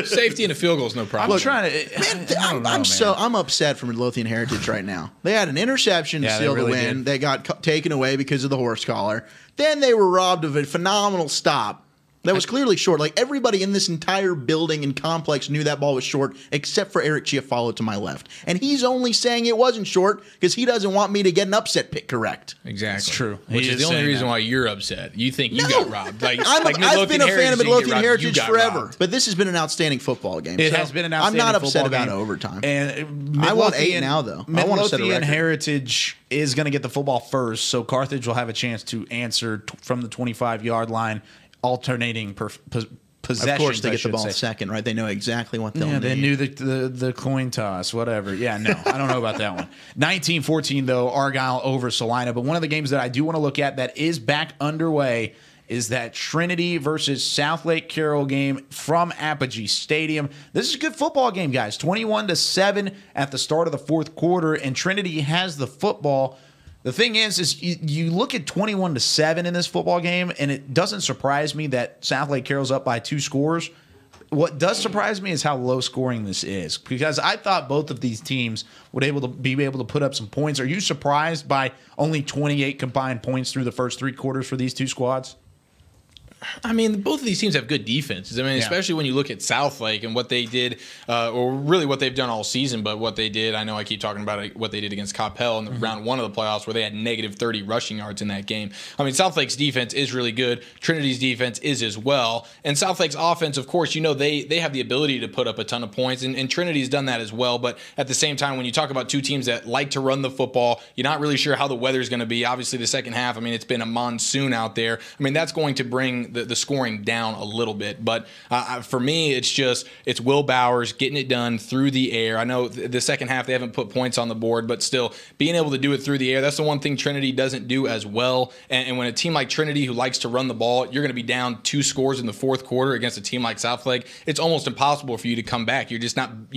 [SPEAKER 4] Safety and a field goal is no problem.
[SPEAKER 2] I'm trying to.
[SPEAKER 5] I'm upset for Midlothian Heritage right now. They had an interception to seal the win. They got taken away because of the horse collar. Then they were robbed of a phenomenal stop. That was clearly short. Like everybody in this entire building and complex knew that ball was short, except for Eric Chiafalo to my left. And he's only saying it wasn't short because he doesn't want me to get an upset pick correct.
[SPEAKER 4] Exactly.
[SPEAKER 2] It's true.
[SPEAKER 4] Which is the only reason why you're upset. You think you got robbed.
[SPEAKER 5] I've been a fan of Midlothian Heritage forever. But this has been an outstanding football game.
[SPEAKER 2] It has been an outstanding
[SPEAKER 5] I'm not upset
[SPEAKER 2] about
[SPEAKER 5] overtime.
[SPEAKER 2] And
[SPEAKER 5] I want 8 now, though.
[SPEAKER 2] Midlothian Heritage is going to get the football first, so Carthage will have a chance to answer from the 25-yard line. Alternating possessions.
[SPEAKER 5] Of course, they get the ball second, right? They know exactly what they'll need.
[SPEAKER 2] They knew the coin toss, whatever. Yeah, no, I don't know about that one. 19-14, though, Argyle over Salina. But one of the games that I do want to look at that is back underway is that Trinity versus South Lake Carroll game from Apogee Stadium. This is a good football game, guys. 21-7 at the start of the fourth quarter, and Trinity has the football. The thing is you look at 21-7 in this football game, and it doesn't surprise me that South Lake Carroll's up by 2 scores. What does surprise me is how low scoring this is, because I thought both of these teams would be able to put up some points. Are you surprised by only 28 combined points through the first 3 quarters for these two squads?
[SPEAKER 4] I mean, both of these teams have good defenses. I mean, especially when you look at South Lake and what they did, or really what they've done all season, but what they did, I know I keep talking about it, what they did against Coppell in the round 1 of the playoffs where they had negative 30 rushing yards in that game. I mean, South Lake's defense is really good. Trinity's defense is as well. And South Lake's offense, of course, they have the ability to put up a ton of points, and Trinity's done that as well. But at the same time, when you talk about two teams that like to run the football, you're not really sure how the weather's going to be. Obviously, the second half, I mean, it's been a monsoon out there. I mean, that's going to bring the scoring down a little bit. But for me, it's Will Bowers getting it done through the air. I know the second half they haven't put points on the board, but still being able to do it through the air, that's the one thing Trinity doesn't do as well. And when a team like Trinity who likes to run the ball, you're going to be down 2 scores in the fourth quarter against a team like South Lake, it's almost impossible for you to come back. You're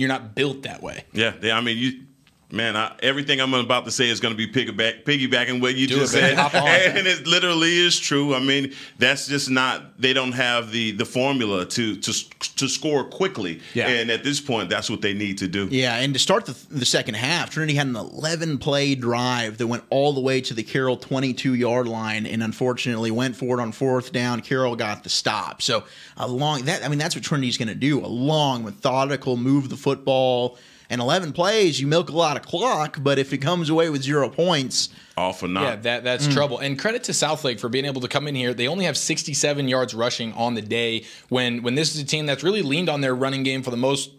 [SPEAKER 4] not built that way.
[SPEAKER 3] Yeah, I mean, Man, everything I'm about to say is going to be piggybacking what you just
[SPEAKER 4] said.
[SPEAKER 3] And it literally is true. I mean, that's just not, they don't have the formula to score quickly.
[SPEAKER 2] Yeah.
[SPEAKER 3] And at this point, that's what they need to do.
[SPEAKER 5] Yeah, and to start the second half, Trinity had an 11-play drive that went all the way to the Carroll 22-yard line, and unfortunately went for it on fourth down. Carroll got the stop. So that's what Trinity's going to do. A long, methodical, move the football. And 11 plays, you milk a lot of clock, but if it comes away with 0 points,
[SPEAKER 3] all for naught.
[SPEAKER 4] Yeah, that's trouble. And credit to Southlake for being able to come in here. They only have 67 yards rushing on the day when this is a team that's really leaned on their running game for the most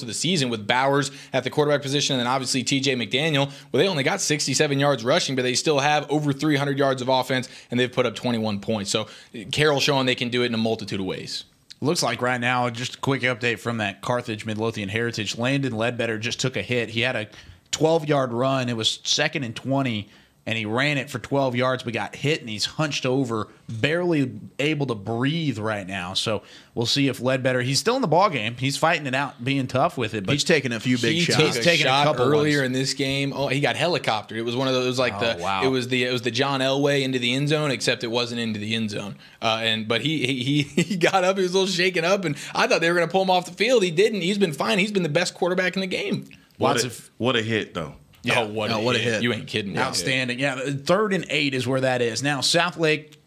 [SPEAKER 4] of the season, with Bowers at the quarterback position and then obviously TJ McDaniel. Well, they only got 67 yards rushing, but they still have over 300 yards of offense, and they've put up 21 points. So Carroll showing they can do it in a multitude of ways.
[SPEAKER 2] Looks like right now, just a quick update from that Carthage Midlothian Heritage. Landon Ledbetter just took a hit. He had a 12-yard run. It was 2nd and 20, and he ran it for 12 yards, but got hit, and he's hunched over, barely able to breathe right now. So we'll see if Ledbetter, he's still in the ballgame. He's fighting it out, being tough with it. But
[SPEAKER 5] he's taking a few big shots.
[SPEAKER 4] He's taken a couple earlier in this game. Oh, he got helicoptered. It was one of those it was the John Elway into the end zone, except it wasn't into the end zone. But he got up. He was a little shaken up, and I thought they were going to pull him off the field. He didn't. He's been fine. He's been the best quarterback in the game.
[SPEAKER 3] What a hit, though.
[SPEAKER 4] Yeah. What a hit. You ain't kidding.
[SPEAKER 2] Outstanding. Yeah, 3rd and 8 is where that is. Now, Southlake,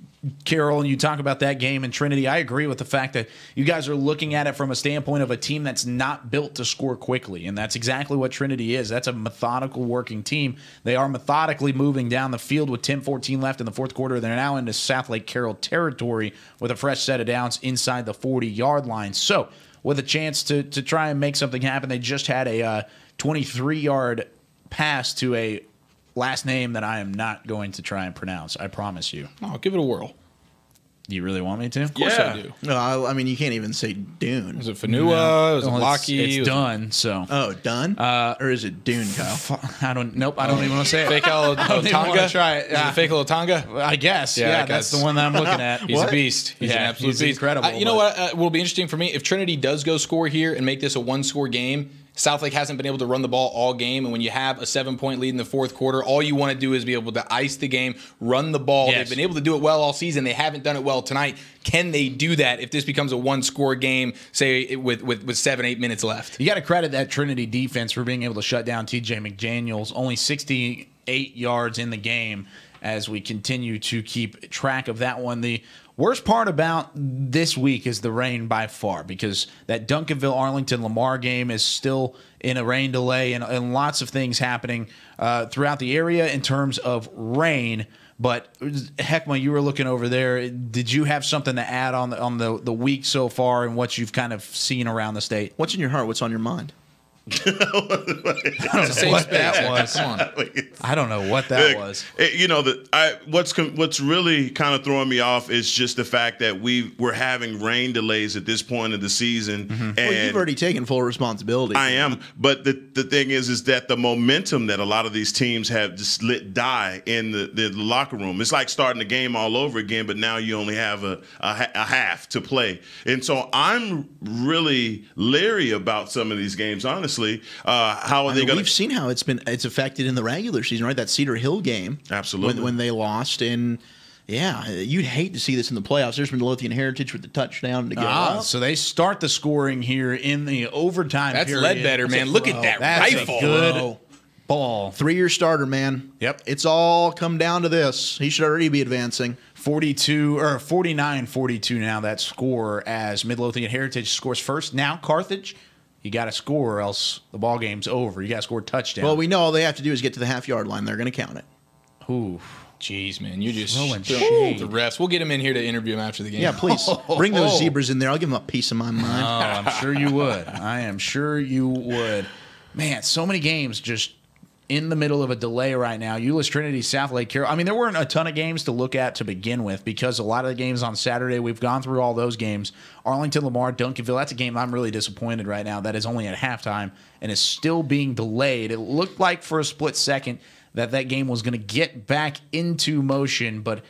[SPEAKER 2] Carroll, and you talk about that game in Trinity. I agree with the fact that you guys are looking at it from a standpoint of a team that's not built to score quickly, and that's exactly what Trinity is. That's a methodical working team. They are methodically moving down the field with 10:14 left in the fourth quarter. They're now into Southlake Carroll territory with a fresh set of downs inside the 40-yard line. So, with a chance to try and make something happen, they just had a 23-yard pass to a last name that I am not going to try and pronounce. I promise you.
[SPEAKER 4] Oh, give it a whirl.
[SPEAKER 2] You really want me to?
[SPEAKER 4] Of course I do.
[SPEAKER 5] No, I mean, you can't even say Dune.
[SPEAKER 4] Is it Fanua? Is it Lockie?
[SPEAKER 2] It's done. So.
[SPEAKER 5] Oh, done? Or is it Dune, Kyle?
[SPEAKER 2] I don't even want to say it.
[SPEAKER 4] Fake Tonga?
[SPEAKER 2] Try it.
[SPEAKER 4] Is it Fake Tonga?
[SPEAKER 2] I guess. Yeah, that's the one that I'm looking at.
[SPEAKER 4] He's a beast. He's an absolute beast.
[SPEAKER 2] Incredible.
[SPEAKER 4] You know what will be interesting for me? If Trinity does go score here and make this a one-score game, Southlake hasn't been able to run the ball all game, and when you have a 7-point lead in the fourth quarter, all you want to do is be able to ice the game, run the ball.
[SPEAKER 2] Yes.
[SPEAKER 4] They've been able to do it well all season. They haven't done it well tonight. Can they do that if this becomes a one-score game, say, with 7-8 minutes left?
[SPEAKER 2] You got to credit that Trinity defense for being able to shut down TJ McDaniels. Only 68 yards in the game as we continue to keep track of that one. The worst part about this week is the rain by far, because that Duncanville, Arlington, Lamar game is still in a rain delay and lots of things happening throughout the area in terms of rain. But Heckma, you were looking over there. Did you have something to add on the week so far and what you've kind of seen around the state?
[SPEAKER 5] What's in your heart? What's on your mind?
[SPEAKER 2] I don't know what that was. Come on. I don't know what that was.
[SPEAKER 3] What's really kind of throwing me off is just the fact that we're having rain delays at this point of the season.
[SPEAKER 5] Mm-hmm. And you've already taken full responsibility.
[SPEAKER 3] I am, but the thing is that the momentum that a lot of these teams have just let die in the locker room. It's like starting the game all over again, but now you only have a half to play, and so I'm really leery about some of these games, honestly. How are they going to?
[SPEAKER 5] We've seen how it's affected in the regular season, right? That Cedar Hill game,
[SPEAKER 3] absolutely,
[SPEAKER 5] when they lost, and yeah, you'd hate to see this in the playoffs. There's been Midlothian Heritage with the touchdown to go up.
[SPEAKER 2] So they start the scoring here in the overtime.
[SPEAKER 4] That's
[SPEAKER 2] period.
[SPEAKER 4] Ledbetter, man. Look at that rifle.
[SPEAKER 2] A good ball.
[SPEAKER 5] 3-year starter, man.
[SPEAKER 2] Yep.
[SPEAKER 5] It's all come down to this. He should already be advancing.
[SPEAKER 2] 49-42 now, that score, as Midlothian Heritage scores first. Now Carthage, you got to score or else the ball game's over. You got to score a touchdown.
[SPEAKER 5] Well, we know all they have to do is get to the half-yard line. They're going to count it.
[SPEAKER 2] Ooh.
[SPEAKER 4] Jeez, man, you just
[SPEAKER 2] throwing
[SPEAKER 4] the refs. We'll get him in here to interview him after the game.
[SPEAKER 5] Yeah, please. Bring those zebras in there. I'll give them a piece of my mind.
[SPEAKER 2] Oh, I'm sure you would. I am sure you would. Man, so many games just in the middle of a delay right now. Euless Trinity, Southlake Carroll. I mean, there weren't a ton of games to look at to begin with because a lot of the games on Saturday, we've gone through all those games. Arlington, Lamar, Duncanville, that's a game I'm really disappointed right now. That is only at halftime and is still being delayed. It looked like for a split second that game was going to get back into motion, but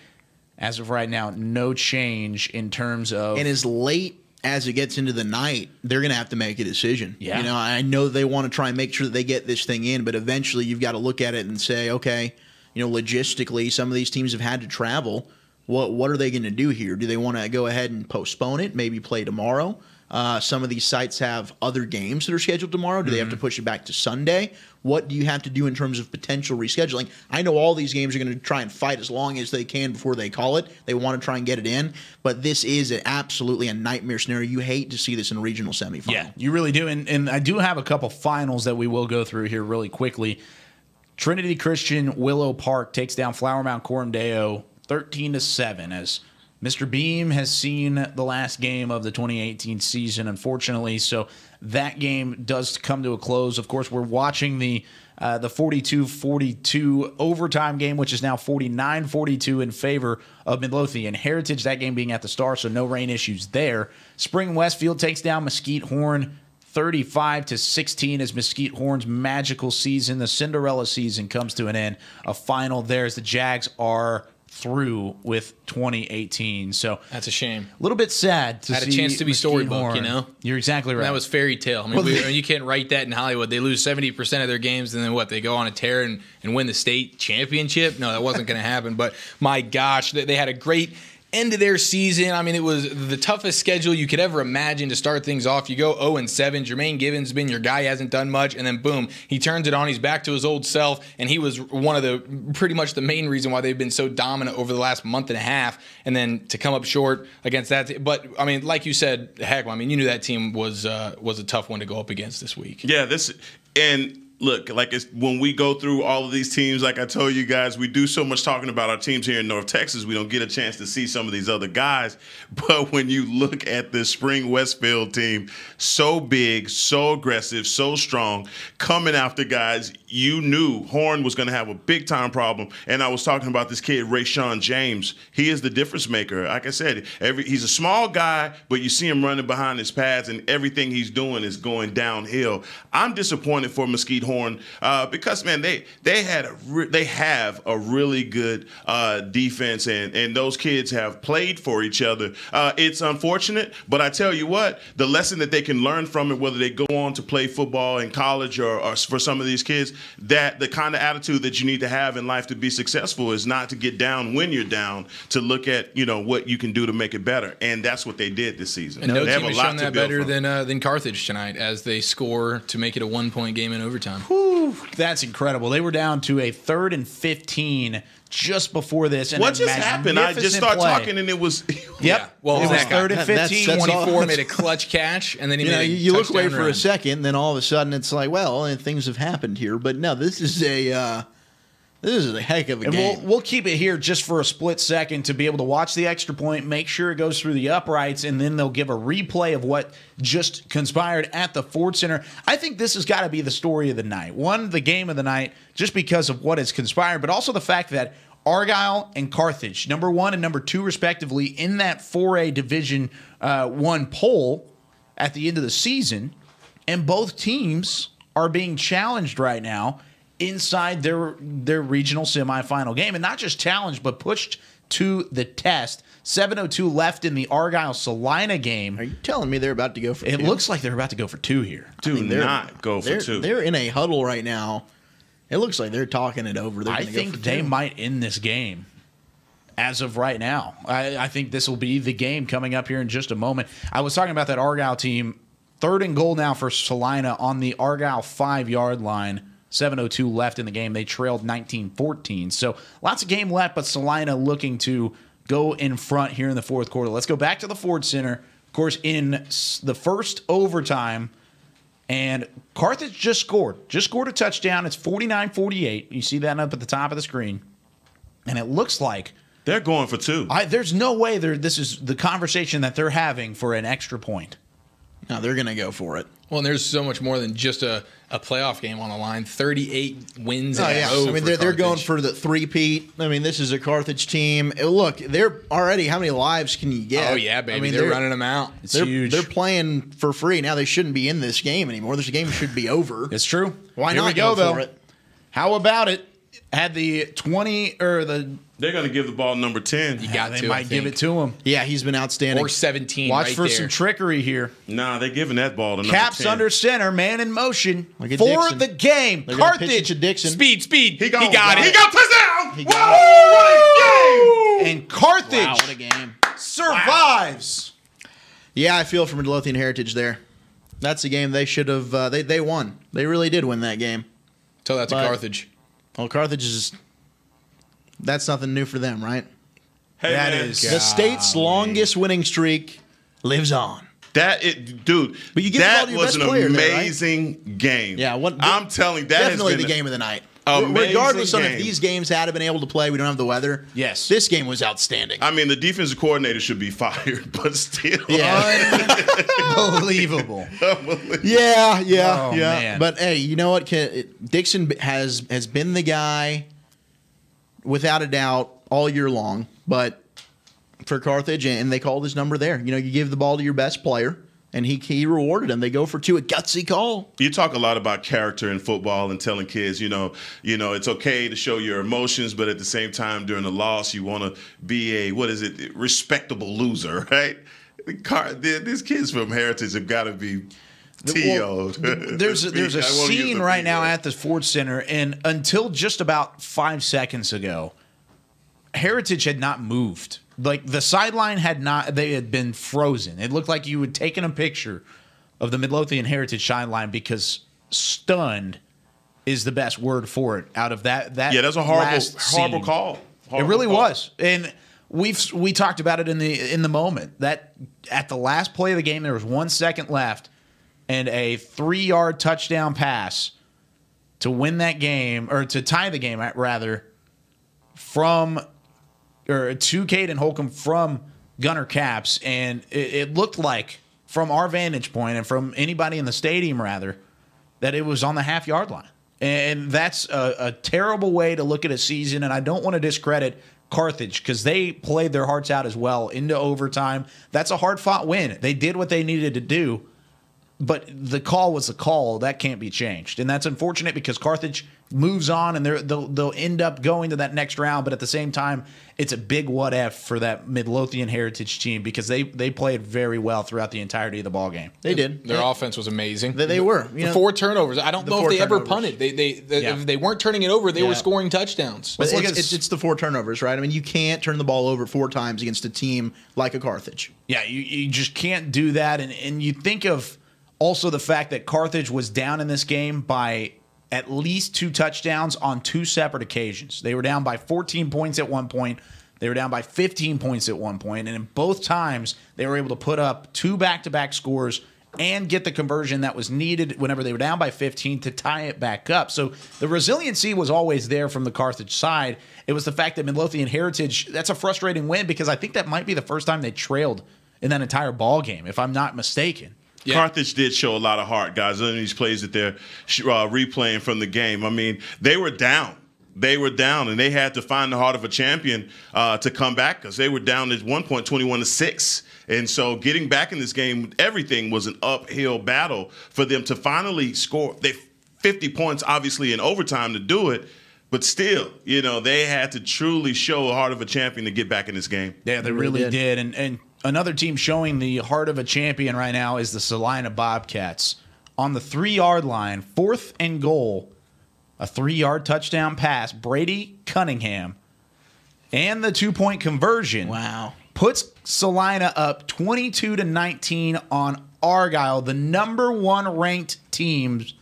[SPEAKER 2] as of right now, no change in terms of...
[SPEAKER 5] And as late as it gets into the night, they're going to have to make a decision.
[SPEAKER 2] Yeah.
[SPEAKER 5] You know, I know they want to try and make sure that they get this thing in, but eventually you've got to look at it and say, okay, you know, logistically, some of these teams have had to travel. What are they going to do here? Do they want to go ahead and postpone it, maybe play tomorrow? Some of these sites have other games that are scheduled tomorrow. Do they have to push it back to Sunday? What do you have to do in terms of potential rescheduling? I know all these games are going to try and fight as long as they can before they call it. They want to try and get it in, but this is absolutely a nightmare scenario. You hate to see this in a regional semifinal.
[SPEAKER 2] Yeah, you really do. And I do have a couple finals that we will go through here really quickly. Trinity Christian Willow Park takes down Flower Mound Coram Deo 13-7 as Mr. Beam has seen the last game of the 2018 season, unfortunately. So that game does come to a close. Of course, we're watching the 42-42 overtime game, which is now 49-42 in favor of Midlothian Heritage. That game being at the Star, so no rain issues there. Spring Westfield takes down Mesquite Horn 35-16 as Mesquite Horn's magical season, the Cinderella season, comes to an end. A final there as the Jags are through with 2018. So
[SPEAKER 4] that's a shame.
[SPEAKER 2] A little bit sad to see.
[SPEAKER 4] Had a chance to be storybook, you know?
[SPEAKER 2] You're exactly right.
[SPEAKER 4] And that was fairy tale. I mean, you can't write that in Hollywood. They lose 70% of their games, and then what? They go on a tear and win the state championship? No, that wasn't going to happen. But my gosh, they had a great end of their season. I mean, it was the toughest schedule you could ever imagine to start things off. You go 0-7. Jermaine Gibbons has been your guy, hasn't done much, and then boom, he turns it on. He's back to his old self, and he was one of the pretty much the main reason why they've been so dominant over the last month and a half. And then to come up short against that, but I mean, like you said, heck, I mean, you knew that team was a tough one to go up against this week.
[SPEAKER 3] Yeah, look, like when we go through all of these teams, like I told you guys, we do so much talking about our teams here in North Texas, we don't get a chance to see some of these other guys. But when you look at this Spring Westfield team, so big, so aggressive, so strong, coming after guys, you knew Horn was going to have a big-time problem. And I was talking about this kid, Rayshawn James. He is the difference maker. Like I said, he's a small guy, but you see him running behind his pads, and everything he's doing is going downhill. I'm disappointed for Mesquite Horn because, man, they have a really good defense, and those kids have played for each other. It's unfortunate, but I tell you what, the lesson that they can learn from it, whether they go on to play football in college or for some of these kids, that the kind of attitude that you need to have in life to be successful is not to get down when you're down, to look at what you can do to make it better, and that's what they did this season.
[SPEAKER 4] And no
[SPEAKER 3] they
[SPEAKER 4] team
[SPEAKER 3] have
[SPEAKER 4] has
[SPEAKER 3] a lot
[SPEAKER 4] shown that better than Carthage tonight as they score to make it a 1-point game in overtime.
[SPEAKER 2] Whew, that's incredible. They were down to a 3rd and 15 just before this. And
[SPEAKER 3] what just happened? I just started talking and it was.
[SPEAKER 2] Yep.
[SPEAKER 4] Yeah. Well,
[SPEAKER 2] it was 3rd and 15.
[SPEAKER 4] 24 made a clutch catch, and then
[SPEAKER 5] you look away for a second, then all of a sudden it's like, well, and things have happened here. But no, this is a heck of a game.
[SPEAKER 2] We'll keep it here just for a split second to be able to watch the extra point, make sure it goes through the uprights, and then they'll give a replay of what just conspired at the Ford Center. I think this has got to be the story of the night. One, the game of the night, just because of what has conspired, but also the fact that Argyle and Carthage, number 1 and number 2 respectively, in that 4A Division 1 poll at the end of the season, and both teams are being challenged right now inside their regional semifinal game, and not just challenged, but pushed to the test. 7:02 left in the Argyle-Salina game.
[SPEAKER 5] Are you telling me they're about to go for 2?
[SPEAKER 2] It looks like they're about to go for 2 here.
[SPEAKER 3] Do not go for 2.
[SPEAKER 5] They're in a huddle right now. It looks like they're talking it over.
[SPEAKER 2] I think they might end this game as of right now. I think this will be the game coming up here in just a moment. I was talking about that Argyle team. 3rd and goal now for Salina on the Argyle 5-yard line. 7:02 left in the game. They trailed 19-14. So lots of game left, but Salina looking to go in front here in the 4th quarter. Let's go back to the Ford Center. Of course, in the first overtime, and Carthage just scored a touchdown. It's 49-48. You see that up at the top of the screen. And it looks like
[SPEAKER 3] they're going for 2.
[SPEAKER 2] There's no way this is the conversation that they're having for an extra point.
[SPEAKER 5] No, they're going to go for it.
[SPEAKER 4] Well, and there's so much more than just a playoff game on the line. 38 wins in a row.
[SPEAKER 5] I mean, they're going for the three-peat. I mean, this is a Carthage team. Look, they're already, how many lives can you get?
[SPEAKER 4] Oh, yeah, baby.
[SPEAKER 5] I mean,
[SPEAKER 4] they're running them out.
[SPEAKER 2] It's huge.
[SPEAKER 5] They're playing for free. Now they shouldn't be in this game anymore. This game should be over.
[SPEAKER 2] It's true.
[SPEAKER 5] Why
[SPEAKER 2] Here
[SPEAKER 5] not
[SPEAKER 2] we go, though.
[SPEAKER 5] for it?
[SPEAKER 2] How about it? had the 20 or the.
[SPEAKER 3] They're going to give the ball number 10.
[SPEAKER 4] You got
[SPEAKER 2] they
[SPEAKER 4] to.
[SPEAKER 2] might give it to him.
[SPEAKER 5] Yeah, he's been outstanding.
[SPEAKER 4] Or 17.
[SPEAKER 2] Watch
[SPEAKER 4] right
[SPEAKER 2] for
[SPEAKER 4] there.
[SPEAKER 2] some trickery here.
[SPEAKER 3] Nah, they're giving that ball to number
[SPEAKER 2] Caps
[SPEAKER 3] 10.
[SPEAKER 2] under center, man in motion
[SPEAKER 5] Look at
[SPEAKER 2] for
[SPEAKER 5] Dixon.
[SPEAKER 2] the game.
[SPEAKER 5] They're gonna pitch it
[SPEAKER 2] Carthage.
[SPEAKER 5] to Dixon.
[SPEAKER 4] Speed.
[SPEAKER 3] He got
[SPEAKER 4] it.
[SPEAKER 3] He got touchdown.
[SPEAKER 5] He got it.
[SPEAKER 2] And Carthage
[SPEAKER 5] Wow, what a game.
[SPEAKER 2] survives.
[SPEAKER 5] Yeah, I feel for Midlothian Heritage there. That's a game they should have. They won. They really did win that game.
[SPEAKER 4] Tell that to
[SPEAKER 5] But-
[SPEAKER 4] Carthage.
[SPEAKER 5] Well, Carthage is. That's nothing new for them, right?
[SPEAKER 3] Hey,
[SPEAKER 2] That
[SPEAKER 3] man.
[SPEAKER 2] is-
[SPEAKER 5] The state's longest winning streak lives on.
[SPEAKER 3] Dude,
[SPEAKER 5] But you give the ball
[SPEAKER 3] that
[SPEAKER 5] to your
[SPEAKER 3] was
[SPEAKER 5] best
[SPEAKER 3] an
[SPEAKER 5] player there, right?
[SPEAKER 3] amazing game.
[SPEAKER 5] Yeah,
[SPEAKER 3] I'm telling you, that
[SPEAKER 5] definitely
[SPEAKER 3] has
[SPEAKER 5] the
[SPEAKER 3] been
[SPEAKER 5] game of the night.
[SPEAKER 3] amazing
[SPEAKER 5] Regardless of if
[SPEAKER 3] game.
[SPEAKER 5] these games had been able to play, we don't have the weather.
[SPEAKER 2] Yes.
[SPEAKER 5] This game was outstanding.
[SPEAKER 3] I mean, the defensive coordinator should be fired, but still.
[SPEAKER 5] Yeah.
[SPEAKER 2] Unbelievable.
[SPEAKER 5] Yeah.
[SPEAKER 2] Oh, man.
[SPEAKER 5] But hey, you know what? Dixon has been the guy, without a doubt, all year long. But for Carthage, and they called his number there. You know, you give the ball to your best player, and he rewarded him. They go for 2, a gutsy call.
[SPEAKER 3] You talk a lot about character in football and telling kids, you know, it's okay to show your emotions, but at the same time, during the loss, you want to be a respectable loser, right? These kids from Heritage have got to be TO'd.
[SPEAKER 2] There's a scene right now at the Ford Center, and until just about 5 seconds ago, Heritage had not moved. Like the sideline they had been frozen. It looked like you had taken a picture of the Midlothian Heritage sideline because stunned is the best word for it out of that
[SPEAKER 3] yeah, that's a horrible call.
[SPEAKER 2] It really was. And we talked about it in the moment that at the last play of the game, there was 1 second left and a 3-yard touchdown pass to win that game, or to tie the game rather, to Caden Holcomb from Gunner Caps. And it looked like, from our vantage point and from anybody in the stadium rather, that it was on the half-yard line. And that's a terrible way to look at a season. And I don't want to discredit Carthage because they played their hearts out as well into overtime. That's a hard-fought win. They did what they needed to do. But the call was the call. That can't be changed. And that's unfortunate because Carthage moves on and they'll end up going to that next round. But at the same time, it's a big what if for that Midlothian Heritage team because they played very well throughout the entirety of the ball game.
[SPEAKER 5] They did.
[SPEAKER 4] Their offense was amazing.
[SPEAKER 5] They were.
[SPEAKER 4] The 4 turnovers. I don't know if they ever punted. If they weren't turning it over, they were scoring touchdowns.
[SPEAKER 5] But it's the 4 turnovers, right? I mean, you can't turn the ball over 4 times against a team like a Carthage.
[SPEAKER 2] Yeah, you just can't do that. And you think of also the fact that Carthage was down in this game by at least 2 touchdowns on 2 separate occasions. They were down by 14 points at one point. They were down by 15 points at one point. And in both times, they were able to put up 2 back-to-back scores and get the conversion that was needed whenever they were down by 15 to tie it back up. So the resiliency was always there from the Carthage side. It was the fact that Midlothian Heritage, that's a frustrating win because I think that might be the first time they trailed in that entire ball game, if I'm not mistaken.
[SPEAKER 3] Yeah. Carthage did show a lot of heart, guys. Under these plays that they're replaying from the game. I mean, they were down. And they had to find the heart of a champion to come back because they were down at one point 21-6. And so getting back in this game, everything was an uphill battle for them to finally score. They 50 points, obviously, in overtime to do it. But still, they had to truly show the heart of a champion to get back in this game.
[SPEAKER 2] Yeah, they really did. And another team showing the heart of a champion right now is the Salina Bobcats. On the 3-yard line, 4th and goal, a 3-yard touchdown pass. Brady Cunningham and the 2-point conversion.
[SPEAKER 5] Wow.
[SPEAKER 2] Puts Salina up 22-19 on Argyle, the number 1 ranked teams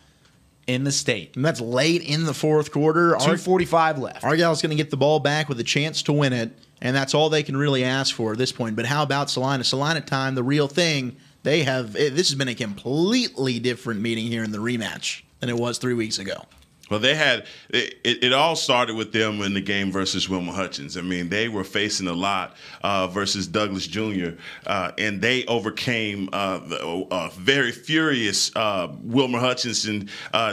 [SPEAKER 2] in the state.
[SPEAKER 5] And that's late in the 4th quarter.
[SPEAKER 2] 2:45 left.
[SPEAKER 5] Argyle's going to get the ball back with a chance to win it, and that's all they can really ask for at this point. But how about Salina? Salina time, the real thing. This has been a completely different meeting here in the rematch than it was 3 weeks ago.
[SPEAKER 3] Well, they had it all started with them in the game versus Wilma Hutchins. I mean, they were facing a lot versus Douglas Jr., and they overcame a very furious Wilma Hutchinson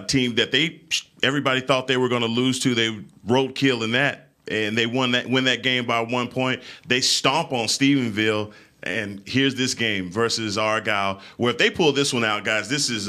[SPEAKER 3] team that everybody thought they were going to lose to. They roadkill in that, and they win that game by 1 point. They stomp on Stephenville, and here's this game versus Argyle, where if they pull this one out, guys, this is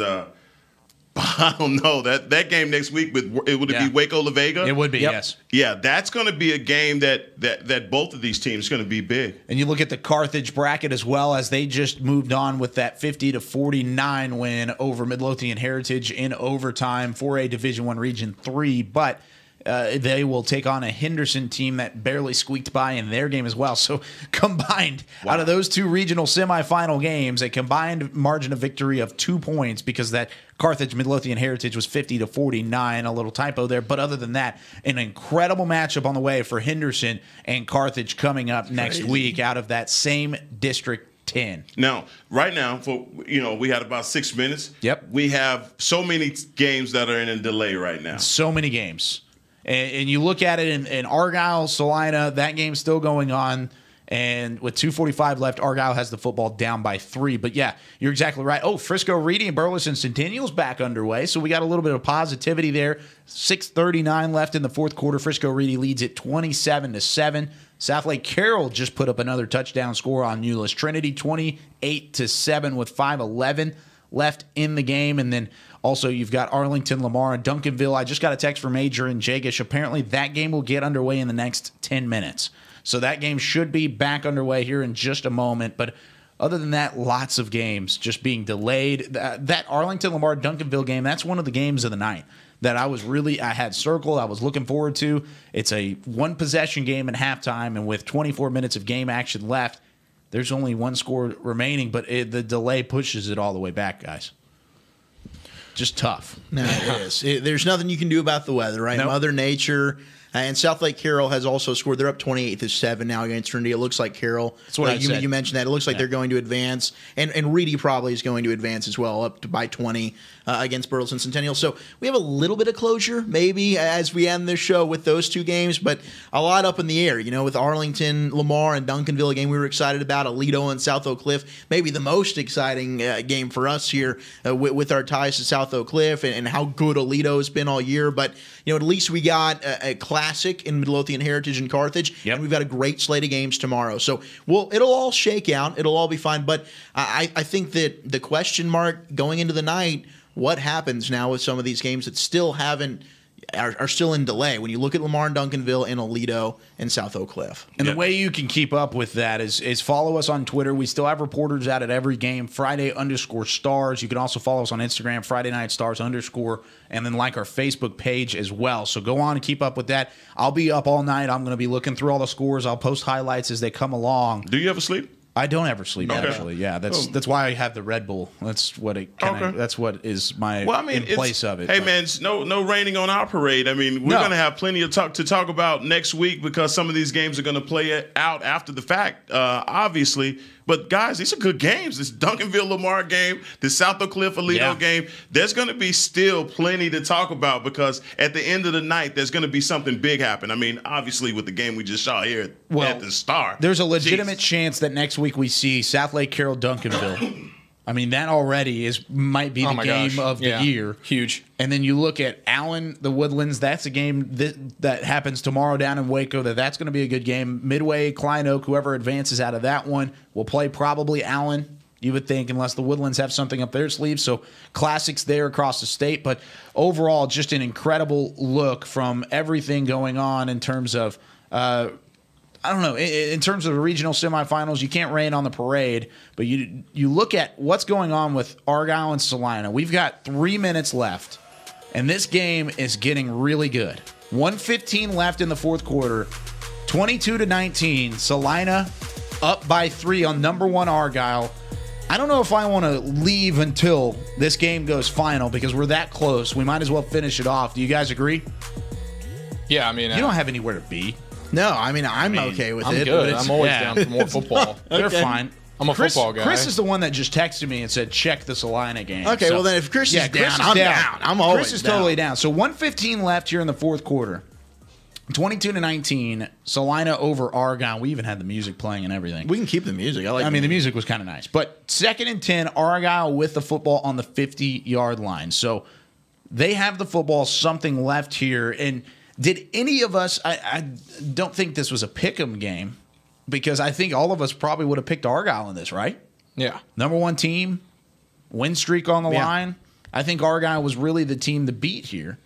[SPEAKER 3] I don't know. That game next week, would it be Waco La Vega?
[SPEAKER 2] It would be, yes.
[SPEAKER 3] Yeah, that's going to be a game that both of these teams are going to be big.
[SPEAKER 2] And you look at the Carthage bracket as well, as they just moved on with that 50-49 win over Midlothian Heritage in overtime for a Division I Region 3. But they will take on a Henderson team that barely squeaked by in their game as well. So combined, out of those two regional semifinal games, a combined margin of victory of 2 points, because that Carthage Midlothian Heritage was 50-49, a little typo there. But other than that, an incredible matchup on the way for Henderson and Carthage coming up next week out of that same District 10.
[SPEAKER 3] Now, right now, we had about 6 minutes.
[SPEAKER 2] Yep.
[SPEAKER 3] We have so many games that are in a delay right now.
[SPEAKER 2] So many games. And you look at it in Argyle, Salina, that game's still going on. And with 2:45 left, Argyle has the football down by 3. But yeah, you're exactly right. Oh, Frisco Reedy and Burleson Centennial's back underway. So we got a little bit of positivity there. 6:39 left in the fourth quarter. Frisco Reedy leads it 27-7. Southlake Carroll just put up another touchdown score on Euless Trinity, 28-7 with 5:11 left in the game. And then also you've got Arlington, Lamar, and Duncanville. I just got a text from Major and Jagish. Apparently that game will get underway in the next 10 minutes. So that game should be back underway here in just a moment. But other than that, lots of games just being delayed. That Arlington, Lamar, Duncanville game, that's one of the games of the night that I had circled, I was looking forward to. It's a one-possession game at halftime, and with 24 minutes of game action left, there's only one score remaining, but the delay pushes it all the way back, guys. Just tough.
[SPEAKER 5] No, it is. There's nothing you can do about the weather, right?
[SPEAKER 2] Nope.
[SPEAKER 5] Mother Nature. And Southlake Carroll has also scored. They're up 28-7 now against Trinity. It looks like Carroll.
[SPEAKER 2] That's what I said.
[SPEAKER 5] You mentioned that. It looks like they're going to advance. And Reedy probably is going to advance as well, up to by 20 against Burleson Centennial. So we have a little bit of closure, maybe, as we end this show with those two games, but a lot up in the air. With Arlington, Lamar, and Duncanville, a game we were excited about, Aledo and South Oak Cliff, maybe the most exciting game for us here with our ties to South Oak Cliff and how good Aledo has been all year. But, at least we got a classic in Midlothian Heritage and Carthage, and we've got a great slate of games tomorrow. So, it'll all shake out. It'll all be fine. But I think that the question mark going into the night, what happens now with some of these games that still are still in delay when you look at Lamar and Duncanville and Aledo and South Oak Cliff.
[SPEAKER 2] And the way you can keep up with that is follow us on Twitter. We still have reporters out at every game, Friday_stars. You can also follow us on Instagram, Friday Night Stars _, and then like our Facebook page as well. So go on and keep up with that. I'll be up all night. I'm going to be looking through all the scores. I'll post highlights as they come along.
[SPEAKER 3] Do you ever sleep?
[SPEAKER 2] I don't ever sleep, actually. Yeah, that's why I have the Red Bull. That's what that's what is my in place of it.
[SPEAKER 3] Hey, man, it's no raining on our parade. I mean, we're going to have plenty of to talk about next week because some of these games are going to play out after the fact, obviously. But, guys, these are good games. This Duncanville-Lamar game, this South Oak Cliff-Aledo game, there's going to be still plenty to talk about because at the end of the night, there's going to be something big happen. I mean, obviously, with the game we just saw here at the Star.
[SPEAKER 2] There's a legitimate chance that next week we see Southlake Carroll Duncanville. I mean, that already might be the game of the year.
[SPEAKER 4] Huge.
[SPEAKER 2] And then you look at Allen, the Woodlands. That's a game that happens tomorrow down in Waco. That's going to be a good game. Midway, Klein Oak, whoever advances out of that one will play probably Allen, you would think, unless the Woodlands have something up their sleeve. So classics there across the state. But overall, just an incredible look from everything going on in terms of I don't know. In terms of the regional semifinals, you can't rain on the parade, but you look at what's going on with Argyle and Salina. We've got 3 minutes left, and this game is getting really good. 1:15 left in the fourth quarter, 22-19. Salina up by 3 on number 1 Argyle. I don't know if I want to leave until this game goes final because we're that close. We might as well finish it off. Do you guys agree?
[SPEAKER 4] Yeah, I mean,
[SPEAKER 2] you don't have anywhere to be.
[SPEAKER 5] No, I'm okay with
[SPEAKER 4] I'm
[SPEAKER 5] it.
[SPEAKER 4] Good. I'm always down for more football.
[SPEAKER 2] They're fine.
[SPEAKER 4] I'm a football guy.
[SPEAKER 2] Chris is the one that just texted me and said, check the Salina game.
[SPEAKER 5] Okay, well then if Chris is down, I'm down. I'm always
[SPEAKER 2] Chris is totally down. So 1:15 left here in the fourth quarter. 22-19, Salina over Argyle. We even had the music playing and everything.
[SPEAKER 5] We can keep the music. I mean,
[SPEAKER 2] the music was kind of nice. But 2nd and 10, Argyle with the football on the 50-yard line. So they have the football, something left here. And did any of us, I don't think this was a pick'em game because I think all of us probably would have picked Argyle in this, right?
[SPEAKER 4] Yeah.
[SPEAKER 2] Number 1 team, win streak on the line. I think Argyle was really the team to beat here.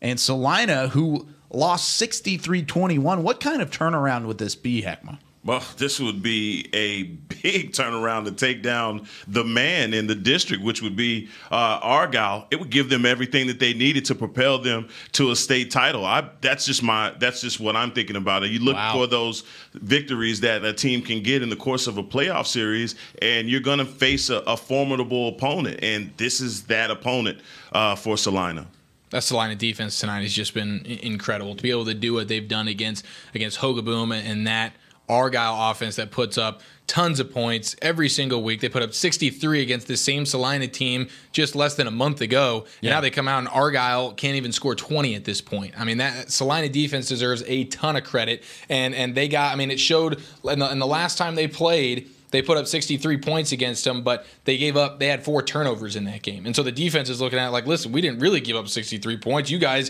[SPEAKER 2] And Salina, who lost 63-21, what kind of turnaround would this be, Heckma?
[SPEAKER 3] Well, this would be a big turnaround to take down the man in the district, which would be Argyle. It would give them everything that they needed to propel them to a state title. That's just what I'm thinking about it. You look for those victories that a team can get in the course of a playoff series, and you're going to face a formidable opponent, and this is that opponent for Salina.
[SPEAKER 4] That Salina defense tonight has just been incredible to be able to do what they've done against Hogaboom and that Argyle offense that puts up tons of points every single week. They put up 63 against the same Salina team just less than a month ago. Yeah. Now they come out and Argyle can't even score 20 at this point. I mean, that Salina defense deserves a ton of credit. And they got, I mean, it showed in the last time they played, they put up 63 points against them, but they had 4 turnovers in that game. And so the defense is looking at it like, listen, we didn't really give up 63 points. You guys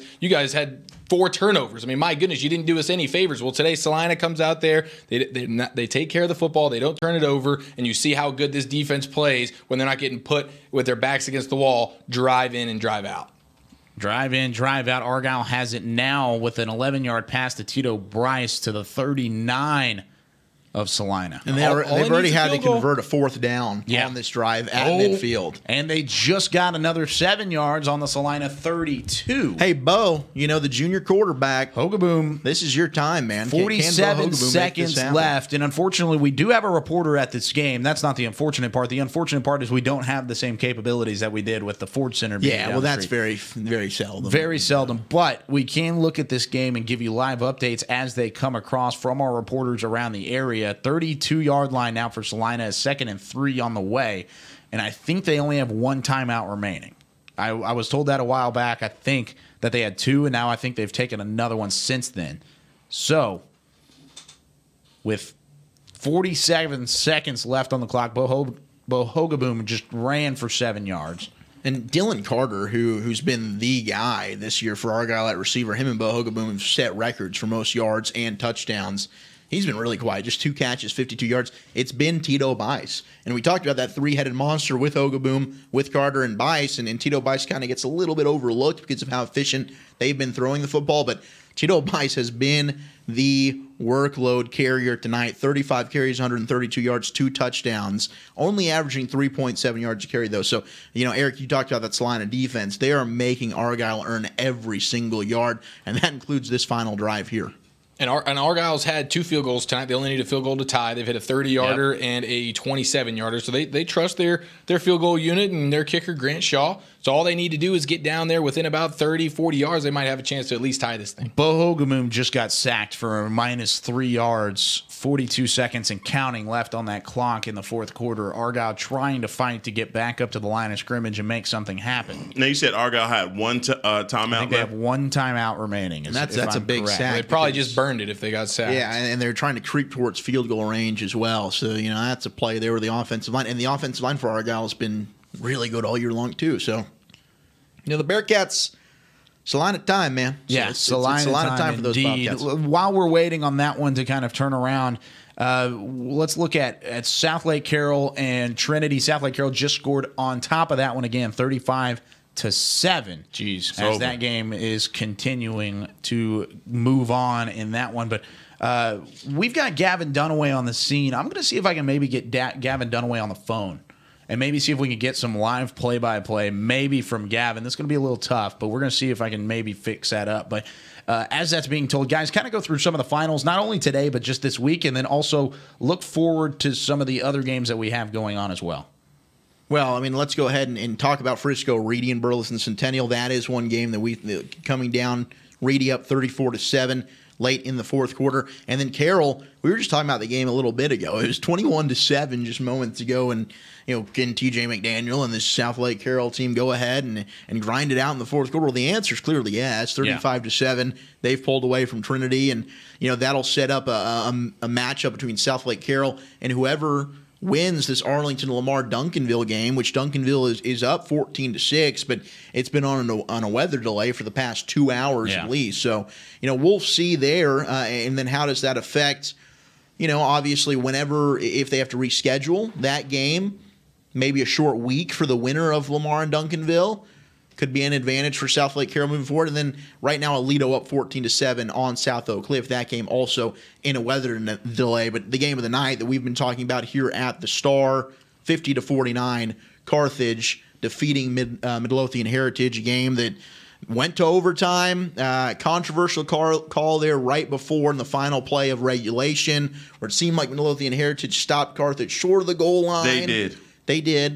[SPEAKER 4] had 4 turnovers. I mean, my goodness, you didn't do us any favors. Well, today Salina comes out there, they take care of the football, they don't turn it over, and you see how good this defense plays when they're not getting put with their backs against the wall, drive in and drive out.
[SPEAKER 2] Drive in, drive out. Argyle has it now with an 11-yard pass to Tito Bryce to the 39 of Salina.
[SPEAKER 5] And they've already had to convert a 4th down on this drive at midfield.
[SPEAKER 2] And they just got another 7 yards on the Salina 32.
[SPEAKER 5] Hey, Bo, the junior quarterback.
[SPEAKER 2] Hogaboom.
[SPEAKER 5] This is your time, man.
[SPEAKER 2] 47 seconds left. And unfortunately, we do have a reporter at this game. That's not the unfortunate part. The unfortunate part is we don't have the same capabilities that we did with the Ford Center.
[SPEAKER 5] That's very, very seldom.
[SPEAKER 2] Very seldom. But we can look at this game and give you live updates as they come across from our reporters around the area. 32-yard line now for Salina, is 2nd and 3 on the way, and I think they only have 1 timeout remaining. I was told that a while back. I think that they had 2, and now I think they've taken another one since then. So, with 47 seconds left on the clock, Bo Hogaboom just ran for 7 yards.
[SPEAKER 5] And Dylan Carter, who's been the guy this year for Argyle at receiver, him and Bo Hogaboom have set records for most yards and touchdowns. He's been really quiet. Just 2 catches, 52 yards. It's been Tito Bice. And we talked about that 3-headed monster with Hogaboom, with Carter and Bice. And Tito Bice kind of gets a little bit overlooked because of how efficient they've been throwing the football. But Tito Bice has been the workload carrier tonight. 35 carries, 132 yards, 2 touchdowns. Only averaging 3.7 yards a carry, though. So, Eric, you talked about that Salina defense. They are making Argyle earn every single yard. And that includes this final drive here.
[SPEAKER 4] And Argyle's had 2 field goals tonight. They only need a field goal to tie. They've hit a 30-yarder and a 27-yarder. So they trust their field goal unit and their kicker, Grant Shaw. So all they need to do is get down there within about 30, 40 yards. They might have a chance to at least tie this thing.
[SPEAKER 2] Bo Hogaboom just got sacked for a -3 yards, 42 seconds and counting left on that clock in the 4th quarter. Argyle trying to fight to get back up to the line of scrimmage and make something happen.
[SPEAKER 3] Now, you said Argyle had 1 timeout
[SPEAKER 2] left? They have 1 timeout remaining.
[SPEAKER 5] And that's a big sack.
[SPEAKER 4] They probably just burned it if they got sacked.
[SPEAKER 5] Yeah, and they're trying to creep towards field goal range as well. So, that's a play there with the offensive line. And the offensive line for Argyle has been really good all year long, too. So, the Bearcats, Salina time, man.
[SPEAKER 2] Yeah, Salina time for those Bobcats. While we're waiting on that one to kind of turn around, let's look at South Lake Carroll and Trinity. South Lake Carroll just scored on top of that one again, 35-7.
[SPEAKER 4] Jeez.
[SPEAKER 2] As that game is continuing to move on in that one. But we've got Gavin Dunaway on the scene. I'm going to see if I can maybe get Gavin Dunaway on the phone and maybe see if we can get some live play-by-play maybe from Gavin. This is going to be a little tough, but we're going to see if I can maybe fix that up. But as that's being told, guys, kind of go through some of the finals, not only today, but just this week, and then also look forward to some of the other games that we have going on as well.
[SPEAKER 5] Well, let's go ahead and talk about Frisco, Reedy, and Burleson Centennial. That is one game that coming down, Reedy up 34-7 late in the 4th quarter. And then Carroll, we were just talking about the game a little bit ago. It was 21-7 just moments ago, and can TJ McDaniel and this South Lake Carroll team go ahead and grind it out in the 4th quarter? Well, the answer is clearly yes. 35-7. They've pulled away from Trinity, and that'll set up a matchup between South Lake Carroll and whoever wins this Arlington-Lamar Duncanville game, which Duncanville is up 14-6, but it's been on a weather delay for the past 2 hours at least. So, we'll see there. And then how does that affect, obviously if they have to reschedule that game, maybe a short week for the winner of Lamar and Duncanville. Could be an advantage for South Lake Carroll moving forward. And then right now, Aledo up 14-7 on South Oak Cliff. That game also in a weather delay. But the game of the night that we've been talking about here at the Star, 50-49, Carthage defeating Midlothian Heritage, a game that went to overtime. Controversial call there right before in the final play of regulation, where it seemed like Midlothian Heritage stopped Carthage short of the goal line.
[SPEAKER 3] They did.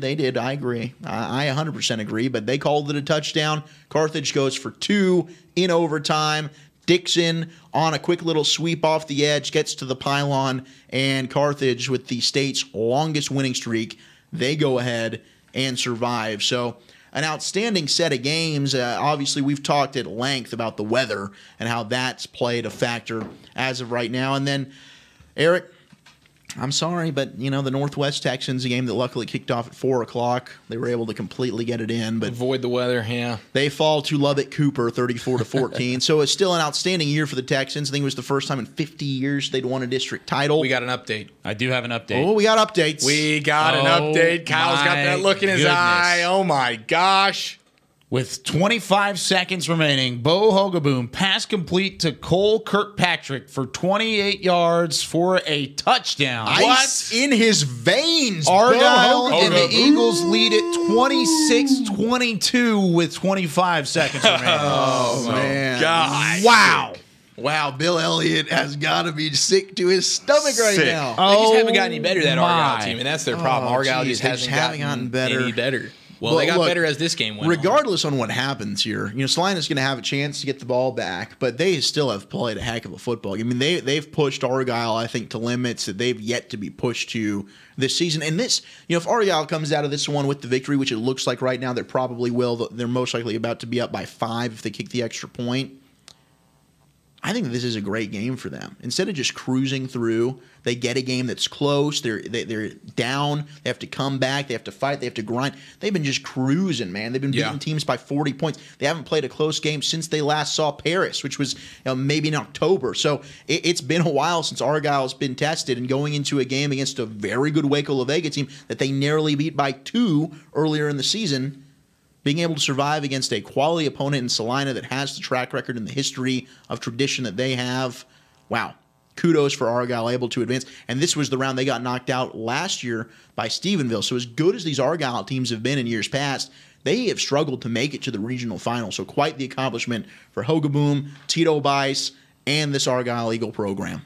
[SPEAKER 5] They did. I agree. I 100% agree, but they called it a touchdown. Carthage goes for 2 in overtime. Dixon on a quick little sweep off the edge gets to the pylon, and Carthage, with the state's longest winning streak, they go ahead and survive. So an outstanding set of games. Obviously, we've talked at length about the weather and how that's played a factor as of right now. And then, Eric, I'm sorry, but, the Northwest Texans, a game that luckily kicked off at 4 o'clock. They were able to completely get it in. But
[SPEAKER 4] avoid the weather, yeah.
[SPEAKER 5] They fall to Lubbock Cooper 34-14. So it's still an outstanding year for the Texans. I think it was the first time in 50 years they'd won a district title.
[SPEAKER 4] We got an update.
[SPEAKER 2] I do have an update.
[SPEAKER 5] Oh, we got updates.
[SPEAKER 4] We got an update. Kyle's got that look in his eye. Oh, my gosh.
[SPEAKER 2] With 25 seconds remaining, Bo Hogaboom pass complete to Cole Kirkpatrick for 28 yards for a touchdown.
[SPEAKER 5] Ice in his veins.
[SPEAKER 2] Argyle and the Eagles lead it 26-22 with 25 seconds remaining.
[SPEAKER 5] Oh, man.
[SPEAKER 4] God.
[SPEAKER 5] Wow, Bill Elliott has got to be sick to his stomach right now.
[SPEAKER 4] They just haven't gotten any better, that Argyle team, and that's their problem. Argyle just hasn't
[SPEAKER 5] gotten better.
[SPEAKER 4] Any better. Well, they got better as this game went
[SPEAKER 5] regardless on what happens here. Salina's going to have a chance to get the ball back, but they still have played a heck of a football game. I mean, they've pushed Argyle, I think, to limits that they've yet to be pushed to this season. And this, if Argyle comes out of this one with the victory, which it looks like right now they probably will, they're most likely about to be up by 5 if they kick the extra point. I think this is a great game for them. Instead of just cruising through, they get a game that's close. They're down. They have to come back. They have to fight. They have to grind. They've been just cruising, man. They've been beating teams by 40 points. They haven't played a close game since they last saw Paris, which was maybe in October. So it's been a while since Argyle's been tested, and going into a game against a very good Waco La Vega team that they narrowly beat by 2 earlier in the season, being able to survive against a quality opponent in Salina that has the track record and the history of tradition that they have, wow. Kudos for Argyle, able to advance. And this was the round they got knocked out last year by Stephenville. So as good as these Argyle teams have been in years past, they have struggled to make it to the regional final. So quite the accomplishment for Hogaboom, Tito Bice, and this Argyle Eagle program.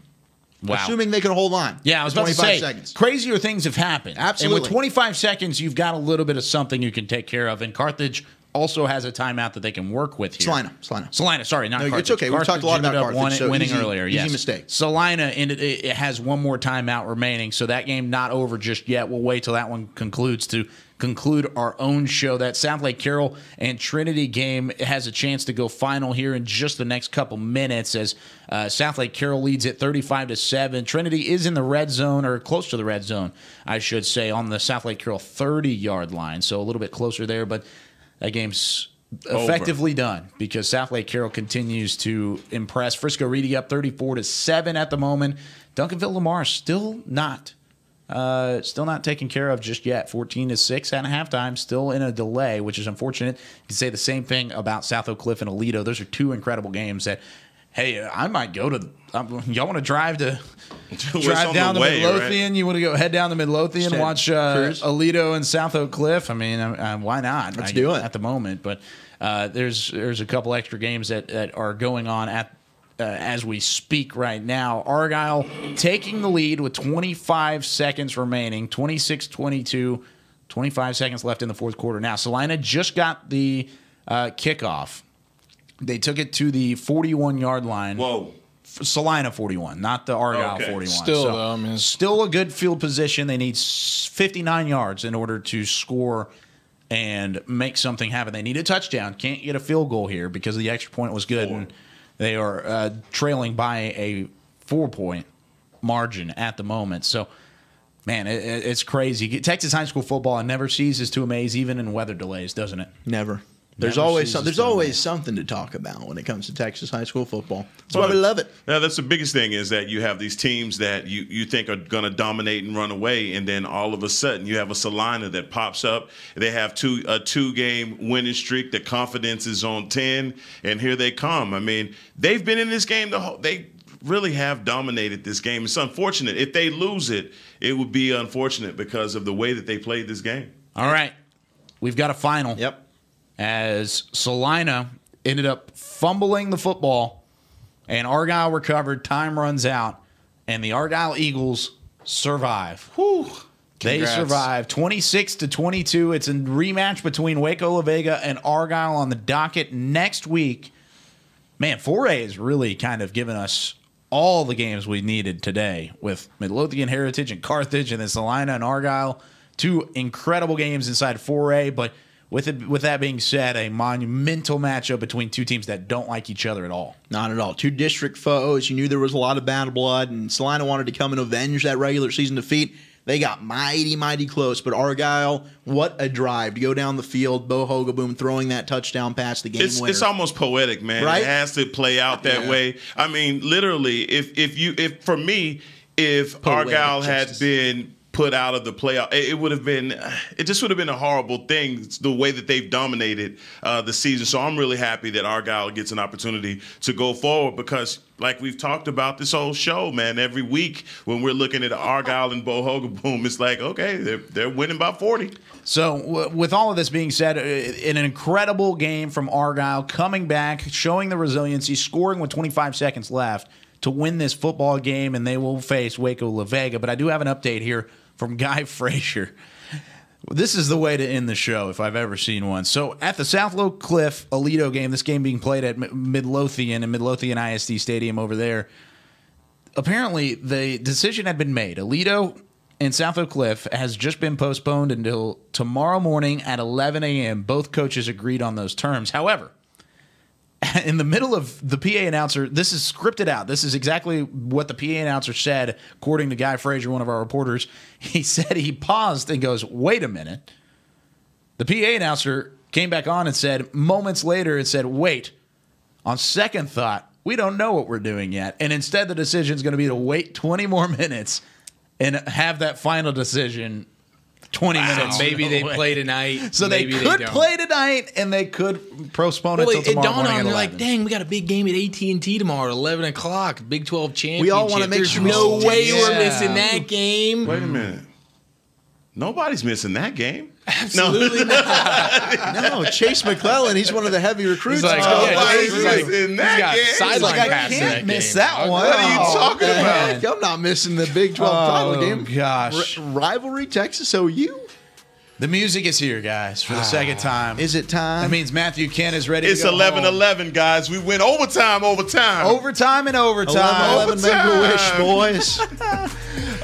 [SPEAKER 2] Wow.
[SPEAKER 5] Assuming they can hold on.
[SPEAKER 2] Yeah, I was about to say, crazier things have happened.
[SPEAKER 5] Absolutely.
[SPEAKER 2] And with 25 seconds, you've got a little bit of something you can take care of. And Carthage also has a timeout that they can work with here. Salina, sorry, not Carthage.
[SPEAKER 5] It's okay. We've talked a lot about Carthage.
[SPEAKER 2] Winning earlier, yes.
[SPEAKER 5] Easy mistake.
[SPEAKER 2] Salina, it has one more timeout remaining, so that game not over just yet. We'll wait till that one concludes to conclude our own show. That South Lake Carroll and Trinity game has a chance to go final here in just the next couple minutes as South Lake Carroll leads it 35-7. Trinity is in the red zone, or close to the red zone, I should say, on the South Lake Carroll 30-yard line, so a little bit closer there, but that game's effectively done because South Lake Carroll continues to impress. Frisco Reedy up 34-7 at the moment. Duncanville Lamar still not taken care of just yet. 14-6 at halftime, still in a delay, which is unfortunate. You can say the same thing about South Oak Cliff and Aledo. Those are 2 incredible games that, hey, I might go to. Y'all want to drive down the Midlothian? Right? You want to go head down the Midlothian, watch Aledo and South Oak Cliff? I mean, why not?
[SPEAKER 5] Let's do it
[SPEAKER 2] at the moment. But there's a couple extra games that are going on as we speak right now. Argyle taking the lead with 25 seconds remaining, 26-22, 25 seconds left in the fourth quarter. Now, Salina just got the kickoff. They took it to the 41-yard line.
[SPEAKER 3] Whoa.
[SPEAKER 2] Salina 41, not the Argyle 41.
[SPEAKER 4] Still,
[SPEAKER 2] still a good field position. They need 59 yards in order to score and make something happen. They need a touchdown. Can't get a field goal here because the extra point was good. And they are trailing by a 4-point margin at the moment. So, man, it's crazy. Texas high school football never ceases to amaze, even in weather delays, doesn't it?
[SPEAKER 5] Never. There's always something to talk about when it comes to Texas high school football. That's why we love it.
[SPEAKER 3] Yeah, that's the biggest thing is that you have these teams that you think are going to dominate and run away, and then all of a sudden you have a Salina that pops up. They have a two-game winning streak. The confidence is on 10, and here they come. I mean, they've been in this game they really have dominated this game. It's unfortunate. If they lose it, it would be unfortunate because of the way that they played this game.
[SPEAKER 2] All right. We've got a final.
[SPEAKER 5] Yep.
[SPEAKER 2] As Salina ended up fumbling the football and Argyle recovered, time runs out, and the Argyle Eagles survive.
[SPEAKER 5] Whew.
[SPEAKER 2] They survive 26-22. It's a rematch between Waco La Vega and Argyle on the docket next week. Man, 4A has really kind of given us all the games we needed today with Midlothian Heritage and Carthage, and then Salina and Argyle. Two incredible games inside 4A, but with that being said, a monumental matchup between two teams that don't like each other at all.
[SPEAKER 5] Not at all. Two district foes. You knew there was a lot of bad blood, and Salina wanted to come and avenge that regular season defeat. They got mighty, mighty close, but Argyle, what a drive to go down the field. Bo Hogaboom throwing that touchdown pass, the game winner.
[SPEAKER 3] It's almost poetic, man.
[SPEAKER 5] Right?
[SPEAKER 3] It has to play out that way. I mean, literally, if for me, if
[SPEAKER 5] Poetic
[SPEAKER 3] Argyle had
[SPEAKER 5] justice.
[SPEAKER 3] been put out of the playoff, it just would have been a horrible thing, the way that they've dominated the season. So I'm really happy that Argyle gets an opportunity to go forward because, like we've talked about this whole show, man, every week when we're looking at Argyle and Bo Hogaboom, it's like, okay, they're winning by 40.
[SPEAKER 2] So with all of this being said, an incredible game from Argyle, coming back, showing the resiliency, scoring with 25 seconds left to win this football game, and they will face Waco La Vega. But I do have an update here from Guy Frazier. This is the way to end the show if I've ever seen one. So at the South Low Cliff Aledo game, this game being played at Midlothian and Midlothian ISD Stadium over there, apparently the decision had been made. Aledo and South Oak Cliff has just been postponed until tomorrow morning at 11 a.m. Both coaches agreed on those terms. However, in the middle of the PA announcer, this is scripted out. This is exactly what the PA announcer said, according to Guy Frazier, one of our reporters. He said he paused and goes, wait a minute. The PA announcer came back on and said, moments later, it said, wait, on second thought, we don't know what we're doing yet. And instead, the decision is going to be to wait 20 more minutes and have that final decision 20 minutes.
[SPEAKER 4] Maybe they play tonight.
[SPEAKER 2] So they could play tonight, and they could postpone it until tomorrow morning.
[SPEAKER 4] They're like, dang, we got a big game at AT&T tomorrow at 11 o'clock, Big 12 championship.
[SPEAKER 5] We all want to make sure
[SPEAKER 4] There's no way we're missing that game.
[SPEAKER 3] Wait a minute. Nobody's missing that game.
[SPEAKER 4] Absolutely not.
[SPEAKER 5] No, Chase McClellan, he's one of the heavy recruits.
[SPEAKER 3] He's like, nobody's missing that game.
[SPEAKER 4] Sideline pass
[SPEAKER 2] I can't miss
[SPEAKER 4] game.
[SPEAKER 2] that one.
[SPEAKER 3] What are you talking about?
[SPEAKER 5] I'm not missing the Big 12 title game.
[SPEAKER 2] Gosh.
[SPEAKER 5] Rivalry, Texas OU.
[SPEAKER 2] The music is here, guys, for the second time.
[SPEAKER 5] Is it time?
[SPEAKER 2] That means Matthew Kent is ready
[SPEAKER 3] It's
[SPEAKER 2] to go
[SPEAKER 3] 11-11, guys. We win overtime.
[SPEAKER 2] Overtime and overtime.
[SPEAKER 5] 11-11, make your wish, boys.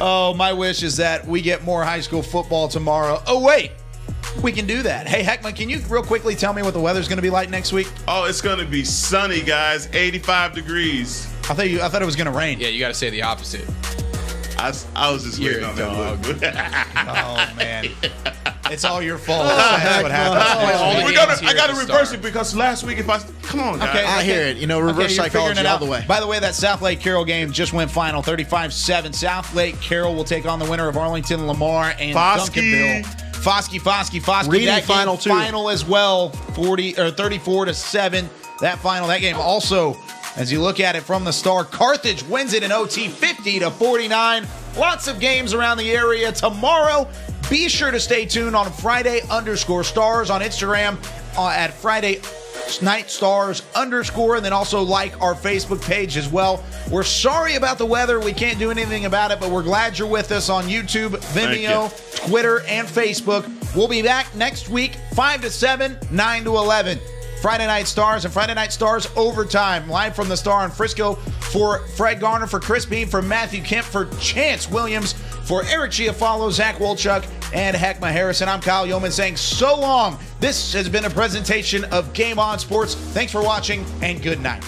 [SPEAKER 2] Oh, my wish is that we get more high school football tomorrow. Oh, wait. We can do that. Hey, Heckman, can you real quickly tell me what the weather's going to be like next week?
[SPEAKER 3] Oh, it's going to be sunny, guys. 85 degrees.
[SPEAKER 2] I thought it was going to rain.
[SPEAKER 4] Yeah, you got to say the opposite.
[SPEAKER 3] I was just waiting on that look.
[SPEAKER 2] Oh, man. It's all your fault. That's what happened.
[SPEAKER 3] I got to reverse it because last week, come on, guys.
[SPEAKER 5] Okay, I hear it. You know, reverse psychology all the way.
[SPEAKER 2] By the way, that South Lake Carroll game just went final, 35-7. South Lake Carroll will take on the winner of Arlington Lamar and Duncanville. Foskey.
[SPEAKER 5] Reading
[SPEAKER 2] that
[SPEAKER 5] final
[SPEAKER 2] game
[SPEAKER 5] too.
[SPEAKER 2] Final as well, 34-7. That game also, as you look at it from the start, Carthage wins it in OT 50-49. Lots of games around the area tomorrow. Be sure to stay tuned on Friday_stars on Instagram at Friday Night Stars _ and then also like our Facebook page as well. We're sorry about the weather. We can't do anything about it, but we're glad you're with us on YouTube, Vimeo, Twitter, and Facebook. We'll be back next week, 5 to 7, 9 to 11. Friday Night Stars and Friday Night Stars Overtime. Live from the Star in Frisco for Fred Garner, for Chris Beam, for Matthew Kemp, for Chance Williams, for Eric Chiafalo, Zach Wolchuk, and Heckma Harrison. I'm Kyle Yeoman saying so long. This has been a presentation of Game On Sports. Thanks for watching, and good night.